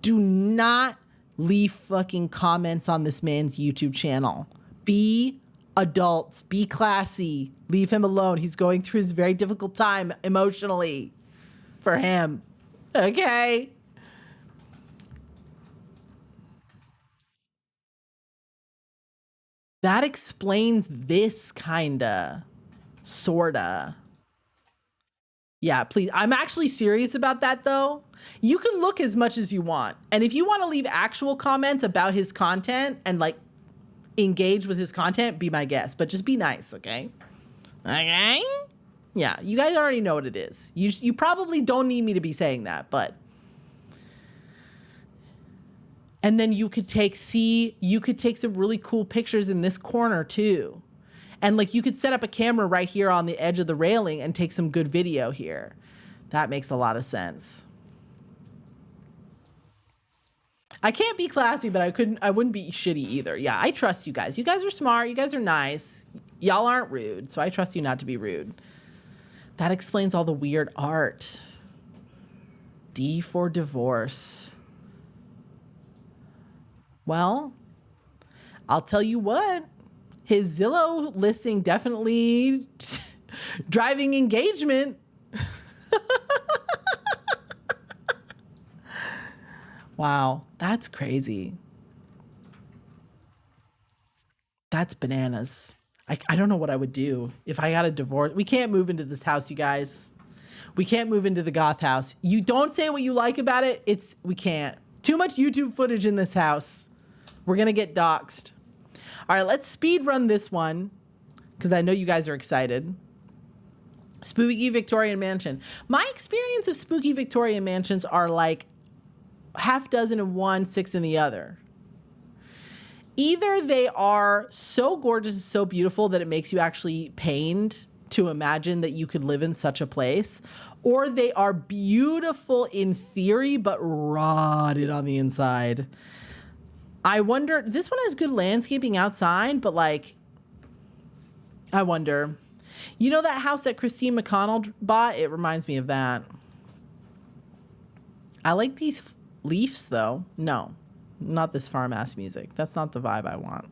Do not leave fucking comments on this man's YouTube channel. Be adults, be classy, leave him alone. He's going through his very difficult time emotionally for him. Okay? That explains this kinda, sorta. Yeah, please. I'm actually serious about that though. You can look as much as you want. And if you want to leave actual comments about his content and like engage with his content, be my guest. But just be nice, okay? Okay? Yeah, you guys already know what it is. You probably don't need me to be saying that, but. And then you could take some really cool pictures in this corner too. And like you could set up a camera right here on the edge of the railing and take some good video here. That makes a lot of sense. I can't be classy, but I wouldn't be shitty either. Yeah, I trust you guys. You guys are smart. You guys are nice. Y'all aren't rude, so I trust you not to be rude. That explains all the weird art. D for divorce. Well, I'll tell you what. His Zillow listing definitely driving engagement. Wow, that's crazy. That's bananas. I don't know what I would do if I got a divorce. We can't move into this house, you guys. We can't move into the goth house. You don't say what you like about it. We can't. Too much YouTube footage in this house. We're gonna get doxxed. All right, let's speed run this one because I know you guys are excited. Spooky Victorian Mansion. My experience of spooky Victorian mansions are like half dozen in one, 6 in the other. Either they are so gorgeous and so beautiful that it makes you actually pained to imagine that you could live in such a place, or they are beautiful in theory but rotted on the inside. I wonder, this one has good landscaping outside, but like, I wonder. You know that house that Christine McConnell bought? It reminds me of that. I like these leaves though. No, not this farm ass music. That's not the vibe I want.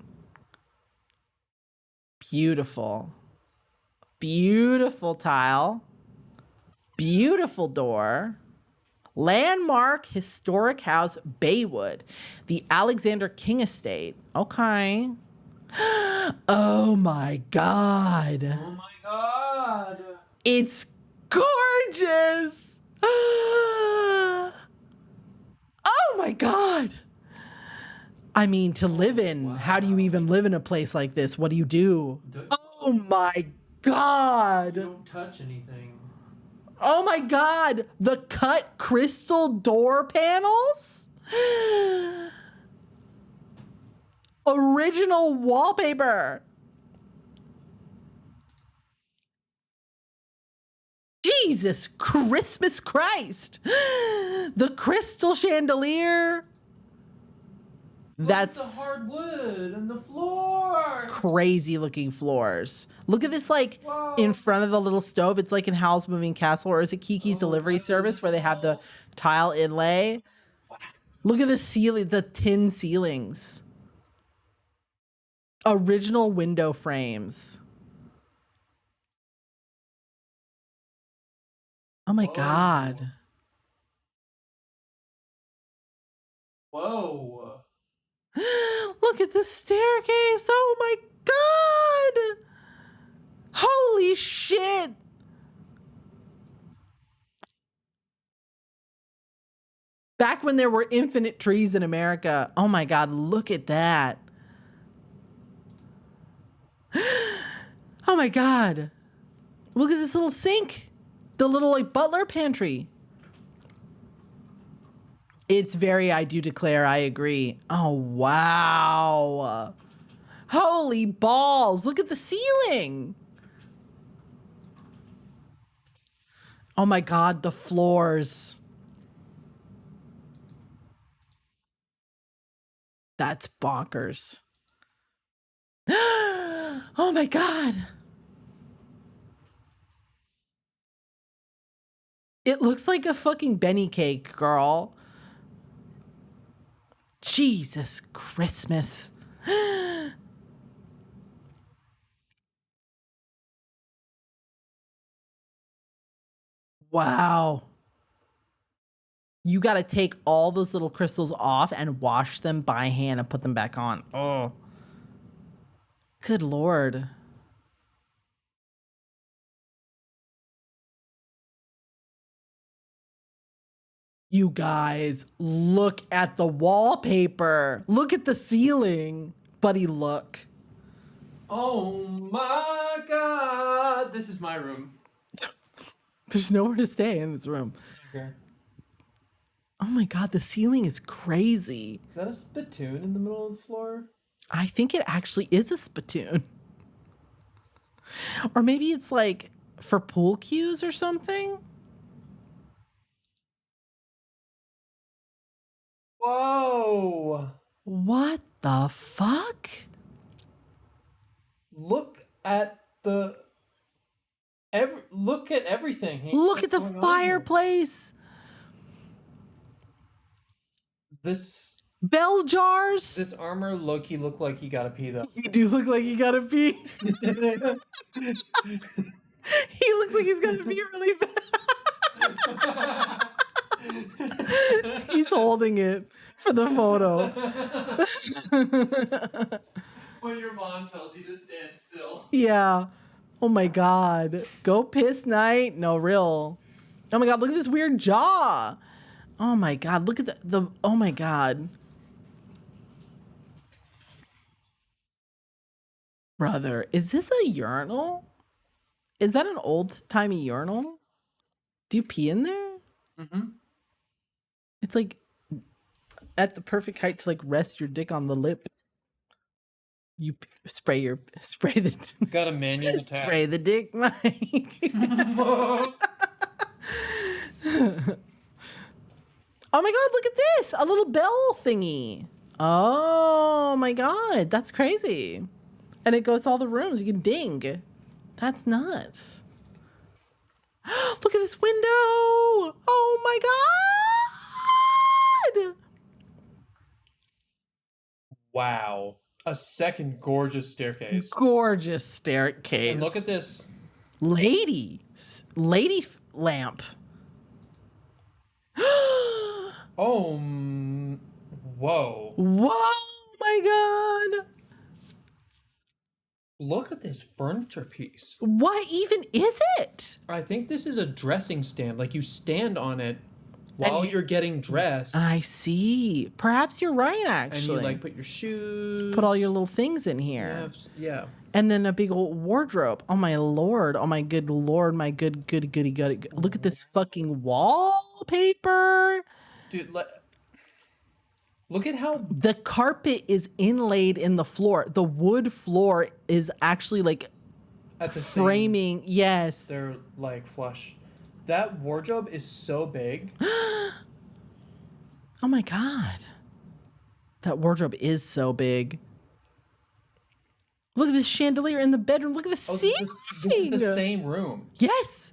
Beautiful. Beautiful tile. Beautiful door. Landmark historic house, Baywood, the Alexander King Estate. Okay. Oh my God.
Oh my God.
It's gorgeous. Oh my God. I mean, to live in, how do you even live in a place like this? What do you do? Oh my God.
Don't touch anything.
Oh my God, the cut crystal door panels? Original wallpaper. Jesus Christmas Christ. The crystal chandelier. That's
the hardwood and the floor.
Crazy looking floors. Look at this, like,
Whoa.
in front of the little stove. It's like in Howl's Moving Castle, or is it Kiki's Delivery Service where they have the tile inlay? Look at the ceiling, the tin ceilings. Original window frames. Oh my God.
Whoa.
Look at the staircase. Oh my God. Holy shit. Back when there were infinite trees in America. Oh my God, look at that. Oh my God. Look at this little sink. The little like butler pantry. It's very I do declare, I agree. Oh, wow. Holy balls. Look at the ceiling. Oh my God, the floors. That's bonkers. Oh my God. It looks like a fucking Benny cake, girl. Jesus Christmas. Wow. You got to take all those little crystals off and wash them by hand and put them back on. Oh. Good Lord. You guys, look at the wallpaper. Look at the ceiling. Buddy, look.
Oh my God. This is my room.
There's nowhere to stay in this room.
Okay.
Oh my God, the ceiling is crazy.
Is that a spittoon in the middle of the floor?
I think it actually is a spittoon. Or maybe it's like for pool cues or something.
Whoa.
What the fuck?
Look at the look at everything.
Look at the fireplace.
This
Bell jars.
this armor low-key look like you gotta pee though.
You do look like you gotta pee. He looks like he's gonna pee really bad. He's holding it for the photo.
When your mom tells you to stand still.
Yeah. Oh my God. Go piss night. No, real. Oh my God. Look at this weird jaw. Oh my God. Look at the oh my God. Brother, is this a urinal? Is that an old-timey urinal? Do you pee in there?
Mm-hmm.
It's like at the perfect height to like rest your dick on the lip. You spray the
Got a manual attack.
spray the dick, Mike. Oh my God, look at this. A little bell thingy. Oh my God, that's crazy. And it goes to all the rooms. You can ding. That's nuts. Look at this window. Oh my God.
Wow. A second gorgeous staircase.
Gorgeous staircase.
And look at this.
Lady lamp.
Oh, whoa.
Whoa, my God.
Look at this furniture piece.
What even is it?
I think this is a dressing stand. Like you stand on it while you're getting dressed.
I see. Perhaps you're right, actually.
And you like put your shoes.
Put all your little things in here.
Yeah.
And then a big old wardrobe. Oh my Lord. Oh my good Lord. My good goody. Look at this fucking wallpaper.
Dude, look at how
The carpet is inlaid in the floor. The wood floor is actually like
at the
framing. Yes.
They're like flush. That wardrobe is so big.
Oh my God. That wardrobe is so big. Look at this chandelier in the bedroom. Look at the ceiling.
This is the same room
Yes.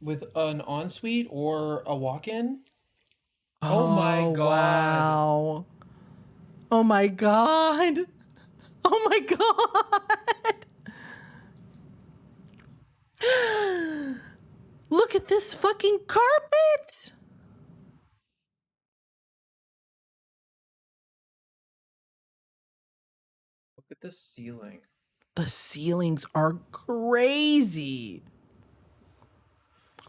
with an ensuite or a walk-in. Oh my God.
Wow. Oh my God. Oh my God. Look at this fucking carpet.
Look at the ceiling.
The ceilings are crazy.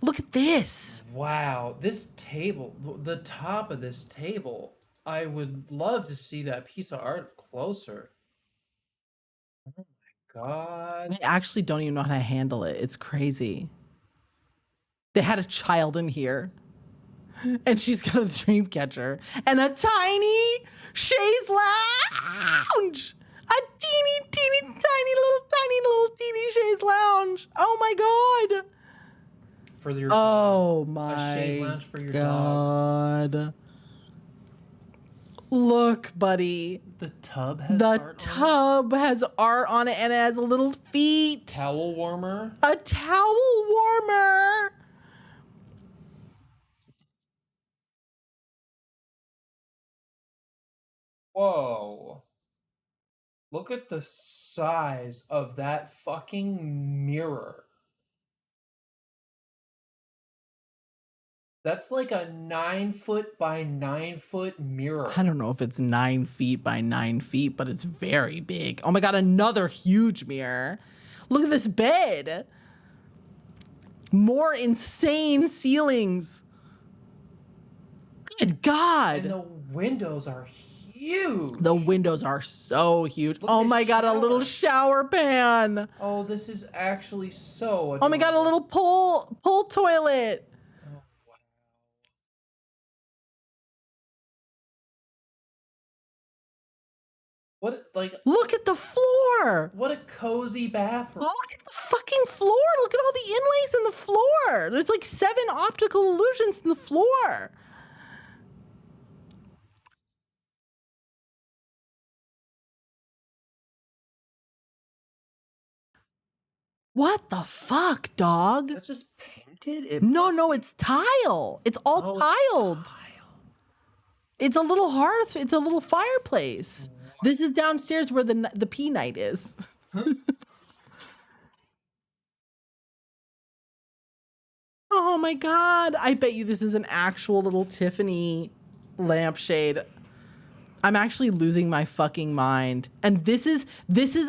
Look at this.
Wow, this table, the top of this table, I would love to see that piece of art closer. Oh my God.
I actually don't even know how to handle it. It's crazy. They had a child in here. And she's got a dream catcher and a tiny chaise lounge. A teeny little teeny chaise lounge. Oh my god.
For your
Oh
dog.
my
A chaise lounge for your dog.
god. Look, buddy.
The tub has
The
art on it?
tub has art on it and it has little feet.
Towel warmer.
A towel warmer.
Whoa. Look at the size of that fucking mirror. That's like a 9-foot by 9-foot mirror.
I don't know if it's 9 feet by 9 feet, but it's very big. Oh my god, another huge mirror. Look at this bed. More insane ceilings. Good god.
And the windows are huge.
The windows are so huge.
Look
Oh
at
my
the
god, a little shower pan.
Oh, this is actually so adorable.
Oh my god, a little pull toilet.
Oh, wow. What, like,
Look at the floor.
what a cozy bathroom.
Look at the fucking floor. Look at all the inlays in the floor. There's like 7 optical illusions in the floor. What the fuck, dog?
Is that just painted? It
No,
must
no,
be-
it's tile. It's all
Oh, it's
tiled.
tile.
It's a little hearth. It's a little fireplace. This is downstairs where the pea night is. Oh my god. I bet you this is an actual little Tiffany lampshade. I'm actually losing my fucking mind. And this is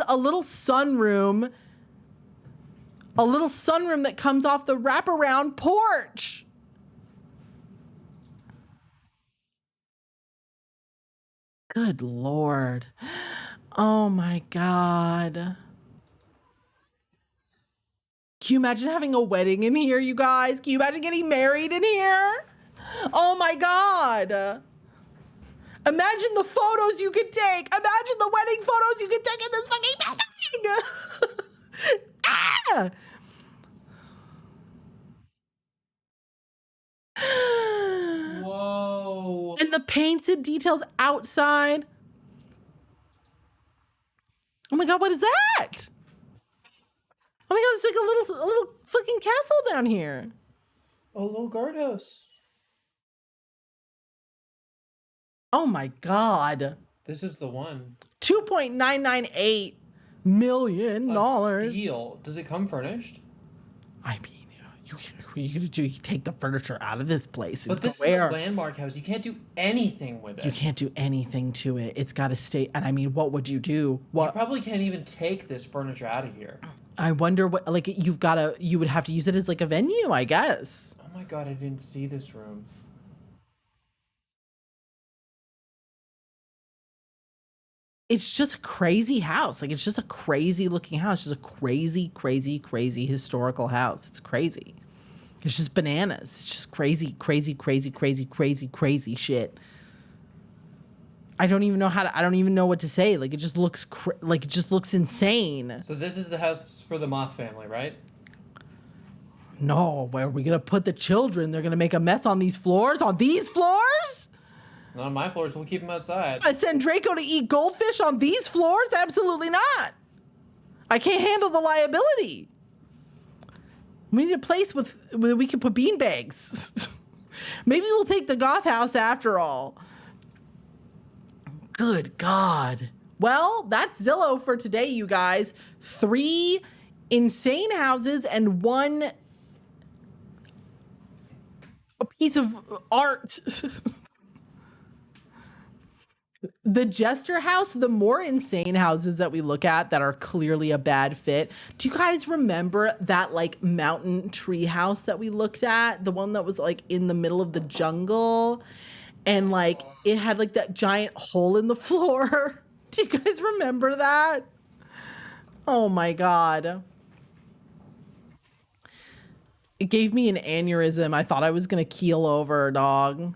a little sunroom. A little sunroom that comes off the wraparound porch. Good Lord. Oh my God. Can you imagine having a wedding in here, you guys? Can you imagine getting married in here? Oh my God. Imagine the photos you could take. Imagine the wedding photos you could take in this fucking building. Ah!
Whoa.
And the painted details outside. Oh my God, what is that? Oh my God, it's like a little fucking castle down here.
Oh, little guardhouse.
Oh my God.
This is the one.
$2.998 million.
A steal. Does it come furnished?
I mean, you take the furniture out of this place.
But
And
this
go
is
where?
a landmark house. You can't do anything with it.
You can't do anything to it. It's got to stay. And I mean, what would you do?
You
What?
probably can't even take this furniture out of here.
I wonder what, like, you would have to use it as like a venue, I guess.
Oh my God, I didn't see this room.
It's just a crazy house. Like, it's just a crazy looking house. Just a crazy, crazy, crazy historical house. It's crazy. It's just bananas. It's just crazy, crazy, crazy, crazy, crazy, crazy shit. I don't even know I don't even know what to say. Like, it just looks like it just looks insane.
So this is the house for the Moth family, right?
No, where are we gonna put the children? They're gonna make a mess on these floors? On these floors?
Not on my floors. We'll keep them outside.
I send Draco to eat goldfish on these floors? Absolutely not. I can't handle the liability. We need a place where we can put bean bags. Maybe we'll take the goth house after all. Good God. Well, that's Zillow for today, you guys. 3 insane houses and 1 a piece of art. The Jester house, the more insane houses that we look at that are clearly a bad fit. Do you guys remember that like mountain tree house that we looked at? The one that was like in the middle of the jungle and like it had like that giant hole in the floor. Do you guys remember that? Oh my God. It gave me an aneurysm. I thought I was gonna keel over, dog.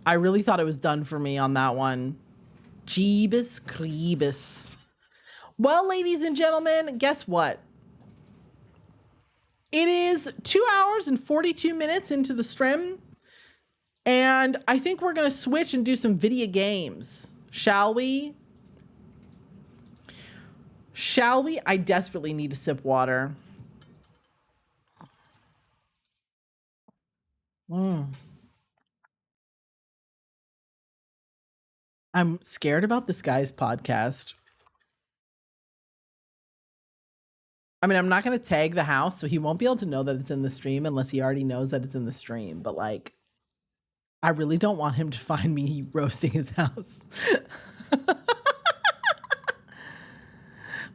I really thought it was done for me on that one. Jeebus Creebus. Well, ladies and gentlemen, guess what? It is 2 hours and 42 minutes into the stream. And I think we're gonna switch and do some video games. Shall we? Shall we? I desperately need to sip water. I'm scared about this guy's podcast. I mean, I'm not going to tag the house, so he won't be able to know that it's in the stream unless he already knows that it's in the stream. But like, I really don't want him to find me roasting his house.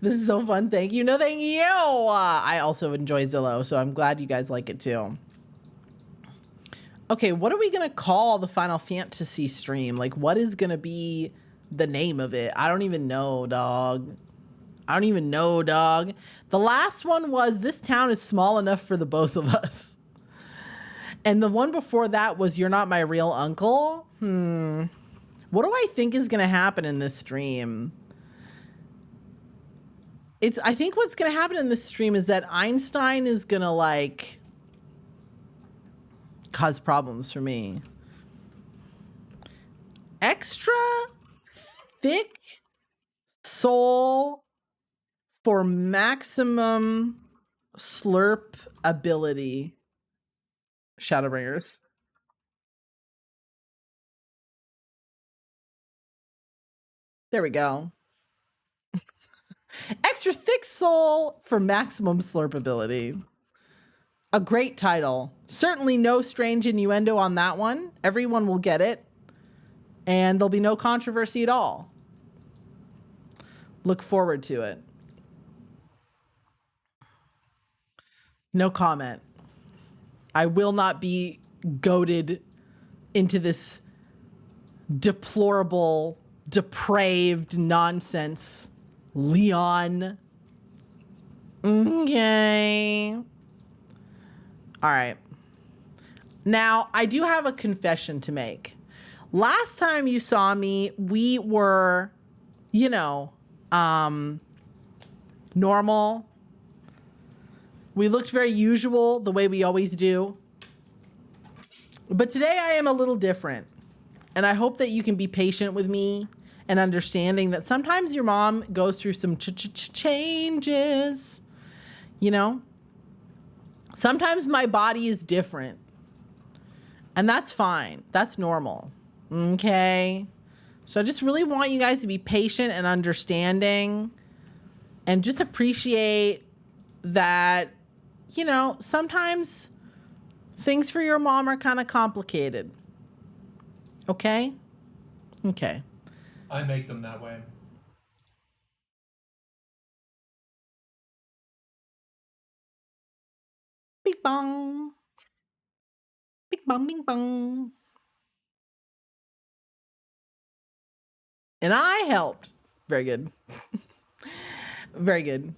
This is so fun. Thank you. No, thank you. I also enjoy Zillow, so I'm glad you guys like it too. Okay, what are we going to call the Final Fantasy stream? Like, what is going to be the name of it? I don't even know, dog. I don't even know, dog. The last one was This Town is Small Enough for the Both of Us. And the one before that was You're Not My Real Uncle. What do I think is going to happen in this stream? I think what's going to happen in this stream is that Einstein is going to, like, cause problems for me. Extra thick soul for maximum slurp ability. Shadowbringers. There we go. Extra thick soul for maximum slurp ability. A great title. Certainly no strange innuendo on that one. Everyone will get it. And there'll be no controversy at all. Look forward to it. No comment. I will not be goaded into this deplorable, depraved nonsense. Leon. Okay. All right. Now, I do have a confession to make. Last time you saw me, we were, you know, normal. We looked very usual, the way we always do. But today I am a little different. And I hope that you can be patient with me and understanding that sometimes your mom goes through some changes, you know? Sometimes my body is different. And that's fine. That's normal. Okay? So I just really want you guys to be patient and understanding and just appreciate that, you know, sometimes things for your mom are kind of complicated. Okay? Okay.
I make them that way.
Bing bong. Bing bong, bing bong. And I helped. Very good. Very good.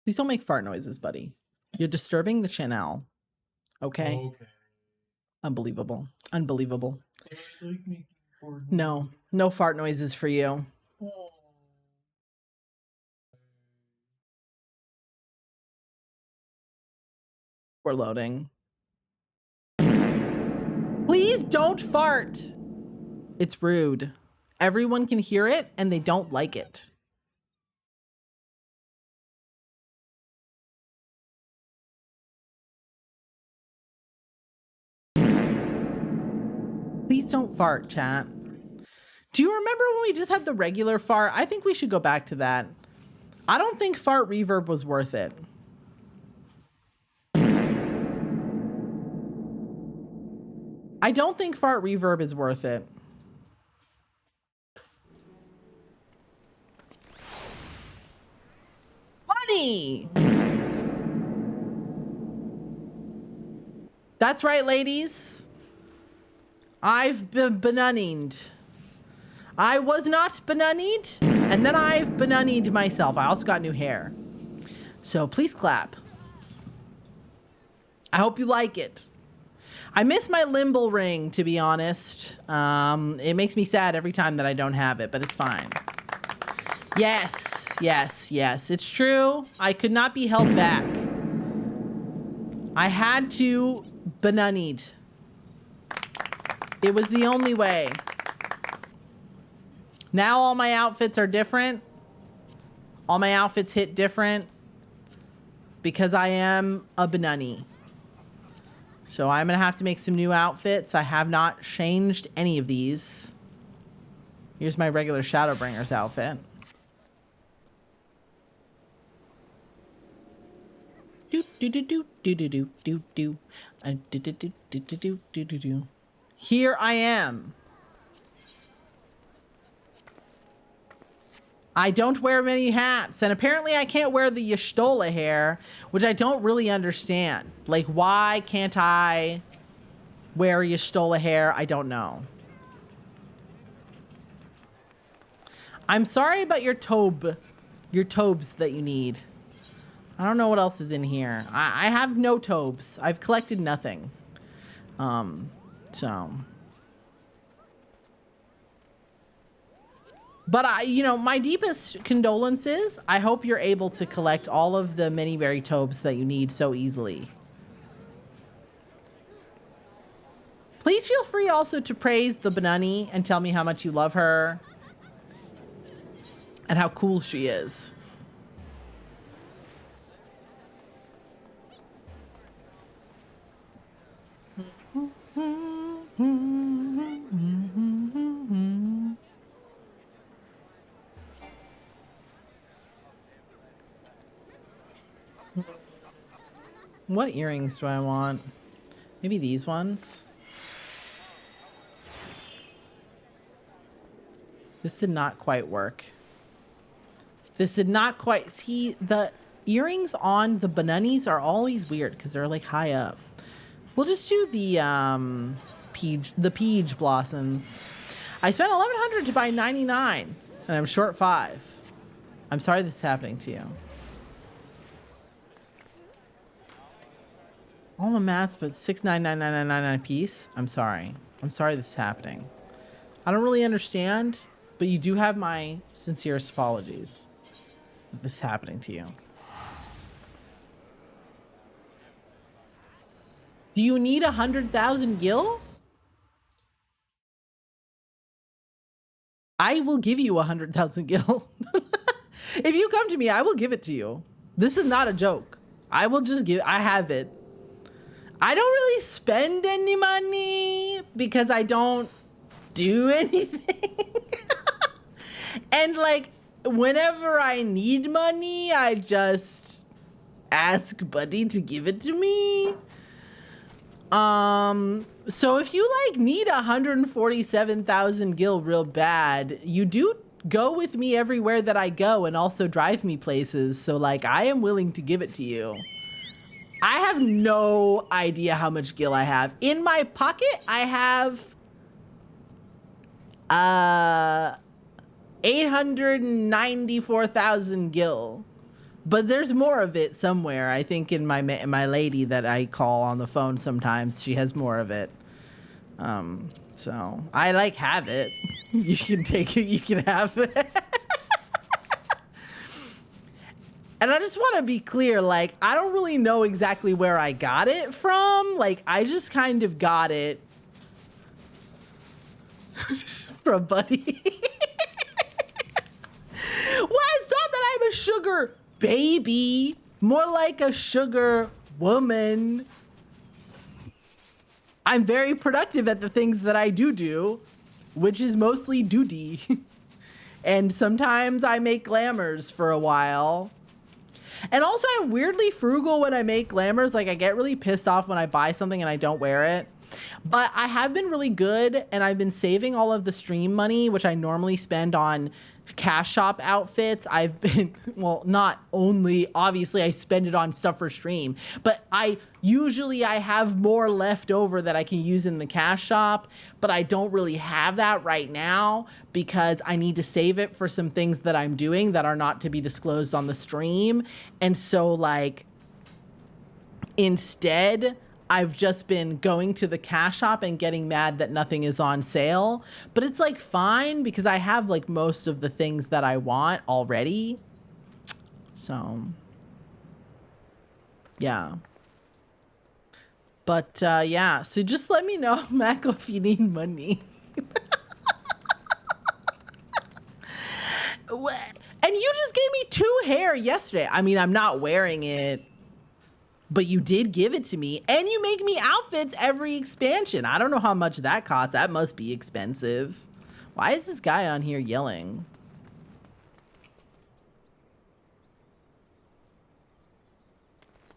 Please don't make fart noises, buddy. You're disturbing the channel. Okay?
Okay.
Unbelievable. Unbelievable. No. No fart noises for you. We're loading. Please don't fart. It's rude. Everyone can hear it and they don't like it. Please don't fart, chat. Do you remember when we just had the regular fart? I think we should go back to that. I don't think fart reverb was worth it. I don't think fart reverb is worth it. Funny. That's right, ladies. I've been bananied. I was not bananied, and then I've bananied myself. I also got new hair. So please clap. I hope you like it. I miss my Limble ring, to be honest. It makes me sad every time that I don't have it, but it's fine. Yes, yes, yes. It's true. I could not be held back. I had to bananied. It was the only way. Now all my outfits are different. All my outfits hit different because I am a banani. So I'm gonna have to make some new outfits. I have not changed any of these. Here's my regular Shadowbringers outfit. Here I am. I don't wear many hats, and apparently I can't wear the Y'shtola hair, which I don't really understand. Like, why can't I wear Y'shtola hair? I don't know. I'm sorry about your tobes that you need. I don't know what else is in here. I have no tobes. I've collected nothing. But you know, my deepest condolences. I hope you're able to collect all of the many berry tobes that you need so easily. Please feel free also to praise the Banani and tell me how much you love her and how cool she is. What earrings do I want? Maybe these ones? This did not quite work. This did not quite... See, the earrings on the Bananis are always weird because they're like high up. We'll just do the peach blossoms. I spent $1,100 to buy 99 and I'm short 5. I'm sorry this is happening to you. All the mats, but $6.9999 a piece. I'm sorry. I'm sorry this is happening. I don't really understand, but you do have my sincerest apologies that this is happening to you. Do you need 100,000 gil? I will give you 100,000 gil. If you come to me, I will give it to you. This is not a joke. I will just give, I have it. I don't really spend any money because I don't do anything. And like, whenever I need money, I just ask Buddy to give it to me. So if you like need 147,000 gil real bad, you do go with me everywhere that I go and also drive me places. So like, I am willing to give it to you. I have no idea how much gil I have. In my pocket, I have 894,000 gil. But there's more of it somewhere. I think in my lady that I call on the phone sometimes, she has more of it. So I like have it. You can take it, you can have it. And I just want to be clear, like, I don't really know exactly where I got it from. Like, I just kind of got it from Buddy. Well, it's not that I'm a sugar baby, more like a sugar woman. I'm very productive at the things that I do, which is mostly duty. And sometimes I make glamours for a while. And also I'm weirdly frugal when I make glamours. Like I get really pissed off when I buy something and I don't wear it. But I have been really good and I've been saving all of the stream money, which I normally spend on cash shop outfits. I've been, well, not only, obviously I spend it on stuff for stream, but I have more left over that I can use in the cash shop, but I don't really have that right now because I need to save it for some things that I'm doing that are not to be disclosed on the stream. And so like, Instead, I've just been going to the cash shop and getting mad that nothing is on sale. But it's like fine because I have like most of the things that I want already. So, yeah. But yeah, so just let me know, Mako, if you need money. And you just gave me 2 hair yesterday. I mean, I'm not wearing it, but you did give it to me. And you make me outfits every expansion. I don't know how much that costs. That must be expensive. Why is this guy on here yelling?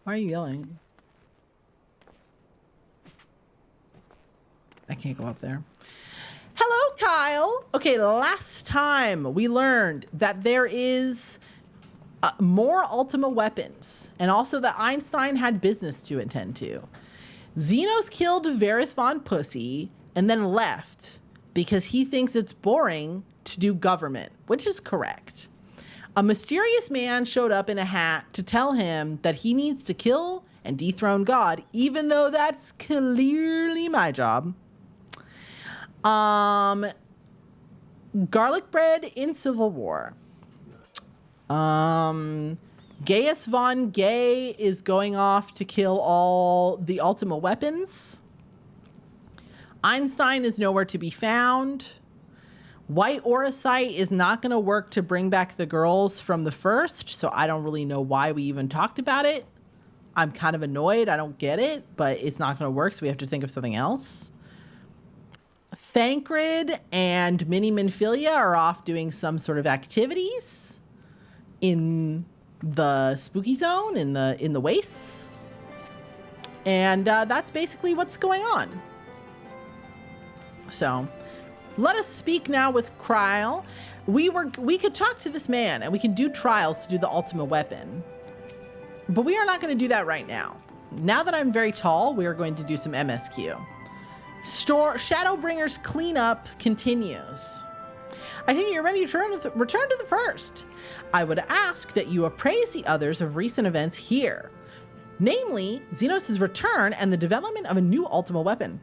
Why are you yelling? I can't go up there. Hello, Kyle. Okay, last time we learned that there is more Ultima weapons, and also that Einstein had business to attend to. Xenos killed Varys von Pussy and then left because he thinks it's boring to do government, which is correct. A mysterious man showed up in a hat to tell him that he needs to kill and dethrone God, even though that's clearly my job. Garlic bread in Civil War. Gaius von Gay is going off to kill all the Ultima weapons. Einstein is nowhere to be found. White Orosite is not going to work to bring back the girls from the first, so I don't really know why we even talked about it. I'm kind of annoyed. I don't get it, but it's not going to work, so we have to think of something else. Thancred and Mini Minfilia are off doing some sort of activities in the spooky zone, in the wastes. And that's basically what's going on. So let us speak now with Kryle. We could talk to this man and we can do trials to do the Ultima weapon. But we are not going to do that right now. Now that I'm very tall, we are going to do some MSQ. Shadowbringer's cleanup continues. I think you're ready to return to the first. I would ask that you appraise the others of recent events here. Namely, Xenos' return and the development of a new Ultima weapon.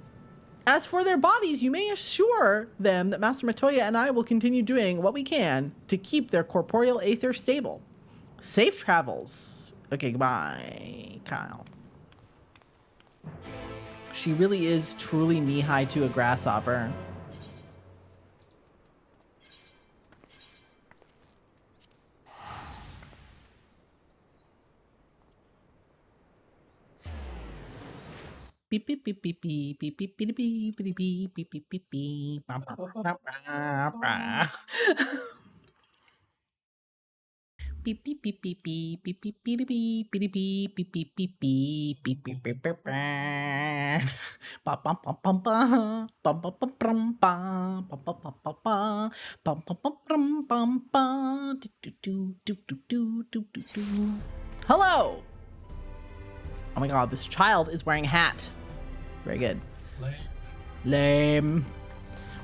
As for their bodies, you may assure them that Master Matoya and I will continue doing what we can to keep their corporeal aether stable. Safe travels. Okay, goodbye, Kyle. She really is truly knee-high to a grasshopper. Beep beep beep beep beep beep beep beep beep beep beep beep beep beep beep. Beep beep beep beep beep beep beep beep beep beep beep beep beep beep beep beep beep beep beep. Bum bum bum bum bum bum bum bum bum bum bum bum bum bum bum bum bum bum bum. Do do do do do do do do. Hello. Oh my God, this child is wearing a hat. Very good. Lame.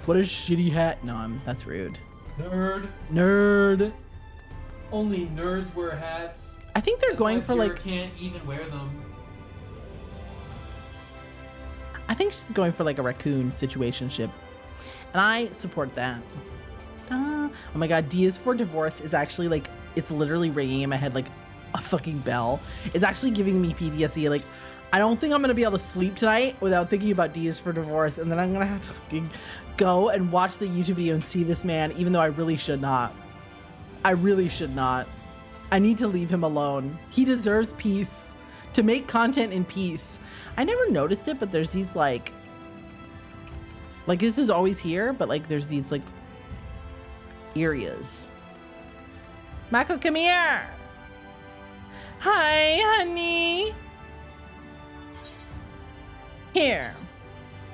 What a shitty hat. No, that's rude. Nerd.
Only nerds wear hats.
I think they're going for like.
Can't even wear them.
I think she's going for like a raccoon situationship, and I support that. Oh my God, D is for divorce is actually like it's literally ringing in my head like a fucking bell. It's actually giving me PTSD. Like, I don't think I'm gonna be able to sleep tonight without thinking about D is for divorce, and then I'm gonna have to fucking go and watch the YouTube video and see this man, even though I really should not. I really should not. I need to leave him alone. He deserves peace. To make content in peace. I never noticed it, but there's these like this is always here, but like there's these like areas. Mako, come here. Hi, honey. Here.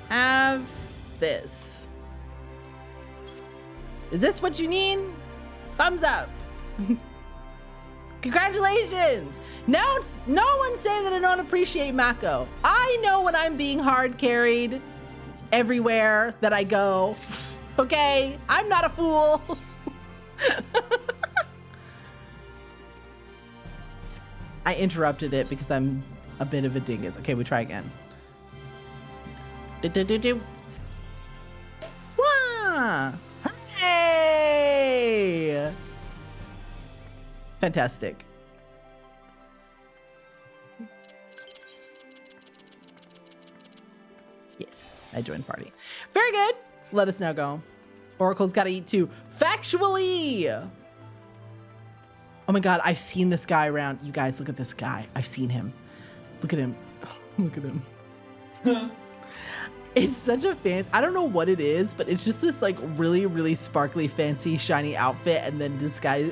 Have this. Is this what you need? Thumbs up. Congratulations. Now no one say that I don't appreciate Mako. I know when I'm being hard carried everywhere that I go. Okay, I'm not a fool. I interrupted it because I'm a bit of a dingus. Okay, we try again. Do. Wah! Hooray! Fantastic. Yes, I joined party. Very good. Let us now go. Oracle's got to eat too. Factually. Oh my God, I've seen this guy around. You guys, look at this guy. I've seen him. Look at him. Look at him. It's such a I don't know what it is, but it's just this like really, really sparkly, fancy, shiny outfit. And then this guy,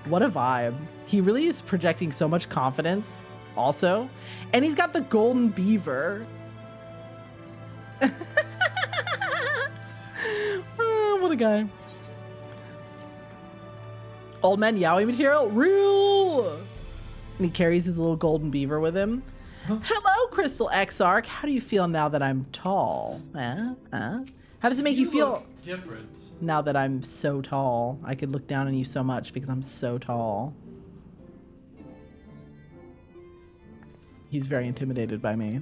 what a vibe. He really is projecting so much confidence also. And he's got the golden beaver. Oh, what a guy. Old man Yowie material, real. And he carries his little golden beaver with him. Hello, Crystal Exarch. How do you feel now that I'm tall? How does it make you feel
look different
now that I'm so tall? I could look down on you so much because I'm so tall. He's very intimidated by me.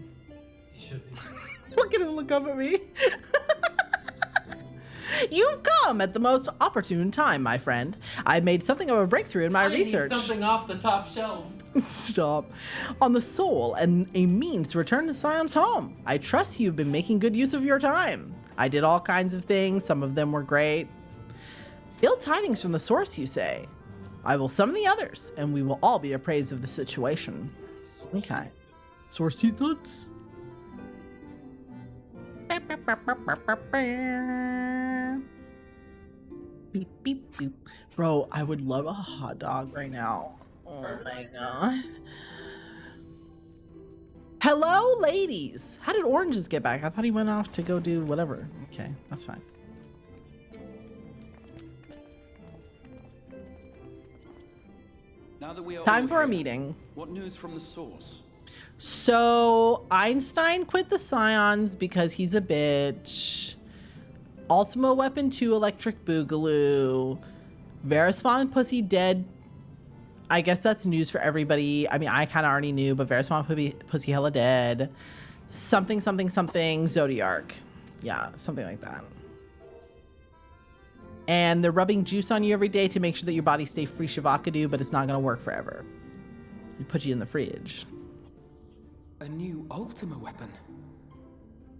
He should be.
Look at him look up at me. You've come at the most opportune time, my friend. I've made something of a breakthrough in my research.
Need something off the top shelf.
Stop. On the soul and a means to return to Scion's home. I trust you've been making good use of your time. I did all kinds of things. Some of them were great. Ill tidings from the source, you say. I will summon the others, and we will all be appraised of the situation. Okay. Source thoughts? Beep, beep, beep. Bro, I would love a hot dog right now. Oh my God. Hello, ladies. How did Oranges get back? I thought he went off to go do whatever. Okay, that's fine.
Now that we are
Time
all
for a
here,
meeting.
What news from the source?
So Einstein quit the Scions because he's a bitch. Ultima Weapon 2 Electric Boogaloo. Varys Fawn Pussy dead. I guess that's news for everybody. I mean, I kind of already knew, but Varys Fawn Pussy hella dead. Something, something, something Zodiarch. Yeah, something like that. And they're rubbing juice on you every day to make sure that your body stays free Shavakadu, but it's not going to work forever. They put you in the fridge.
A new Ultima weapon.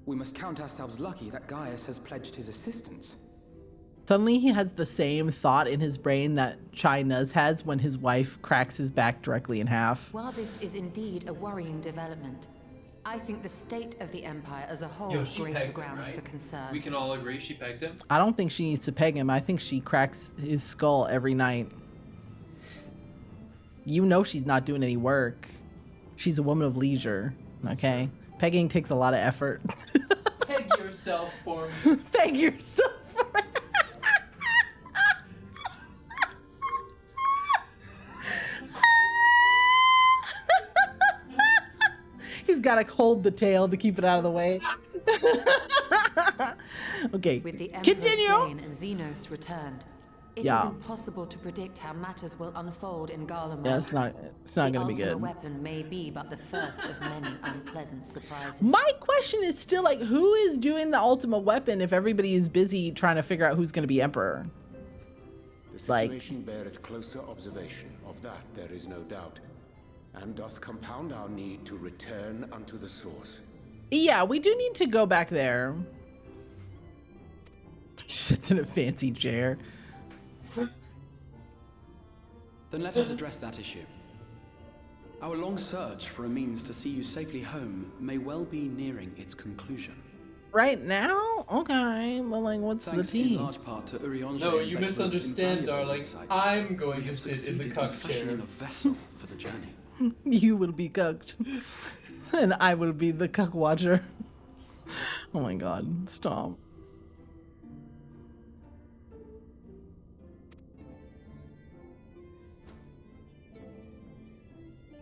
We must count ourselves lucky that Gaius has pledged his assistance.
Suddenly he has the same thought in his brain that Chai Nuz has when his wife cracks his back directly in half.
While this is indeed a worrying development, I think the state of the Empire as a whole
Yo, she
greater
pegs him,
grounds
right?
for concern.
We can all agree she pegs him.
I don't think she needs to peg him. I think she cracks his skull every night. You know she's not doing any work. She's a woman of leisure, okay? Pegging takes a lot of effort.
Peg yourself for me.
Peg yourself for it. He's got to hold the tail to keep it out of the way. Okay,
With the Emperor
continue.
slain and Xenos returned, it
Yeah.
is impossible to predict how matters will unfold in Garlemald.
Yeah, it's not going to be
The
good.
Ultima weapon may be but the first of many unpleasant surprises.
My question is still like, who is doing the Ultima Weapon if everybody is busy trying to figure out who's going to be Emperor?
The
Like-
situation beareth closer observation, of that there is no doubt, and doth compound our need to return unto the source.
Yeah, we do need to go back there. She sits in a fancy chair.
Then let us address that issue. Our long search for a means to see you safely home may well be nearing its conclusion.
Right now? Okay, well, like, what's
Thanks
the
in
tea?
large part to Urianger
No,
and
you
Beckwood's
misunderstand,
invaluable
darling.
insight.
I'm going
We
to
have
sit in the
succeeded
cuck
fashioning
chair.
a vessel for the journey.
You will be cooked. And I will be the cuck watcher. Oh my god, stop.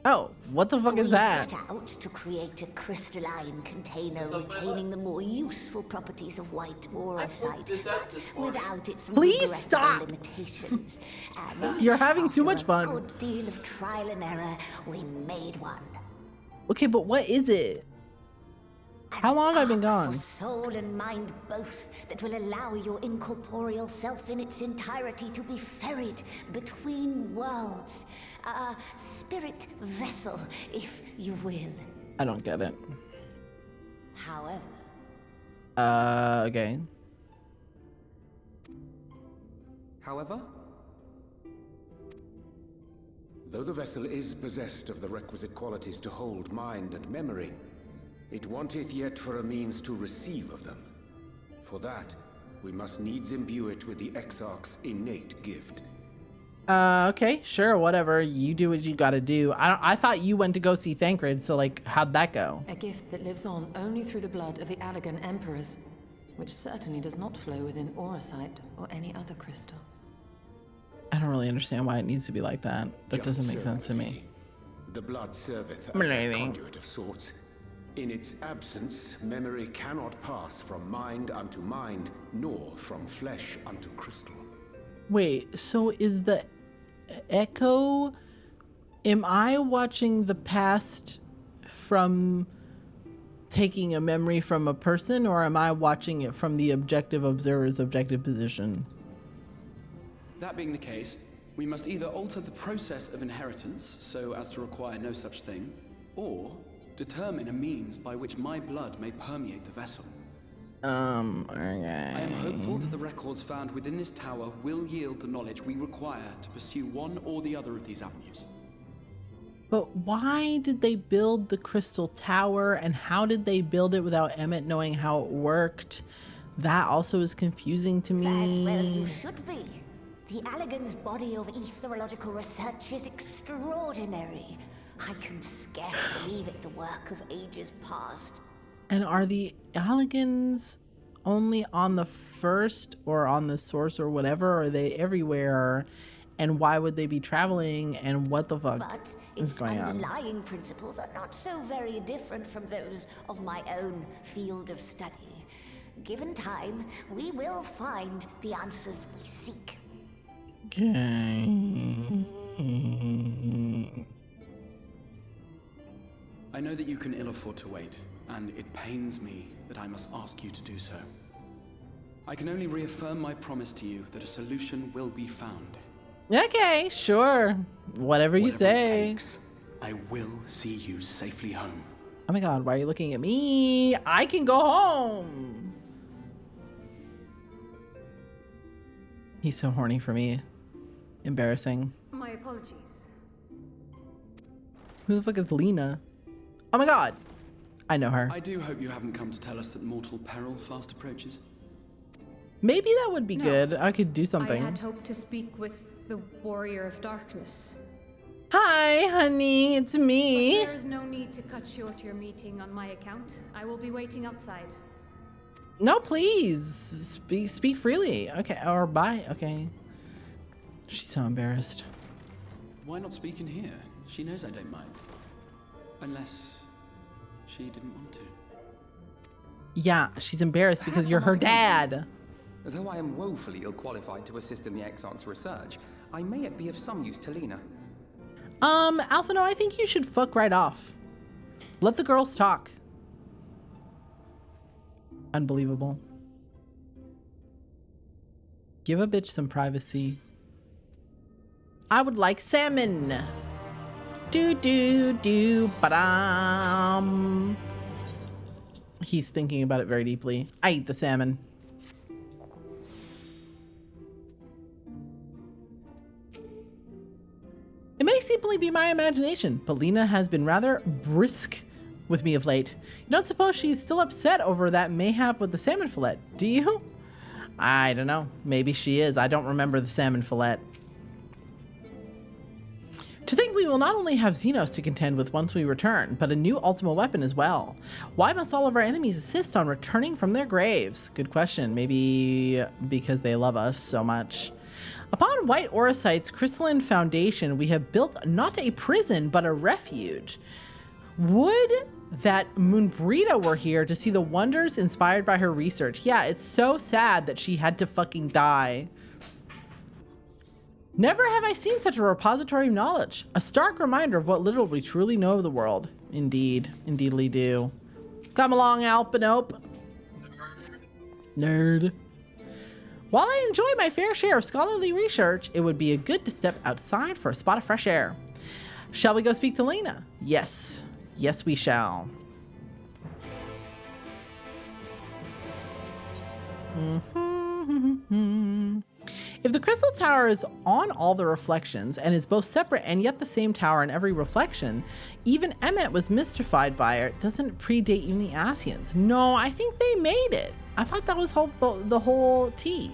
Oh, what the fuck is that?
We set out to create a crystalline container retaining the more useful properties of white aurosite, but without its
Please
regrettable
stop.
limitations. And
You're having too much
after
fun.
a good deal of trial and error, we made one.
Okay, but what is it? How long have I been gone?
For soul and mind both, that will allow your incorporeal self in its entirety to be ferried between worlds. A spirit vessel, if you will.
I don't get it.
However,
Okay.
However,
Though the vessel is possessed of the requisite qualities to hold mind and memory, it wanteth yet for a means to receive of them. For that, we must needs imbue it with the Exarch's innate gift.
Okay, sure, whatever. You do what you gotta do. I thought you went to go see Thancred, so like, how'd that go?
A gift that lives on only through the blood of the Allegan Emperors, which certainly does not flow within aurosite or any other crystal.
I don't really understand why it needs to be like that. That
Just
doesn't make
so.
sense to me.
The blood serveth as a
Maybe.
conduit of sorts. In its absence, memory cannot pass from mind unto mind, nor from flesh unto crystal.
Wait, so is the echo... Am I watching the past from taking a memory from a person, or am I watching it from the objective observer's objective position?
that being the case, we must either alter the process of inheritance so as to require no such thing, or determine a means by which my blood may permeate the vessel.
Okay.
I am hopeful that the records found within this tower will yield the knowledge we require to pursue one or the other of these avenues.
But why did they build the crystal tower, and how did they build it without Emmett knowing how it worked? That also is confusing to
as well
me.
you should be. The Allegan's body of etherological research is extraordinary. I can scarce believe it the work of ages past.
And are the Allegans only on the first or on the source or whatever? Or are they everywhere? And why would they be traveling? And what the fuck
But
is
its
going on?
underlying principles are not so very different from those of my own field of study. Given time, we will find the answers we seek.
Okay.
I know that you can ill afford to wait, and it pains me that I must ask you to do so. I can only reaffirm my promise to you that a solution will be found.
Okay, sure. Whatever you
Whatever it
say.
takes, I will see you safely home.
Oh my god, why are you looking at me? I can go home. He's so horny for me. Embarrassing.
My apologies.
Who the fuck is Lena? Oh my god. I know her.
I do hope you haven't come to tell us that mortal peril fast approaches.
Maybe that would be
No.
good. I could do something.
I had hoped to speak with the Warrior of Darkness.
Hi, honey. It's me.
There is no need to cut short your meeting on my account. I will be waiting outside.
No, please. Speak freely. Okay. Or bye. Okay. She's so embarrassed.
Why not speak in here? She knows I don't mind. Unless she didn't want to.
Yeah, she's embarrassed because
Perhaps
you're
I'm
her
not against
dad.
Though I am woefully ill-qualified to assist in the Exarch's research, I may yet be of some use to Lena.
Alphino, I think you should fuck right off. Let the girls talk. Unbelievable. Give a bitch some privacy. I would like salmon. Do do do ba-dum. He's thinking about it very deeply. I eat the salmon. It may simply be my imagination, but Lena has been rather brisk with me of late. You don't suppose she's still upset over that mayhap with the salmon fillet, do you? I don't know. Maybe she is. I don't remember the salmon fillet. To think we will not only have Xenos to contend with once we return, but a new Ultima weapon as well. Why must all of our enemies insist on returning from their graves? Good question. Maybe because they love us so much. Upon White Orosite's crystalline foundation, we have built not a prison, but a refuge. Would that Moonbrita were here to see the wonders inspired by her research. Yeah, it's so sad that she had to fucking die. Never have I seen such a repository of knowledge. A stark reminder of what little we truly know of the world. Indeed. Indeedly do. Come along, Alpinope. Nerd. While I enjoy my fair share of scholarly research, it would be good to step outside for a spot of fresh air. Shall we go speak to Lena? Yes. Yes, we shall. If the crystal tower is on all the reflections and is both separate and yet the same tower in every reflection, even Emmet was mystified by it. Doesn't it predate even the Asians? No, I think they made it. I thought that was the whole tea.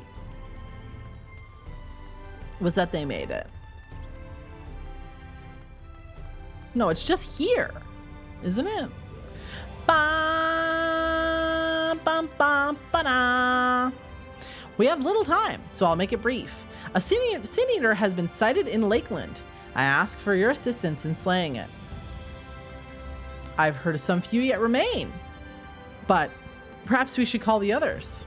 Was that they made it? No, it's just here, isn't it? Ba, bum, bum, ba-da. We have little time, so I'll make it brief. A sin eater has been sighted in Lakeland. I ask for your assistance in slaying it. I've heard of some few yet remain, but perhaps we should call the others.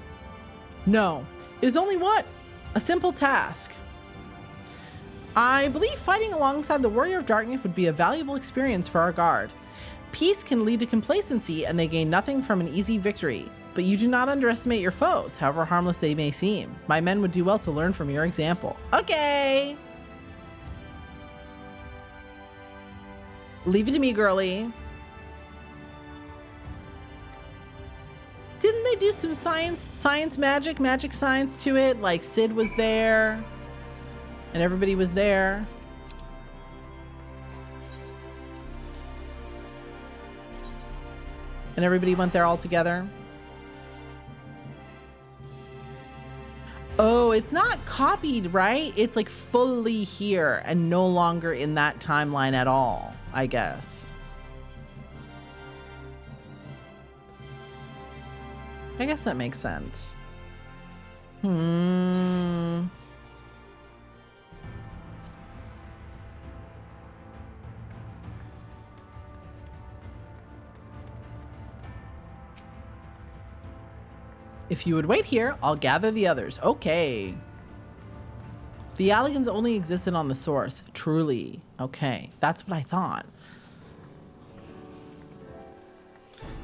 No, it is only what? A simple task. I believe fighting alongside the Warrior of Darkness would be a valuable experience for our guard. Peace can lead to complacency and they gain nothing from an easy victory. But you do not underestimate your foes, however harmless they may seem. My men would do well to learn from your example. Okay. Leave it to me, girly. Didn't they do some magic science to it? Like Sid was there and everybody was there. And everybody went there all together. Oh, it's not copied, right? It's like fully here and no longer in that timeline at all, I guess. I guess that makes sense. If you would wait here, I'll gather the others. Okay. The Alligans only existed on the source. Truly. Okay. That's what I thought.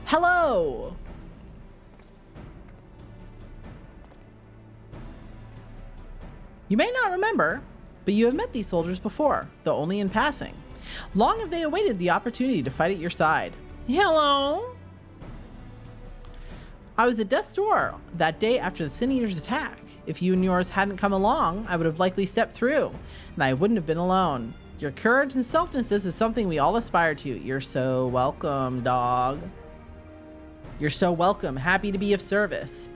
Hello. You may not remember, but you have met these soldiers before, though only in passing. Long have they awaited the opportunity to fight at your side. Hello. I was at death's door that day after the Sin Eater's attack. If you and yours hadn't come along, I would have likely stepped through, and I wouldn't have been alone. Your courage and selflessness is something we all aspire to. You're so welcome, dog. You're so welcome. Happy to be of service.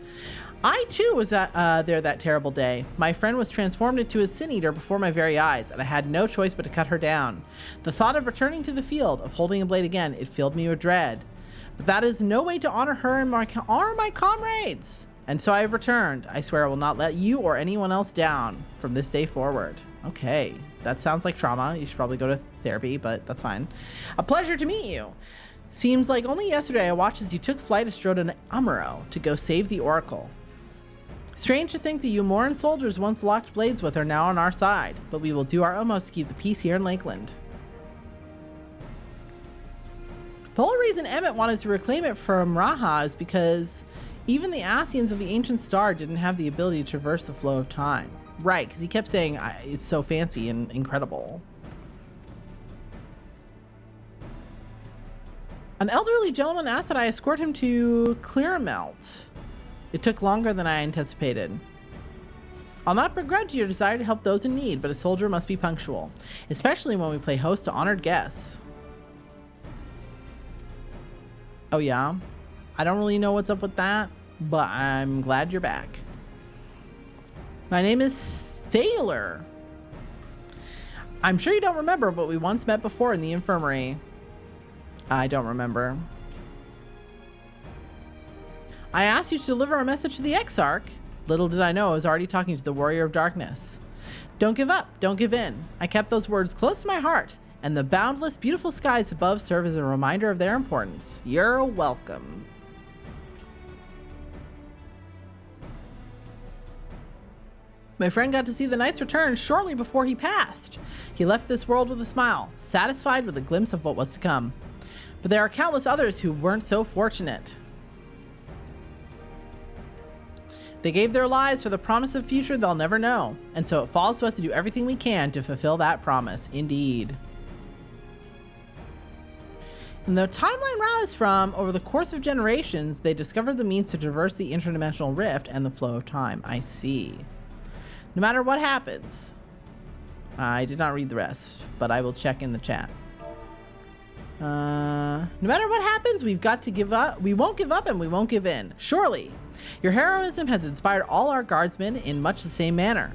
I too was there that terrible day. My friend was transformed into a Sin Eater before my very eyes, and I had no choice but to cut her down. The thought of returning to the field, of holding a blade again, it filled me with dread. But that is no way to honor her and honor my comrades. And so I have returned. I swear I will not let you or anyone else down from this day forward. Okay, that sounds like trauma. You should probably go to therapy, but that's fine. A pleasure to meet you. Seems like only yesterday I watched as you took flight astrode an Amuro to go save the Oracle. Strange to think the Umoran soldiers once locked blades with are now on our side, but we will do our utmost to keep the peace here in Lakeland. The whole reason Emmet wanted to reclaim it from Raha is because even the Asians of the Ancient Star didn't have the ability to traverse the flow of time. Right, because he kept saying it's so fancy and incredible. An elderly gentleman asked that I escort him to Clearmelt. It took longer than I anticipated. I'll not begrudge your desire to help those in need, but a soldier must be punctual, especially when we play host to honored guests. Oh yeah? I don't really know what's up with that, but I'm glad you're back. My name is Thaler. I'm sure you don't remember, but we once met before in the infirmary. I don't remember. I asked you to deliver a message to the Exarch. Little did I know I was already talking to the Warrior of Darkness. Don't give up, don't give in. I kept those words close to my heart, and the boundless, beautiful skies above serve as a reminder of their importance. You're welcome. My friend got to see the knight's return shortly before he passed. He left this world with a smile, satisfied with a glimpse of what was to come. But there are countless others who weren't so fortunate. They gave their lives for the promise of a future they'll never know, and so it falls to us to do everything we can to fulfill that promise. Indeed. And the timeline Ra is from, over the course of generations, they discovered the means to traverse the interdimensional rift and the flow of time. I see. No matter what happens, I did not read the rest, but I will check in the chat. No matter what happens, we've got to give up. We won't give up and we won't give in. Surely, your heroism has inspired all our guardsmen in much the same manner.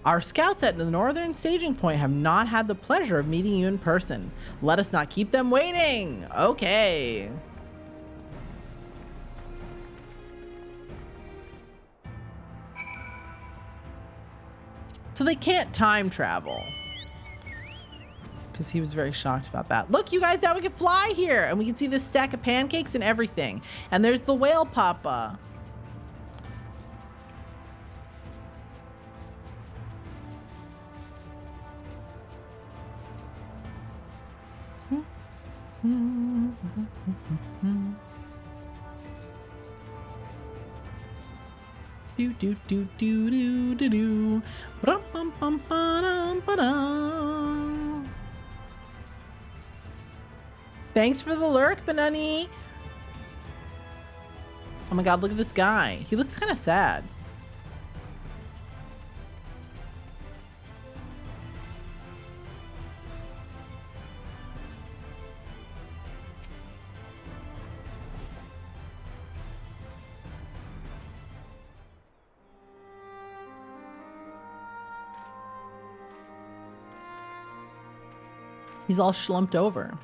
Our scouts at the northern staging point have not had the pleasure of meeting you in person. Let us not keep them waiting. Okay. So they can't time travel. Because he was very shocked about that. Look, you guys, now we can fly here. And we can see this stack of pancakes and everything. And there's the whale papa. Do do do do do do do. Brum, bum, bum, ba-dum, ba-dum. Thanks for the lurk, Benani. Oh my god, look at this guy. He looks kind of sad. He's all schlumped over.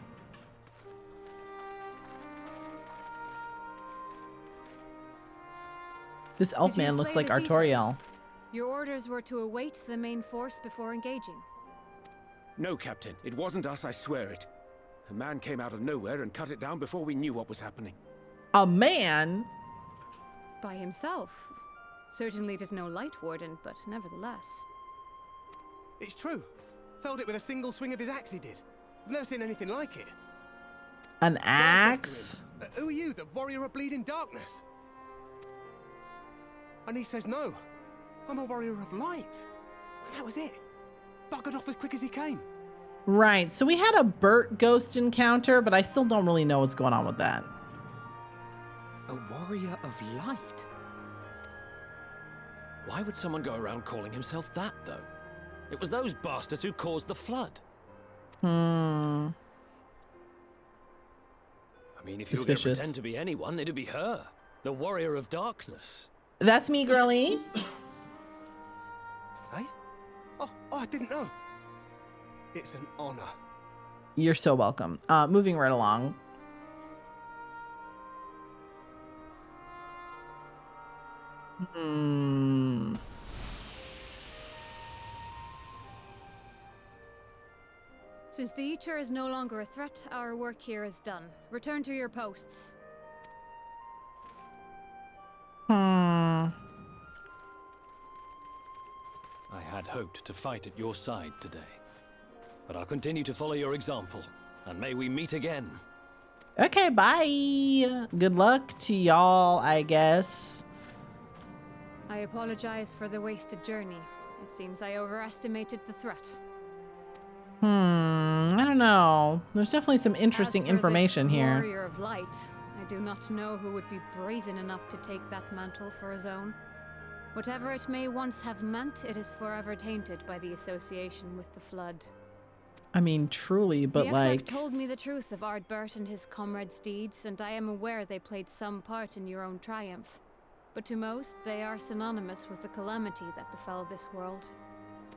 This elf man looks like Artoriel.
Your orders were to await the main force before engaging.
No, Captain. It wasn't us, I swear it. A man came out of nowhere and cut it down before we knew what was happening.
A man?
By himself. Certainly it is no light warden, but nevertheless.
It's true. Felled it with a single swing of his axe, he did. I've never seen anything like it.
An axe?
Who are you, the warrior of bleeding darkness? And he says no. I'm a warrior of light. And that was it. Buggered off as quick as he came.
Right, so we had a Bert ghost encounter, but I still don't really know what's going on with that.
A warrior of light? Why would someone go around calling himself that, though? It was those bastards who caused the flood.
Hmm.
I mean, if you were going to pretend to be anyone, it'd be her. The warrior of darkness.
That's me, girlie.
Hey? Oh, I didn't know. It's an honor.
You're so welcome. Moving right along. Hmm.
Since the Eater is no longer a threat, our work here is done. Return to your posts.
I had hoped to fight at your side today. But I'll continue to follow your example, and may we meet again.
Okay, bye. Good luck to y'all, I guess.
I apologize for the wasted journey. It seems I overestimated the threat.
I don't know. There's definitely some interesting information here.
Warrior of light, I do not know who would be brazen enough to take that mantle for his own. Whatever it may once have meant, it is forever tainted by the association with the flood.
I mean, truly, but
the
like...
Exarch told me the truth of Ardbert and his comrades' deeds, and I am aware they played some part in your own triumph. But to most, they are synonymous with the calamity that befell this world.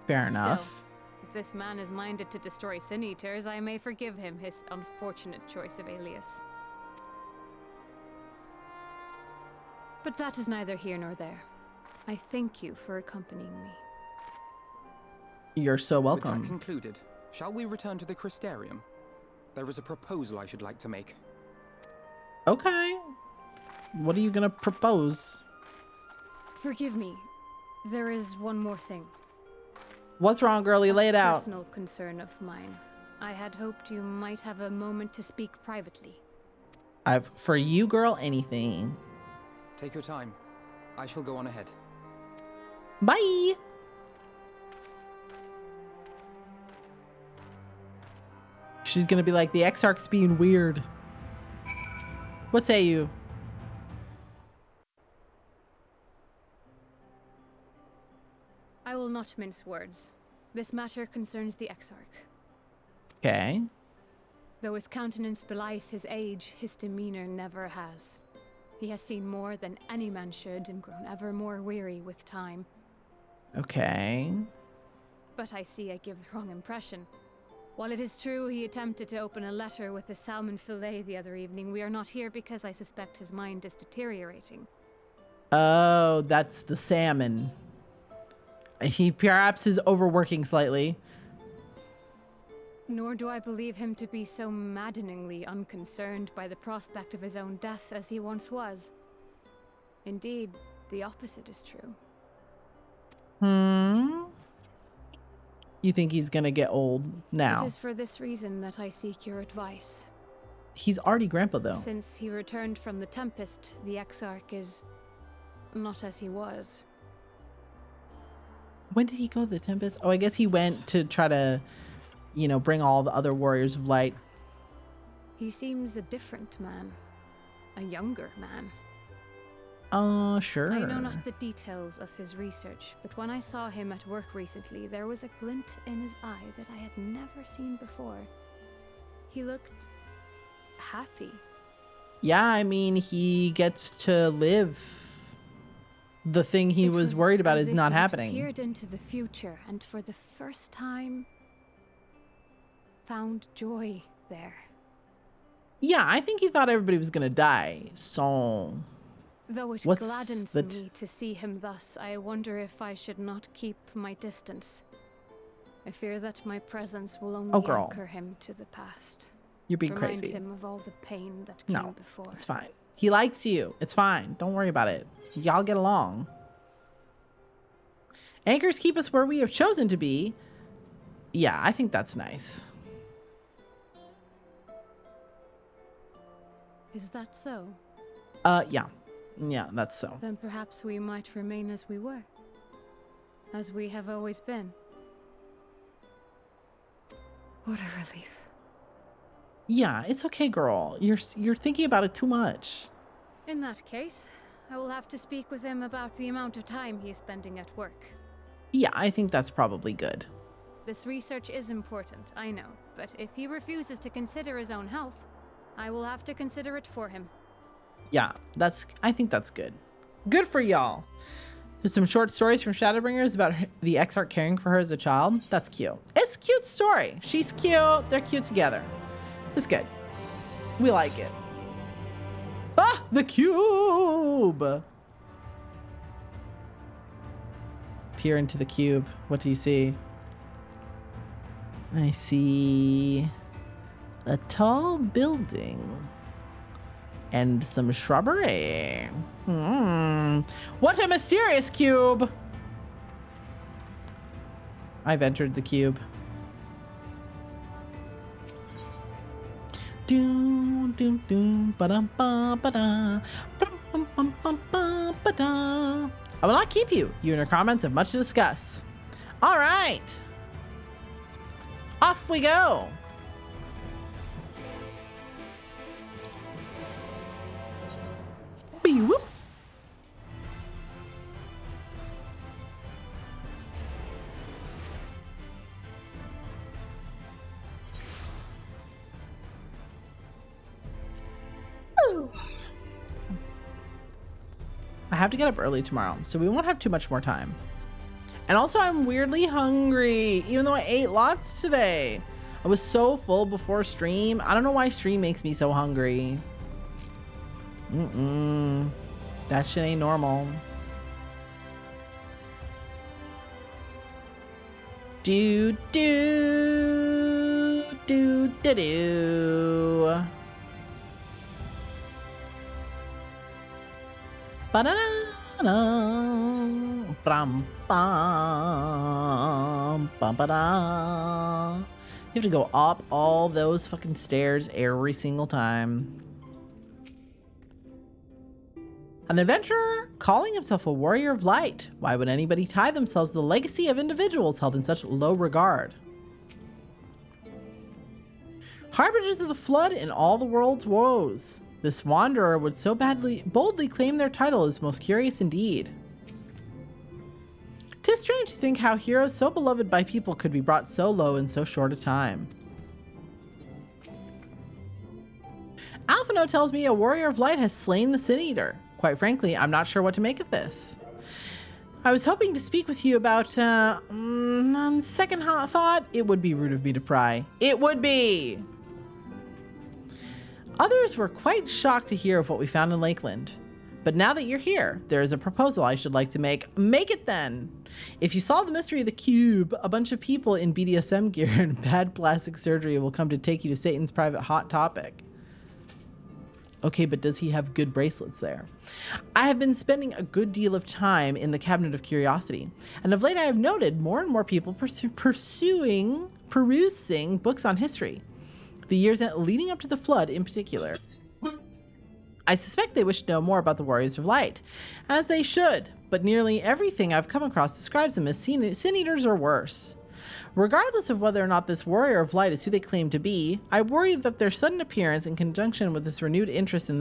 Fair enough.
Still, if this man is minded to destroy Sin Eaters, I may forgive him his unfortunate choice of alias. But that is neither here nor there. I thank you for accompanying me.
You're so
With that
welcome.
concluded, shall we return to the Crystarium? There is a proposal I should like to make.
Okay. What are you gonna propose?
Forgive me. There is one more thing.
What's wrong, girlie? Lay it out.
Personal concern of mine. I had hoped you might have a moment to speak privately.
For you, girl, anything.
Take your time. I shall go on ahead.
Bye. She's gonna be like, the Exarch's being weird. What say you?
I will not mince words. This matter concerns the Exarch.
Okay.
Though his countenance belies his age, his demeanor never has. He has seen more than any man should and grown ever more weary with time.
Okay.
But I see I give the wrong impression. While it is true he attempted to open a letter with a salmon fillet the other evening, we are not here because I suspect his mind is deteriorating.
Oh, that's the salmon. He perhaps is overworking slightly.
Nor do I believe him to be so maddeningly unconcerned by the prospect of his own death as he once was. Indeed, the opposite is true.
You think he's gonna get old now?
It is for this reason that I seek your advice.
He's already grandpa, though.
Since he returned from the Tempest, the Exarch is not as he was.
When did he go to the Tempest? Oh, I guess he went to try to, you know, bring all the other warriors of light.
He seems a different man. A younger man.
Sure.
I know not the details of his research, but when I saw him at work recently, there was a glint in his eye that I had never seen before. He looked happy.
Yeah, I mean, he gets to live. The thing he was worried about is not happening.
He peered into the future and for the first time found joy there.
Yeah, I think he thought everybody was gonna die. So
Though it gladdens me to see him thus, I wonder if I should not keep my distance. I fear that my presence will only anchor him to the past.
You're being
Remind
crazy.
him of all the pain that came before.
It's fine. He likes you. It's fine. Don't worry about it. Y'all get along. Anchors keep us where we have chosen to be. Yeah, I think that's nice.
Is that so?
Yeah. Yeah, that's so.
Then perhaps we might remain as we were. As we have always been. What a relief.
Yeah, it's okay, girl. You're thinking about it too much.
In that case, I will have to speak with him about the amount of time he is spending at work.
Yeah, I think that's probably good.
This research is important, I know, but if he refuses to consider his own health, I will have to consider it for him.
Yeah, I think that's good. Good for y'all. There's some short stories from Shadowbringers about the Exarch caring for her as a child. That's cute. It's a cute story. She's cute. They're cute together. It's good. We like it. Ah, the cube. Peer into the cube. What do you see? I see a tall building and some shrubbery. What a mysterious cube. I've entered the cube. Doom, doom, doom, ba-dum, ba, ba-da, bum, bum, bum, bum, ba-da. I will not keep you. You and your comments have much to discuss. All right. Off we go. Whoop. I have to get up early tomorrow, so we won't have too much more time. And also, I'm weirdly hungry, even though I ate lots today. I was so full before stream. I don't know why stream makes me so hungry. That shit ain't normal. Do do do do do. Ba-da-da, bam, bam, bam, ba-da. You have to go up all those fucking stairs every single time. An adventurer calling himself a warrior of light. Why would anybody tie themselves to the legacy of individuals held in such low regard? Harbingers of the flood in all the world's woes. This wanderer would so boldly claim their title is most curious indeed. 'Tis strange to think how heroes so beloved by people could be brought so low in so short a time. Alphino tells me a warrior of light has slain the Sin Eater. Quite frankly, I'm not sure what to make of this. I was hoping to speak with you about, on second thought, it would be rude of me to pry. It would be! Others were quite shocked to hear of what we found in Lakeland. But now that you're here, there is a proposal I should like to make. Make it then! If you solve the mystery of the cube, a bunch of people in BDSM gear and bad plastic surgery will come to take you to Satan's private hot topic. Okay, but does he have good bracelets there? I have been spending a good deal of time in the Cabinet of Curiosity, and of late I have noted more and more people perusing books on history. The years leading up to the flood in particular. I suspect they wish to know more about the Warriors of Light, as they should, but nearly everything I've come across describes them as sin eaters or worse. Regardless of whether or not this Warrior of Light is who they claim to be, I worry that their sudden appearance in conjunction with this renewed interest in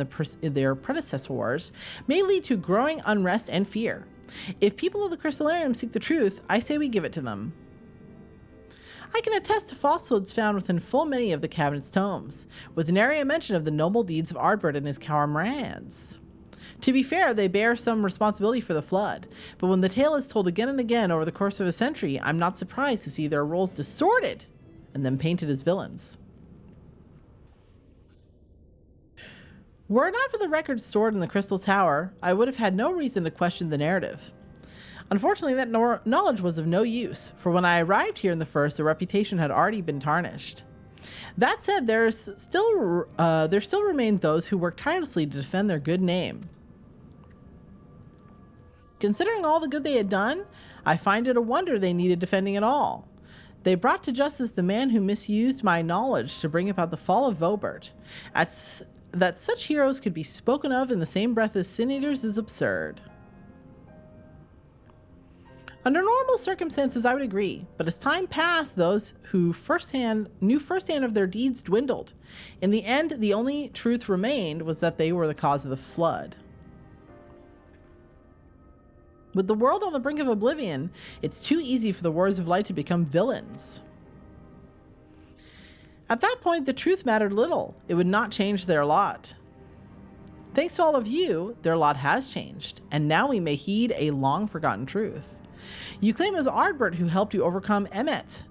their predecessors may lead to growing unrest and fear. If people of the Crystallarium seek the truth, I say we give it to them. I can attest to falsehoods found within full many of the cabinet's tomes, with nary a mention of the noble deeds of Ardbert and his comrades. To be fair, they bear some responsibility for the flood, but when the tale is told again and again over the course of a century, I'm not surprised to see their roles distorted and then painted as villains. Were it not for the records stored in the Crystal Tower, I would have had no reason to question the narrative. Unfortunately, that knowledge was of no use, for when I arrived here in the first, the reputation had already been tarnished. That said, there still remained those who worked tirelessly to defend their good name. Considering all the good they had done, I find it a wonder they needed defending at all. They brought to justice the man who misused my knowledge to bring about the fall of Vobert. That such heroes could be spoken of in the same breath as Sin Eaters is absurd. Under normal circumstances, I would agree, but as time passed, those who knew firsthand of their deeds dwindled. In the end, the only truth remained was that they were the cause of the flood. With the world on the brink of oblivion, it's too easy for the Warriors of Light to become villains. At that point, the truth mattered little. It would not change their lot. Thanks to all of you, their lot has changed, and now we may heed a long-forgotten truth. You claim it was Ardbert who helped you overcome Emmet.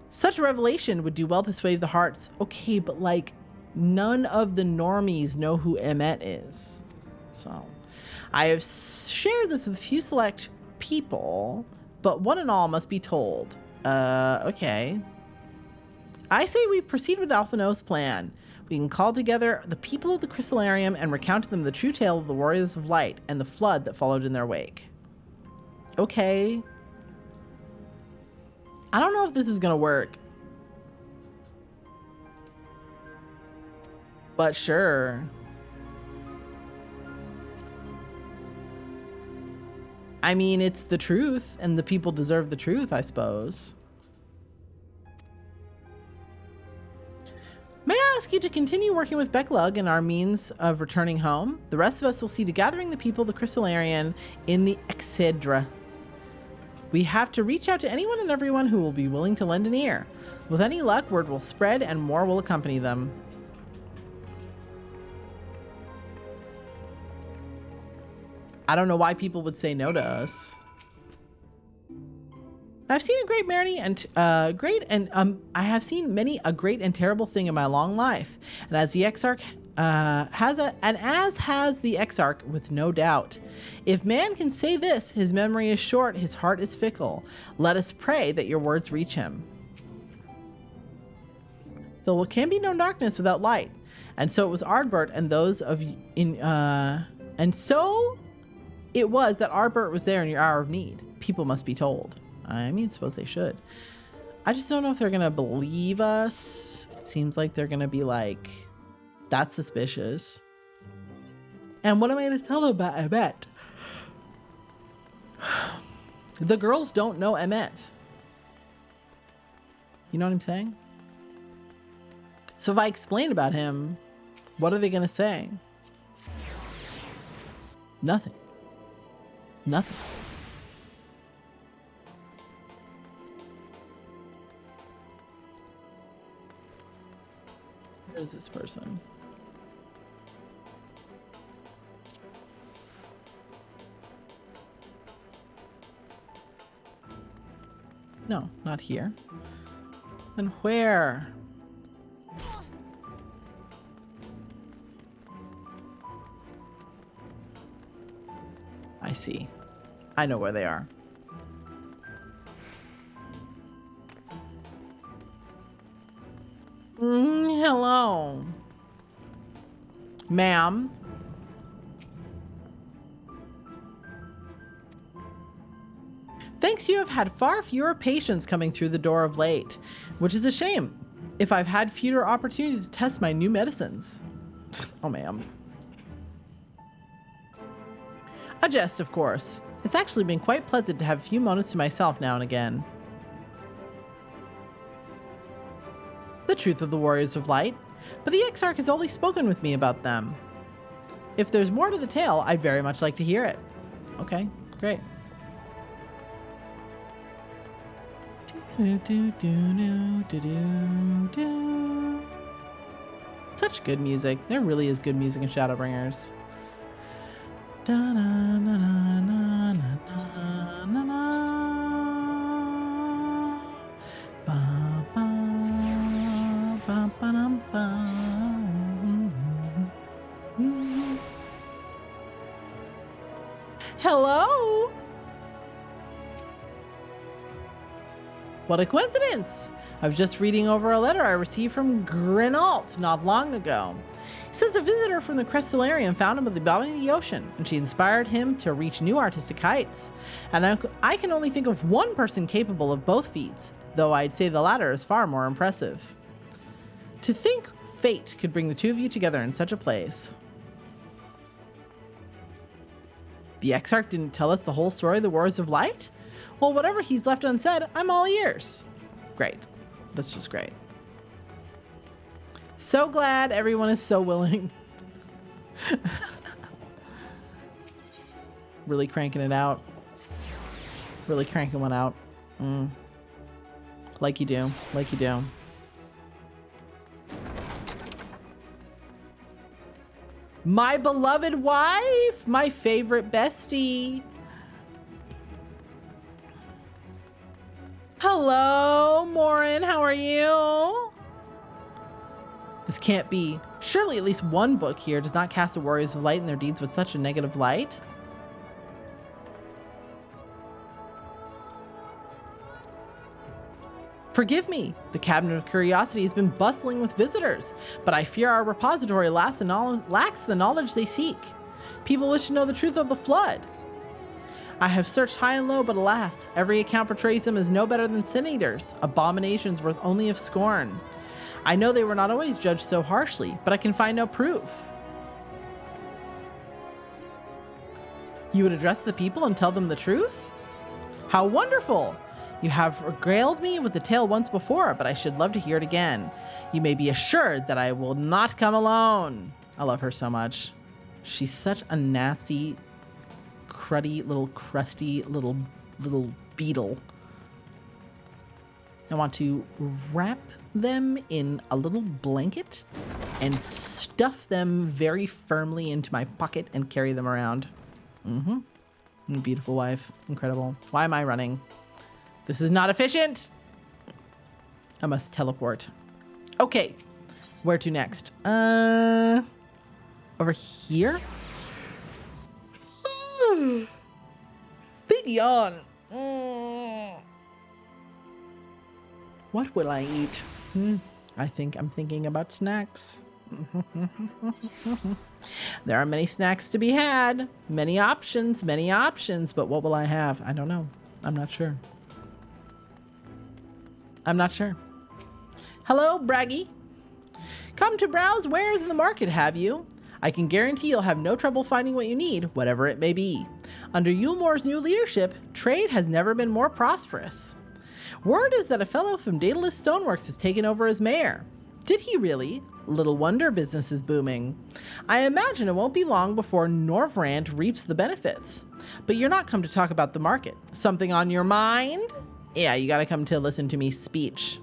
Such a revelation would do well to sway the hearts. Okay, but like, none of the normies know who Emmet is. So, I have shared this with a few select people, but one and all must be told. Okay. I say we proceed with Alphino's plan. We can call together the people of the Crystallarium and recount to them the true tale of the Warriors of Light and the flood that followed in their wake. Okay. I don't know if this is gonna work. But sure. I mean, it's the truth, and the people deserve the truth, I suppose. May I ask you to continue working with Becklug in our means of returning home? The rest of us will see to gathering the people of the Crystallarium in the Excedra. We have to reach out to anyone and everyone who will be willing to lend an ear. With any luck, word will spread and more will accompany them. I don't know why people would say no to us. I've seen a great many and I have seen many a great and terrible thing in my long life, and as the Exarch as has the Exarch, with no doubt. If man can say this, his memory is short, his heart is fickle. Let us pray that your words reach him. There can be no darkness without light, and so it was Ardbert and those of and so it was that Ardbert was there in your hour of need. People must be told. I mean, suppose they should. I just don't know if they're gonna believe us. It seems like they're gonna be like, that's suspicious. And what am I gonna tell them about Emmet? The girls don't know Emmet. You know what I'm saying? So if I explain about him, what are they gonna say? Nothing. Nothing. Where is this person? No, not here. And where? I see. I know where they are. Hello. Ma'am. Thanks, you have had far fewer patients coming through the door of late, which is a shame, if I've had fewer opportunities to test my new medicines. Oh, ma'am. A jest, of course. It's actually been quite pleasant to have a few moments to myself now and again. The truth of the Warriors of Light, but the Exarch has only spoken with me about them. If there's more to the tale, I'd very much like to hear it. Okay, great. Such good music. There really is good music in Shadowbringers. Hello? What a coincidence! I was just reading over a letter I received from Grinalt not long ago. He says a visitor from the Crestolarium found him at the bottom of the ocean, and she inspired him to reach new artistic heights. And I can only think of one person capable of both feats, though I'd say the latter is far more impressive. To think fate could bring the two of you together in such a place. The Exarch didn't tell us the whole story of the Warriors of Light? Well, whatever he's left unsaid, I'm all ears. Great. That's just great. So glad everyone is so willing. Really cranking it out. Really cranking one out. Like you do. Like you do. My beloved wife! My favorite bestie! Hello, Morin, how are you? This can't be. Surely at least one book here does not cast the Warriors of Light and their deeds with such a negative light. Forgive me, the Cabinet of Curiosity has been bustling with visitors, but I fear our repository lacks the knowledge they seek. People wish to know the truth of the flood. I have searched high and low, but alas, every account portrays them as no better than sin-eaters, abominations worth only of scorn. I know they were not always judged so harshly, but I can find no proof. You would address the people and tell them the truth? How wonderful! You have regaled me with the tale once before, but I should love to hear it again. You may be assured that I will not come alone. I love her so much. She's such a nasty, cruddy, crusty little beetle. I want to wrap them in a little blanket and stuff them very firmly into my pocket and carry them around. Beautiful wife. Incredible. Why am I running? This is not efficient. I must teleport. Okay. Where to next? Over here? Big yawn. What will I eat? I think I'm thinking about snacks. There are many snacks to be had. Many options, but what will I have? I don't know. I'm not sure. I'm not sure. Hello, Braggy. Come to browse wares in the market, have you? I can guarantee you'll have no trouble finding what you need, whatever it may be. Under Yulmore's new leadership, trade has never been more prosperous. Word is that a fellow from Daedalus Stoneworks has taken over as mayor. Did he really? Little wonder business is booming. I imagine it won't be long before Norvrand reaps the benefits. But you're not come to talk about the market. Something on your mind? Yeah, you gotta come to listen to me speech.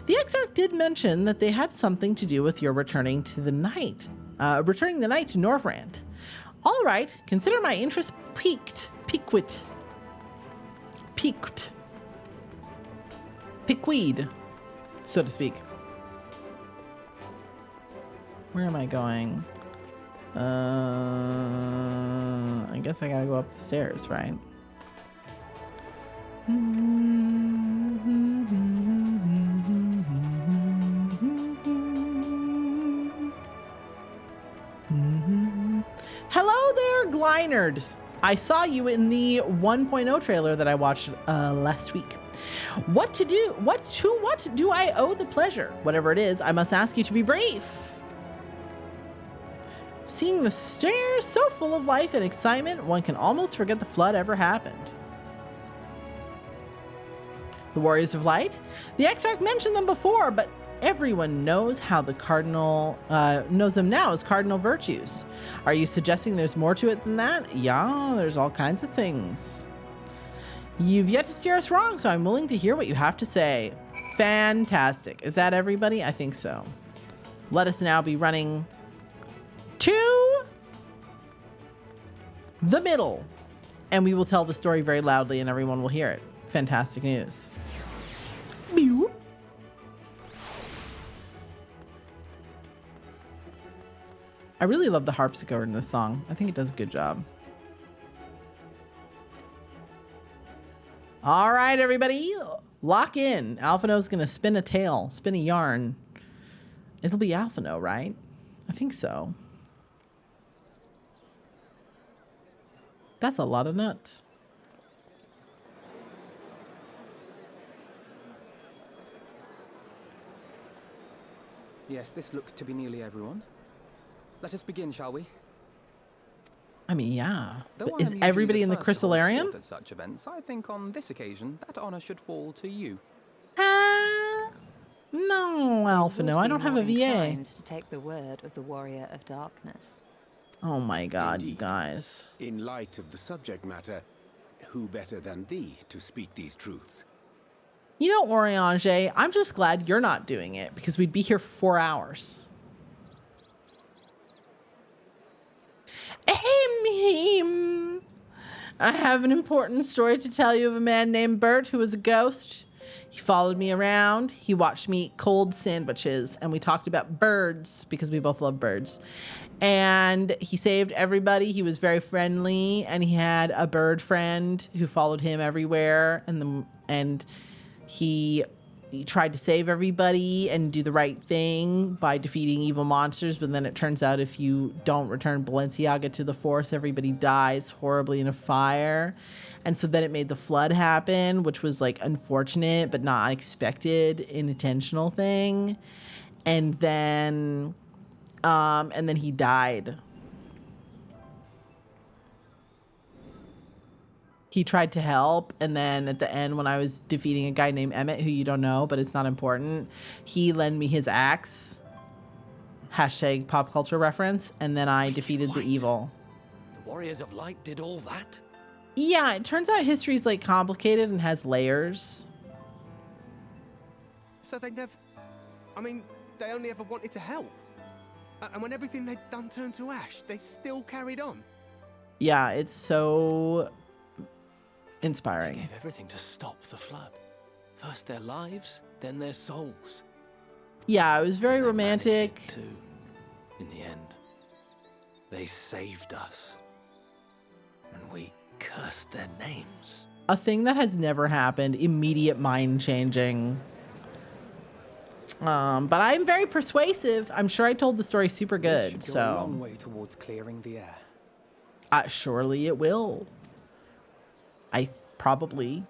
The Exarch did mention that they had something to do with your returning the knight to Norvrand. All right, consider my interest piqued, so to speak. Where am I going? I guess I gotta go up the stairs, right? Hello there, Glynard. I saw you in the 1.0 trailer that I watched last week. What do I owe the pleasure? Whatever it is, I must ask you to be brief. Seeing the stairs so full of life and excitement, one can almost forget the flood ever happened. The Warriors of Light? The Exarch mentioned them before, but everyone knows how the Cardinal knows them now as Cardinal Virtues. Are you suggesting there's more to it than that? Yeah, there's all kinds of things. You've yet to steer us wrong, so I'm willing to hear what you have to say. Fantastic. Is that everybody? I think so. Let us now be running to the middle, and we will tell the story very loudly and everyone will hear it. Fantastic news. Mew. I really love the harpsichord in this song. I think it does a good job. All right, everybody, lock in. Alphino's gonna spin a tale, spin a yarn. It'll be Alphino, right? I think so. That's a lot of nuts.
Yes, this looks to be nearly everyone. Let us begin, shall we?
I mean, yeah.
Though
But is everybody in the Crystallarium?
At such events, I think on this occasion that honor should fall to you.
No, Alphino, I don't have a VA.
To take the word of the Warrior of Darkness.
Oh my God, you guys.
In light of the subject matter, who better than thee to speak these truths?
You know, Oriange, I'm just glad you're not doing it because we'd be here for 4 hours. Ahem. I have an important story to tell you of a man named Bert who was a ghost. He followed me around. He watched me eat cold sandwiches, and we talked about birds because we both love birds. And he saved everybody. He was very friendly, and he had a bird friend who followed him everywhere. And he tried to save everybody and do the right thing by defeating evil monsters. But then it turns out if you don't return Balenciaga to the Force, everybody dies horribly in a fire. And so then it made the flood happen, which was like unfortunate, but not unexpected, intentional thing. And then he died. He tried to help, and then at the end, when I was defeating a guy named Emmett, who you don't know, but it's not important, he lent me his axe. Hashtag pop culture reference. And then I defeated the evil.
The Warriors of Light did all that?
Yeah, it turns out history's like complicated and has layers.
So they never... I mean, they only ever wanted to help. And when everything they'd done turned to ash, they still carried on.
Yeah, it's so inspiring.
They gave everything to stop the flood. First their lives, then their souls.
Yeah, it was very romantic.
Too, in the end. They saved us. And we cursed their names.
A thing that has never happened, immediate mind changing. But I'm very persuasive. I'm sure I told the story super good,
This should go a long
so
way towards clearing the air.
surely it will. I probably.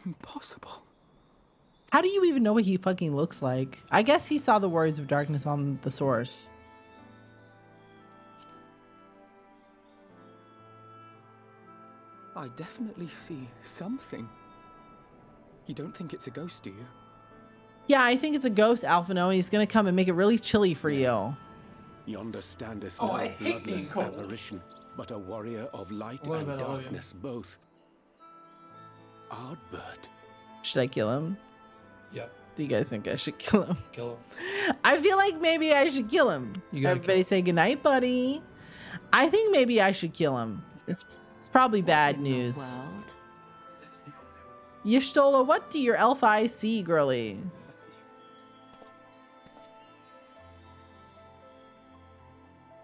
Impossible.
How do you even know what he fucking looks like? I guess he saw the Warriors of Darkness on the source.
I definitely see something. You don't think it's a ghost, do you?
Yeah, I think it's a ghost, Alphino, and he's gonna come and make it really chilly for you.
Yonder standeth
Oh,
no
I hate being
bloodless
cold.
apparition, but a warrior of light
What
and
about all of you?
darkness both. Ardbert.
Should I kill him?
Yeah,
Do you guys think I should kill him?
kill him.
I feel like maybe I should kill him.
You gotta
Everybody say goodnight, buddy. I think maybe I should kill him. It's probably bad news. Y'shtola, what do your elf eyes see, girly?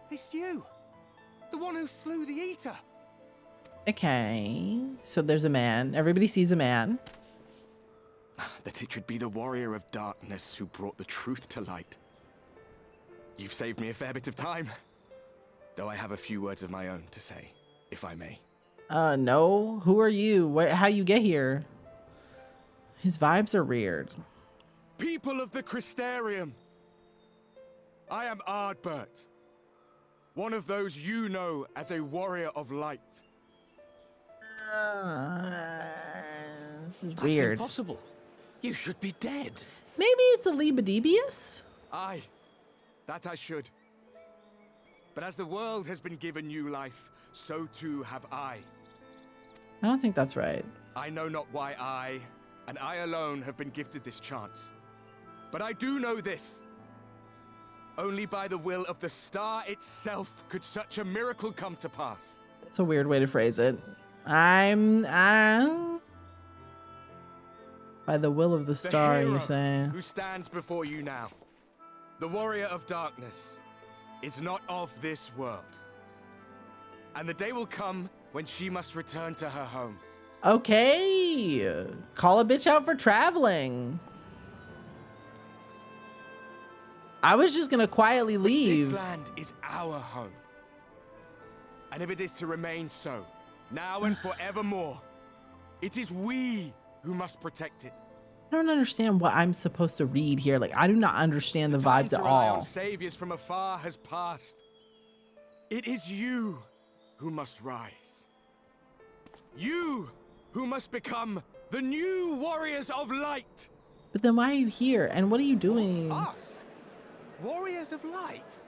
It's you! The one who slew the Eater!
Okay, so there's a man. Everybody sees a man.
That it should be the warrior of darkness who brought the truth to light. You've saved me a fair bit of time. Though I have a few words of my own to say, if I may.
No. Who are you? How you get here? His vibes are weird.
People of the Crystarium! I am Ardbert. One of those you know as a warrior of light.
This is
That's
weird.
impossible. You should be dead.
Maybe it's a Libidibius?
Aye, that I should. But as the world has been given new life, so too have I.
I don't think that's right.
I know not why I, and I alone, have been gifted this chance. But I do know this. Only by the will of the star itself could such a miracle come to pass.
It's a weird way to phrase it. By the will of the star,
hero
you're saying.
who stands before you now, the warrior of darkness, is not of this world. And the day will come when she must return to her home.
Okay. Call a bitch out for traveling. I was just gonna quietly leave.
This land is our home. And if it is to remain so, now and forevermore, it is we who must protect it.
I don't understand what I'm supposed to read here. Like, I do not understand the
Time
vibes
to
at
rely
all.
on saviors from afar has passed. It is you who must rise. You who must become the new warriors of light.
But then why are you here? And what are you doing?
Us? Warriors of Light?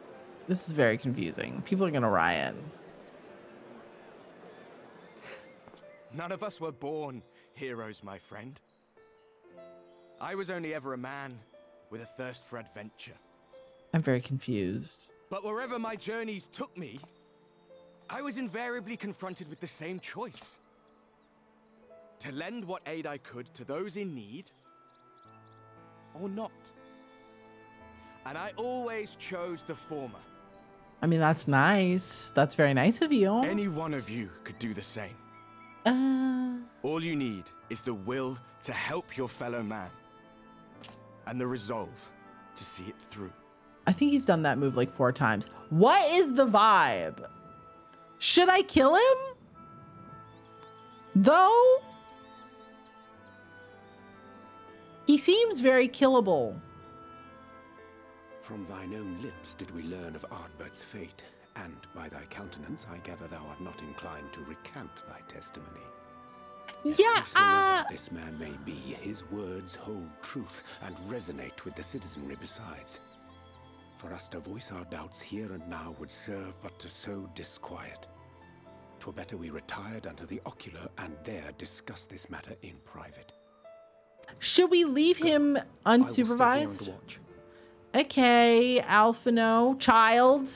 This is very confusing. People are gonna riot.
None of us were born heroes, my friend. I was only ever a man with a thirst for adventure.
I'm very confused.
But wherever my journeys took me, I was invariably confronted with the same choice. To lend what aid I could to those in need, or not. And I always chose the former.
I mean, that's nice. That's very nice of you.
Any one of you could do the same. All you need is the will to help your fellow man. And the resolve to see it through.
I think he's done that move like 4 times. What is the vibe? Should I kill him? Though? He seems very killable.
From thine own lips did we learn of Ardbert's fate, and by thy countenance I gather thou art not inclined to recant thy testimony.
Yeah,
This man may be, his words hold truth and resonate with the citizenry besides. For us to voice our doubts here and now would serve but to sow disquiet. 'Twere better we retired unto the ocular and there discuss this matter in private.
Should we leave him
I will stay here on
unsupervised?
the watch.
Okay, Alphino, child.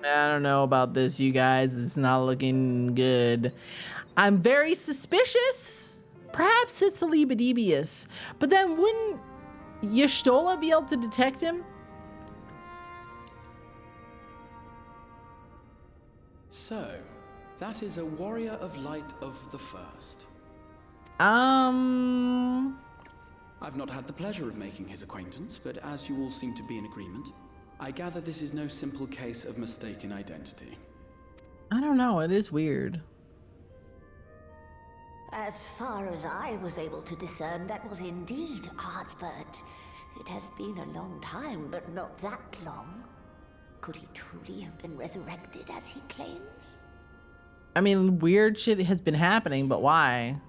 I don't know about this, you guys. It's not looking good. I'm very suspicious. Perhaps it's a Libidibius. But then wouldn't Y'shtola be able to detect him?
So, that is a warrior of light of the first. I've not had the pleasure of making his acquaintance, but as you all seem to be in agreement, I gather this is no simple case of mistaken identity.
I don't know. It is weird.
As far as I was able to discern, that was indeed Ardbert. It has been a long time, but not that long. Could he truly have been resurrected as he claims?
I mean, weird shit has been happening, but why?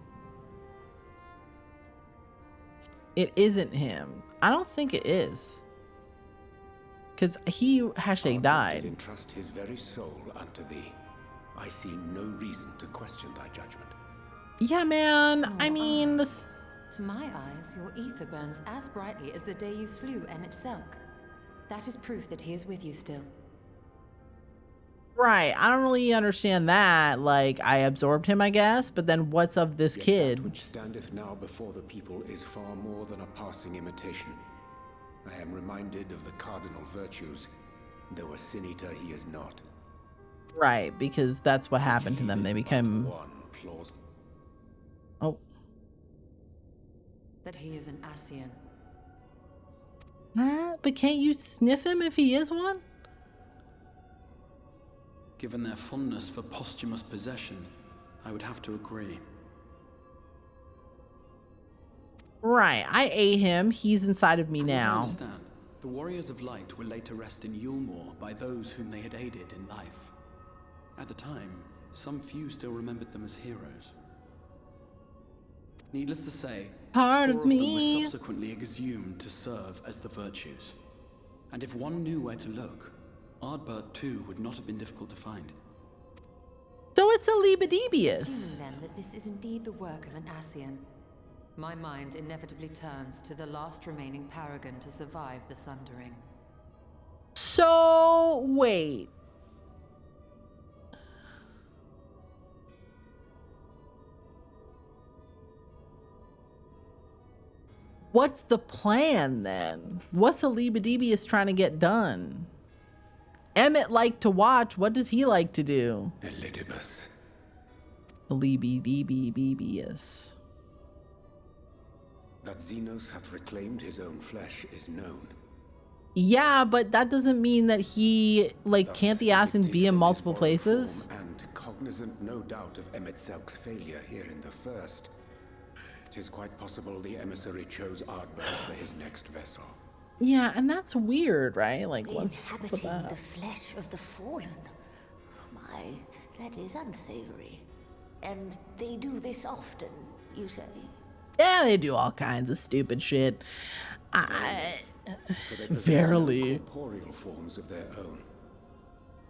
It isn't him. I don't think it is. Because he hashtag died.
Did entrust his very soul unto thee. I see no reason to question thy judgment.
Yeah, man. I mean, this.
To my eyes, your ether burns as brightly as the day you slew Emmett Selk. That is proof that he is with you still.
Right. I don't really understand that. Like, I absorbed him, I guess. But then what's of this
Yet
kid?
That which standeth now before the people is far more than a passing imitation. I am reminded of the cardinal virtues, though a sin-eater he is not.
Right, because that's what happened to them. They become. Oh.
That he is an Ascian.
But can't you sniff him if he is one?
Given their fondness for posthumous possession, I would have to agree.
Right, I ate him. He's inside of me
From what I
now.
understand, the Warriors of Light were laid to rest in Yulmore by those whom they had aided in life. At the time, some few still remembered them as heroes. Needless to say,
Part
four
of
them
me.
were subsequently exhumed to serve as the virtues. And if one knew where to look, Ardbert too would not have been difficult to find.
So it's a Libidibius.
Assuming then that this is indeed the work of an Ascian, my mind inevitably turns to the last remaining paragon to survive the Sundering.
So, wait. What's the plan then? What's a Libidibius trying to get done? Emmett liked to watch. What does he like to do?
Elidibus.
Libidibius.
That Xenos hath reclaimed his own flesh is known.
Yeah, but that doesn't mean that he, like, can't the Ascians be in multiple places?
And cognizant, no doubt, of Emmett Selk's failure here in the first, it is quite possible the emissary chose Ardbert for his next vessel.
Yeah, and that's weird, right? Like, what's with
Inhabiting
that?
the flesh of the fallen. My, that is unsavory. And they do this often, you say?
Yeah, they do all kinds of stupid shit. Verily.
Corporeal forms of their own.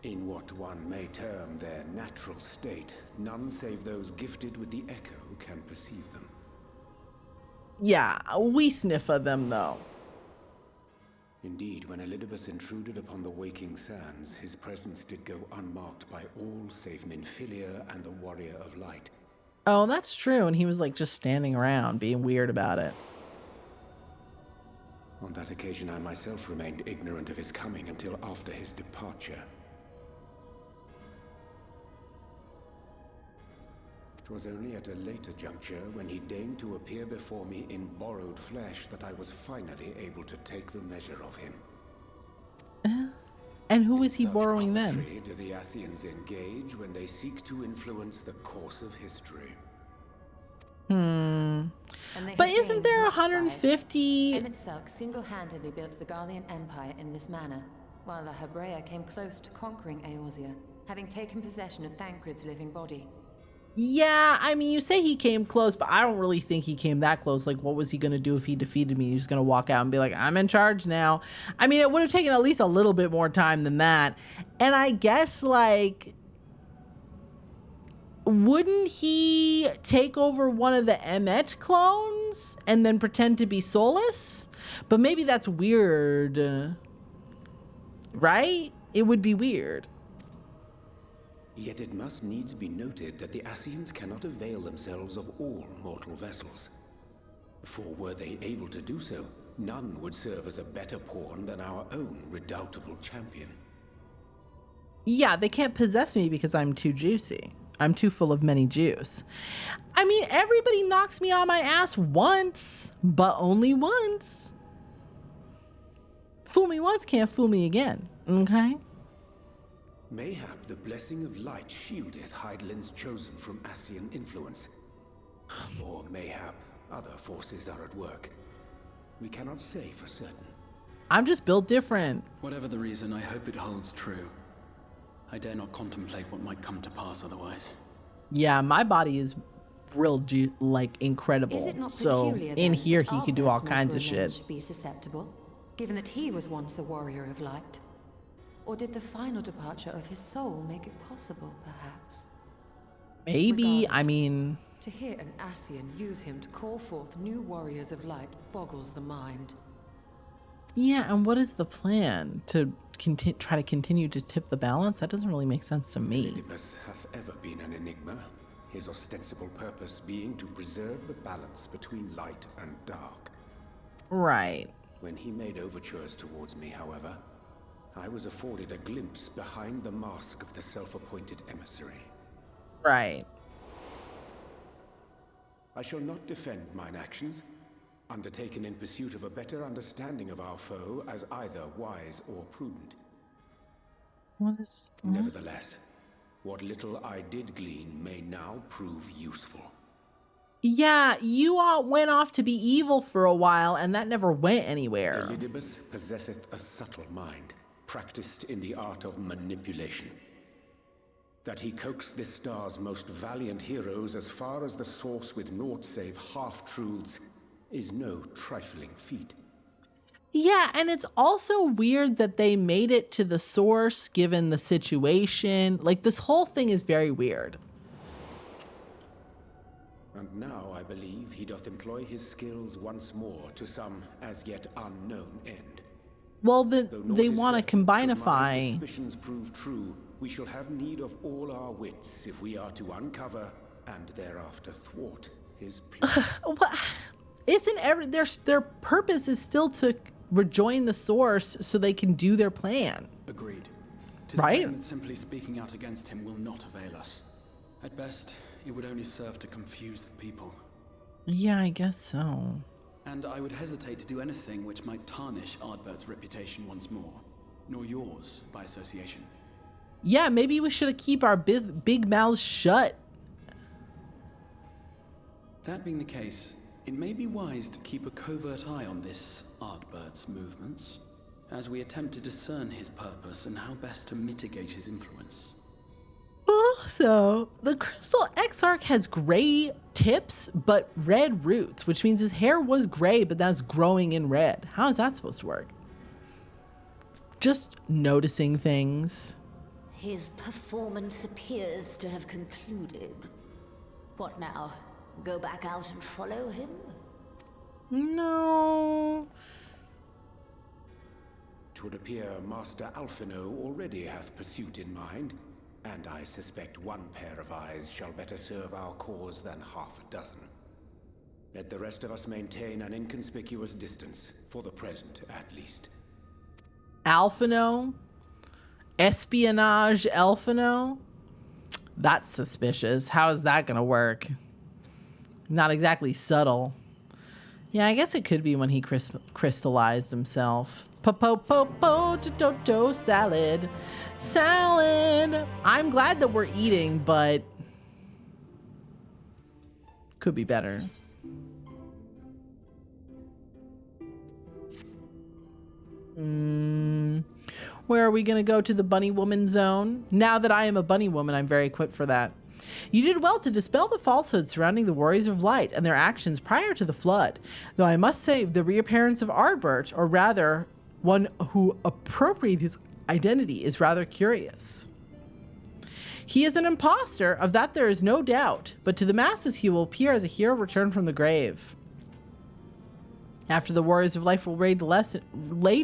In what one may term their natural state, none save those gifted with the echo can perceive them.
Yeah, we sniff of them though.
Indeed, when Elidibus intruded upon the waking sands, his presence did go unmarked by all save Minfilia and the Warrior of Light.
Oh, that's true. And he was like just standing around being weird about it.
On that occasion, I myself remained ignorant of his coming until after his departure. It was only at a later juncture, when he deigned to appear before me in borrowed flesh, that I was finally able to take the measure of him.
And who is he borrowing then?
Do the Ascians engage when they seek to influence the course of history?
But isn't there 150?
Emmett Selk single-handedly built the Garlean Empire in this manner, while La Hebrea came close to conquering Eorzea, having taken possession of Thancred's living body.
Yeah, I mean, you say he came close, but I don't really think he came that close. Like, what was he going to do if he defeated me? He's going to walk out and be like, I'm in charge now. I mean, it would have taken at least a little bit more time than that. And I guess, like, wouldn't he take over one of the Emmet clones and then pretend to be Solus? But maybe that's weird, right? It would be weird.
Yet it must needs be noted that the Ascians cannot avail themselves of all mortal vessels. For were they able to do so, none would serve as a better pawn than our own redoubtable champion.
Yeah, they can't possess me because I'm too juicy. I'm too full of many juice. I mean, everybody knocks me on my ass once, but only once. Fool me once, can't fool me again, okay?
Mayhap the blessing of light shieldeth Hydaelyn's chosen from Ascian influence. Or mayhap other forces are at work. We cannot say for certain.
I'm just built different.
Whatever the reason, I hope it holds true. I dare not contemplate what might come to pass otherwise.
Yeah, my body is real, like, incredible.
Is it not
So
peculiar,
in
then,
here,
that
he could do all
Ardbirds
kinds of
mortal remains
shit.
should be susceptible, given that he was once a warrior of light? Or did the final departure of his soul make it possible, perhaps?
Maybe, I
Regardless,
mean...
to hear an Ascian use him to call forth new warriors of light boggles the mind.
Yeah, and what is the plan? To try to continue to tip the balance? That doesn't really make sense to me.
Elidibus hath ever been an enigma, his ostensible purpose being to preserve the balance between light and dark.
Right.
When he made overtures towards me, however, I was afforded a glimpse behind the mask of the self-appointed emissary.
Right.
I shall not defend mine actions, undertaken in pursuit of a better understanding of our foe as either wise or prudent.
What is...
Nevertheless, what little I did glean may now prove useful.
Yeah, you all went off to be evil for a while, and that never went anywhere.
Elidibus possesseth a subtle mind, practiced in the art of manipulation. That he coaxed this star's most valiant heroes as far as the source with naught save half-truths is no trifling feat.
Yeah, and it's also weird that they made it to the source given the situation. Like, this whole thing is very weird.
And now I believe he doth employ his skills once more to some as yet unknown end.
Well, they want to combinify.
Should my suspicions prove true, we shall have need of all our wits if we are to uncover and thereafter thwart his plan.
Isn't their purpose is still to rejoin the source so they can do their plan?
Agreed. 'Tis
Right?
plain that simply speaking out against him will not avail us. At best, it would only serve to confuse the people.
Yeah, I guess so.
And I would hesitate to do anything which might tarnish Ardbert's reputation once more, nor yours by association.
Yeah, maybe we should keep our big mouths shut.
That being the case, it may be wise to keep a covert eye on this Ardbert's movements, as we attempt to discern his purpose and how best to mitigate his influence.
Also, the Crystal Exarch has gray tips but red roots, which means his hair was gray but now it's growing in red. How is that supposed to work? Just noticing things.
His performance appears to have concluded. What now? Go back out and follow him?
No.
'Twould appear Master Alphino already hath pursuit in mind, and I suspect one pair of eyes shall better serve our cause than half a dozen. Let the rest of us maintain an inconspicuous distance, for the present at least.
Alphino? Espionage Alphino? That's suspicious. How is that gonna work? Not exactly subtle. Yeah, I guess it could be when he crystallized himself. Po-po-po-po-to-to-to salad. Salad! I'm glad that we're eating, but could be better. Where are we gonna go? To the bunny woman zone? Now that I am a bunny woman, I'm very equipped for that. You did well to dispel the falsehood surrounding the Warriors of Light and their actions prior to the flood, though I must say the reappearance of Ardbert, or rather one who appropriated his identity, is rather curious. He is an imposter, of that there is no doubt, but to the masses he will appear as a hero returned from the grave. After the Warriors of Life were laid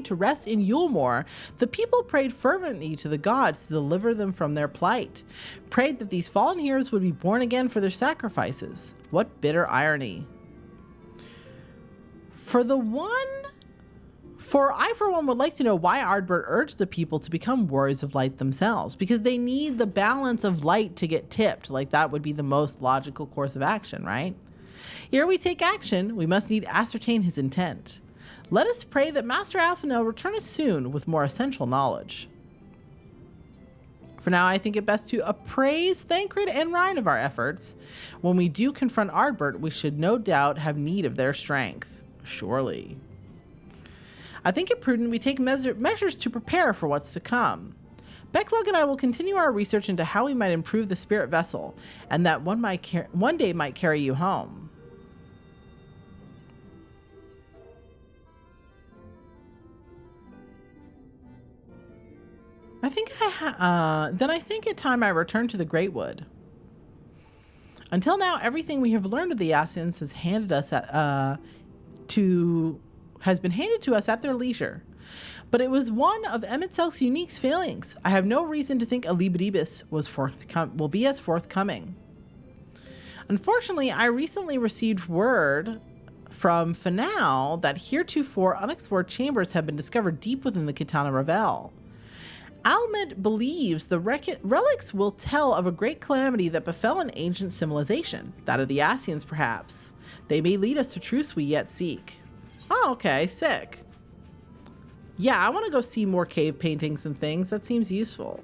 to rest in Yulemoor, the people prayed fervently to the gods to deliver them from their plight, prayed that these fallen heroes would be born again for their sacrifices. What bitter irony. For I, for one, would like to know why Ardbert urged the people to become Warriors of Light themselves, because they need the balance of light to get tipped. Like, that would be the most logical course of action, right? Ere we take action, we must need ascertain his intent. Let us pray that Master Alphanel return us soon with more essential knowledge. For now, I think it best to appraise Thancred and Rhine of our efforts. When we do confront Ardbert, we should no doubt have need of their strength. Surely. I think it prudent we take measures to prepare for what's to come. Becklug and I will continue our research into how we might improve the spirit vessel, and that one day might carry you home. I think then I think it time I return to the Greatwood. Until now, everything we have learned of the Ascians has been handed to us at their leisure. But it was one of Emet-Selch's unique failings. I have no reason to think Alibadibus will be as forthcoming. Unfortunately, I recently received word from Fanal that heretofore unexplored chambers have been discovered deep within the Kitana Revel. Almed believes the relics will tell of a great calamity that befell an ancient civilization, that of the Ascians perhaps. They may lead us to truths we yet seek. Oh, okay, sick. Yeah, I want to go see more cave paintings and things. That seems useful.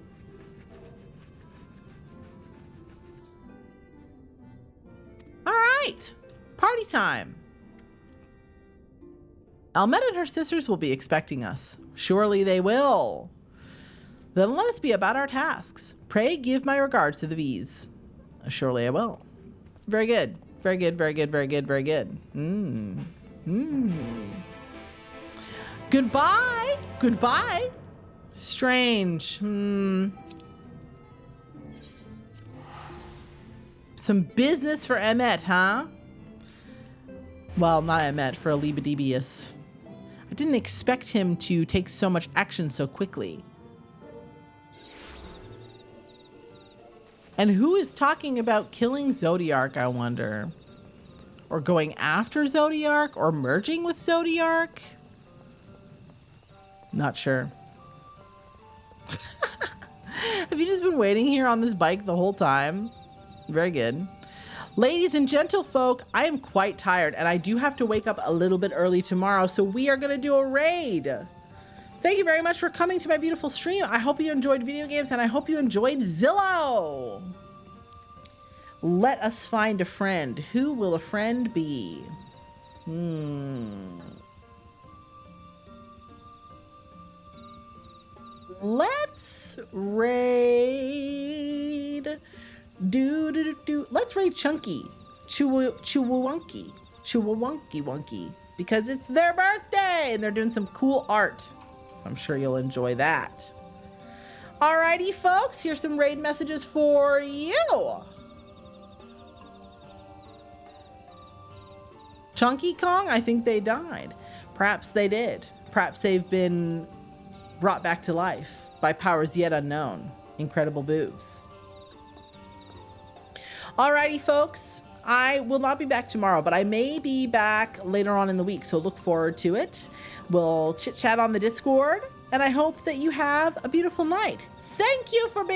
All right, party time. Almeda and her sisters will be expecting us. Surely they will. Then let us be about our tasks. Pray give my regards to the V's. Surely I will. Very good. Very good, very good, very good, very good. Goodbye. Goodbye. Strange. Some business for Emmet, huh? Well, not Emmet, for Alibadibius. I didn't expect him to take so much action so quickly. And who is talking about killing Zodiark, I wonder? Or going after Zodiark? Or merging with Zodiark? Not sure. Have you just been waiting here on this bike the whole time? Very good. Ladies and gentlefolk, I am quite tired and I do have to wake up a little bit early tomorrow, so we are going to do a raid. Thank you very much for coming to my beautiful stream. I hope you enjoyed video games and I hope you enjoyed Zillow. Let us find a friend. Who will a friend be? Let's raid. Let's raid Chunky. Chewawunky. Wonky. Because it's their birthday and they're doing some cool art. I'm sure you'll enjoy that. Alrighty, folks. Here's some raid messages for you. Chunky Kong, I think they died. Perhaps they did. Perhaps they've been brought back to life by powers yet unknown. Incredible boobs. Alrighty, folks. I will not be back tomorrow, but I may be back later on in the week, so look forward to it. We'll chit-chat on the Discord, and I hope that you have a beautiful night. Thank you for being